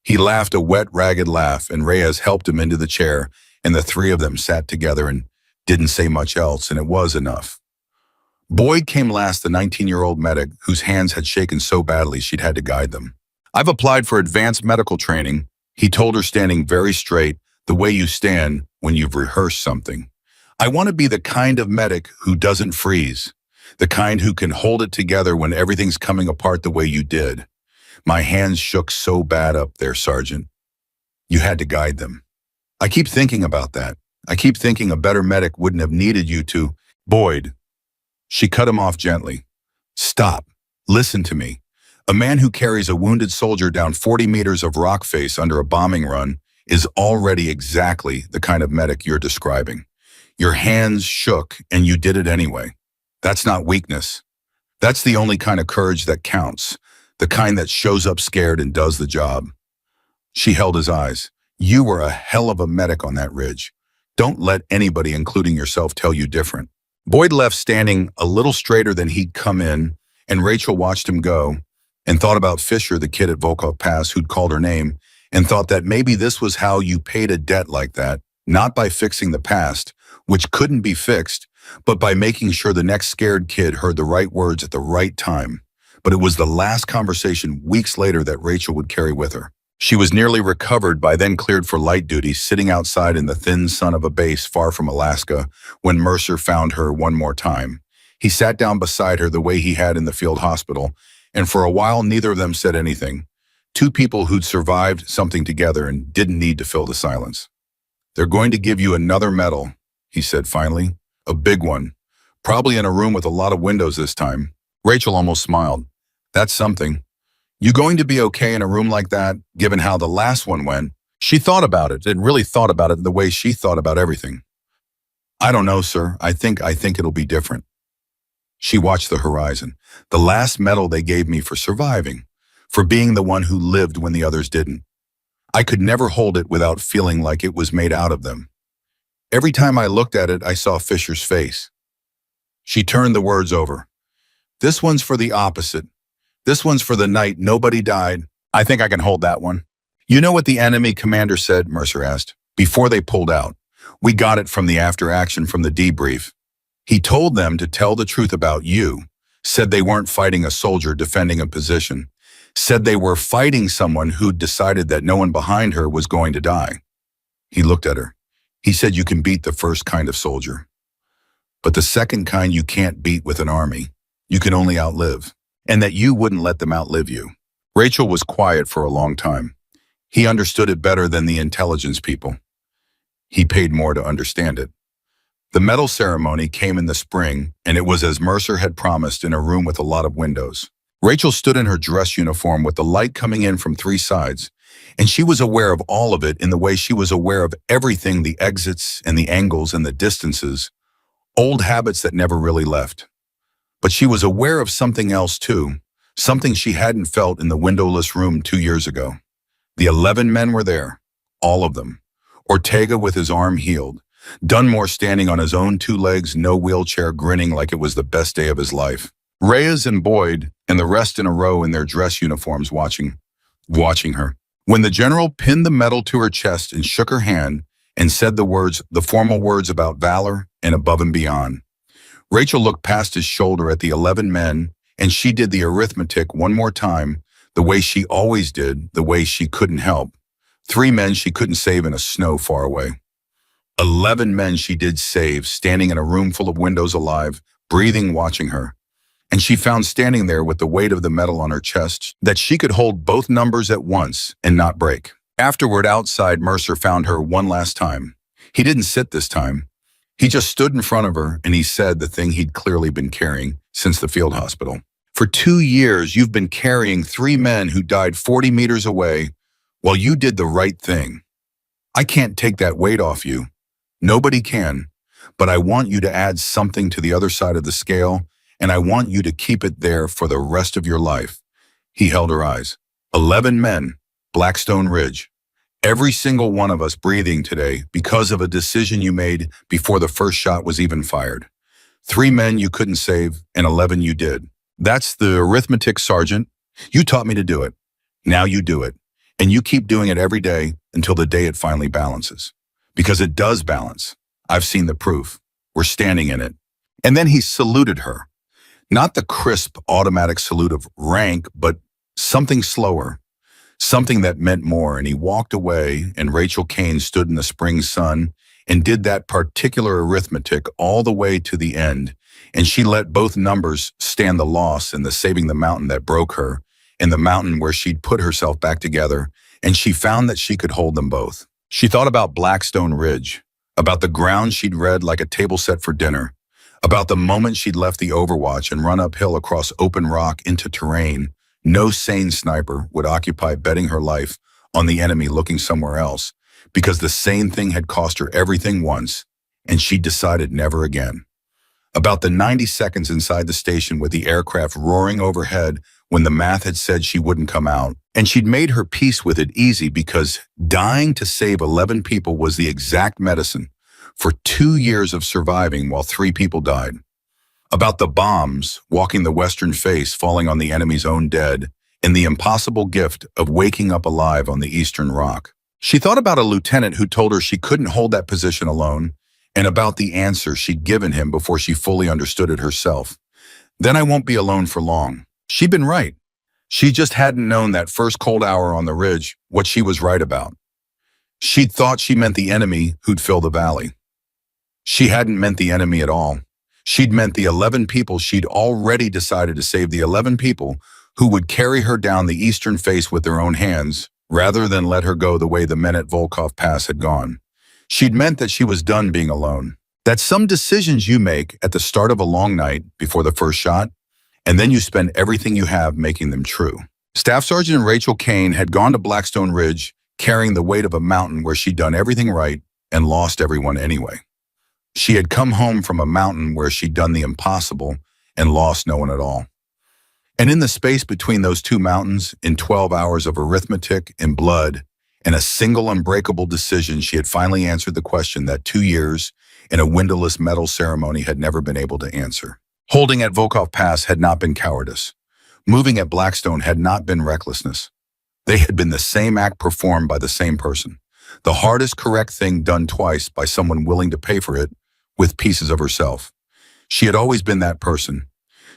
He laughed a wet, ragged laugh, and Reyes helped him into the chair, and the 3 of them sat together and didn't say much else, and it was enough. Boyd came last, the 19-year-old medic whose hands had shaken so badly she'd had to guide them. I've applied for advanced medical training, he told her, standing very straight, the way you stand when you've rehearsed something. I want to be the kind of medic who doesn't freeze, the kind who can hold it together when everything's coming apart the way you did. My hands shook so bad up there, Sergeant. You had to guide them. I keep thinking about that. I keep thinking a better medic wouldn't have needed you to. Boyd. She cut him off gently. Stop. Listen to me. A man who carries a wounded soldier down 40 meters of rock face under a bombing run is already exactly the kind of medic you're describing. Your hands shook and you did it anyway. That's not weakness. That's the only kind of courage that counts, the kind that shows up scared and does the job. She held his eyes. You were a hell of a medic on that ridge. Don't let anybody, including yourself, tell you different. Boyd left standing a little straighter than he'd come in, and Rachel watched him go and thought about Fisher, the kid at Volkov Pass who'd called her name, and thought that maybe this was how you paid a debt like that, not by fixing the past, which couldn't be fixed, but by making sure the next scared kid heard the right words at the right time. But it was the last conversation weeks later that Rachel would carry with her. She was nearly recovered by then cleared for light duty, sitting outside in the thin sun of a base far from Alaska when Mercer found her one more time. He sat down beside her the way he had in the field hospital, and for a while neither of them said anything. Two people who'd survived something together and didn't need to fill the silence. They're going to give you another medal, he said finally. A big one. Probably in a room with a lot of windows this time. Rachel almost smiled. That's something. You going to be okay in a room like that, given how the last one went? She thought about it and really thought about it the way she thought about everything. I don't know, sir. I think it'll be different. She watched the horizon. The last medal they gave me for surviving, for being the one who lived when the others didn't. I could never hold it without feeling like it was made out of them. Every time I looked at it, I saw Fisher's face. She turned the words over. This one's for the opposite. This one's for the night nobody died. I think I can hold that one. You know what the enemy commander said, Mercer asked, before they pulled out. We got it from the after action from the debrief. He told them to tell the truth about you, said they weren't fighting a soldier defending a position, said they were fighting someone who'd decided that no one behind her was going to die. He looked at her. He said you can beat the first kind of soldier, but the second kind you can't beat with an army. You can only outlive, and that you wouldn't let them outlive you. Rachel was quiet for a long time. He understood it better than the intelligence people. He paid more to understand it. The medal ceremony came in the spring, and it was as Mercer had promised, in a room with a lot of windows. Rachel stood in her dress uniform with the light coming in from three sides, and she was aware of all of it in the way she was aware of everything, the exits and the angles and the distances, old habits that never really left. But she was aware of something else too, something she hadn't felt in the windowless room 2 years ago. The 11 men were there, all of them. Ortega with his arm healed, Dunmore standing on his own 2 legs, no wheelchair, grinning like it was the best day of his life. Reyes and Boyd and the rest in a row in their dress uniforms watching her. When the general pinned the medal to her chest and shook her hand and said the formal words about valor and above and beyond, Rachel looked past his shoulder at the 11 men, and she did the arithmetic one more time, the way she always did, the way she couldn't help. 3 men she couldn't save in a snow far away. 11 men she did save, standing in a room full of windows alive, breathing, watching her. And she found standing there with the weight of the medal on her chest that she could hold both numbers at once and not break. Afterward, outside, Mercer found her one last time. He didn't sit this time. He just stood in front of her and he said the thing he'd clearly been carrying since the field hospital. For 2 years, you've been carrying 3 men who died 40 meters away while you did the right thing. I can't take that weight off you. Nobody can, but I want you to add something to the other side of the scale, and I want you to keep it there for the rest of your life. He held her eyes. 11 men, Blackstone Ridge. Every single one of us breathing today because of a decision you made before the first shot was even fired. 3 men you couldn't save, and 11 you did. That's the arithmetic, Sergeant. You taught me to do it. Now you do it. And you keep doing it every day until the day it finally balances. Because it does balance. I've seen the proof. We're standing in it. And then he saluted her. Not the crisp, automatic salute of rank, but something slower. Something that meant more. And he walked away, and Rachel Kane stood in the spring sun and did that particular arithmetic all the way to the end. And she let both numbers stand the loss and the saving the mountain that broke her, and the mountain where she'd put herself back together and she found that she could hold them both. She thought about Blackstone Ridge, about the ground she'd read like a table set for dinner, about the moment she'd left the Overwatch and run uphill across open rock into terrain no sane sniper would occupy, betting her life on the enemy looking somewhere else, because the same thing had cost her everything once, and she decided never again. About the 90 seconds inside the station with the aircraft roaring overhead when the math had said she wouldn't come out, and she'd made her peace with it easy because dying to save 11 people was the exact medicine for 2 years of surviving while 3 people died. About the bombs walking the western face falling on the enemy's own dead, and the impossible gift of waking up alive on the eastern rock. She thought about a lieutenant who told her she couldn't hold that position alone, and about the answer she'd given him before she fully understood it herself. Then I won't be alone for long. She'd been right. She just hadn't known that first cold hour on the ridge what she was right about. She'd thought she meant the enemy who'd fill the valley. She hadn't meant the enemy at all. She'd meant the 11 people she'd already decided to save, the 11 people who would carry her down the eastern face with their own hands, rather than let her go the way the men at Volkov Pass had gone. She'd meant that she was done being alone. That some decisions you make at the start of a long night before the first shot, and then you spend everything you have making them true. Staff Sergeant Rachel Kane had gone to Blackstone Ridge carrying the weight of a mountain where she'd done everything right and lost everyone anyway. She had come home from a mountain where she'd done the impossible and lost no one at all. And in the space between those two mountains, in 12 hours of arithmetic and blood, and a single unbreakable decision, she had finally answered the question that 2 years in a windowless medal ceremony had never been able to answer. Holding at Volkov Pass had not been cowardice. Moving at Blackstone had not been recklessness. They had been the same act performed by the same person. The hardest correct thing done twice by someone willing to pay for it with pieces of herself. She had always been that person.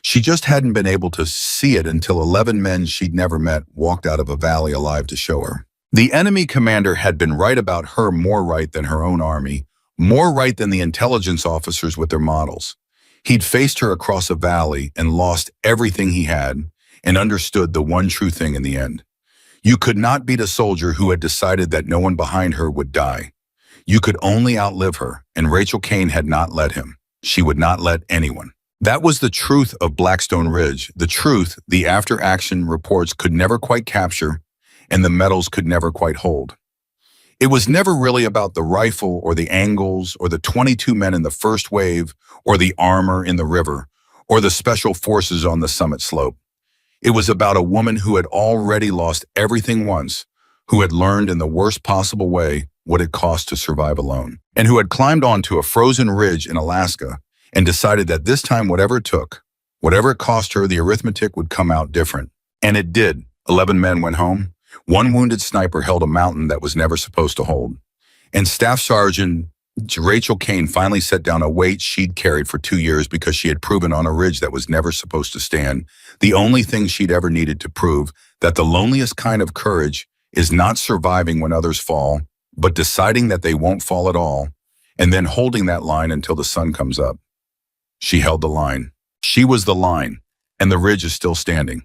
She just hadn't been able to see it until 11 men she'd never met walked out of a valley alive to show her. The enemy commander had been right about her, more right than her own army, more right than the intelligence officers with their models. He'd faced her across a valley and lost everything he had, and understood the one true thing in the end. You could not beat a soldier who had decided that no one behind her would die. You could only outlive her, and Rachel Kane had not let him. She would not let anyone. That was the truth of Blackstone Ridge, the truth the after-action reports could never quite capture, and the medals could never quite hold. It was never really about the rifle or the angles or the 22 men in the first wave or the armor in the river or the special forces on the summit slope. It was about a woman who had already lost everything once, who had learned in the worst possible way what it cost to survive alone, and who had climbed onto a frozen ridge in Alaska and decided that this time, whatever it took, whatever it cost her, the arithmetic would come out different. And it did. 11 men went home. One wounded sniper held a mountain that was never supposed to hold. And Staff Sergeant Rachel Kane finally set down a weight she'd carried for 2 years because she had proven on a ridge that was never supposed to stand, the only thing she'd ever needed to prove, that the loneliest kind of courage is not surviving when others fall, but deciding that they won't fall at all, and then holding that line until the sun comes up. She held the line. She was the line, and the ridge is still standing.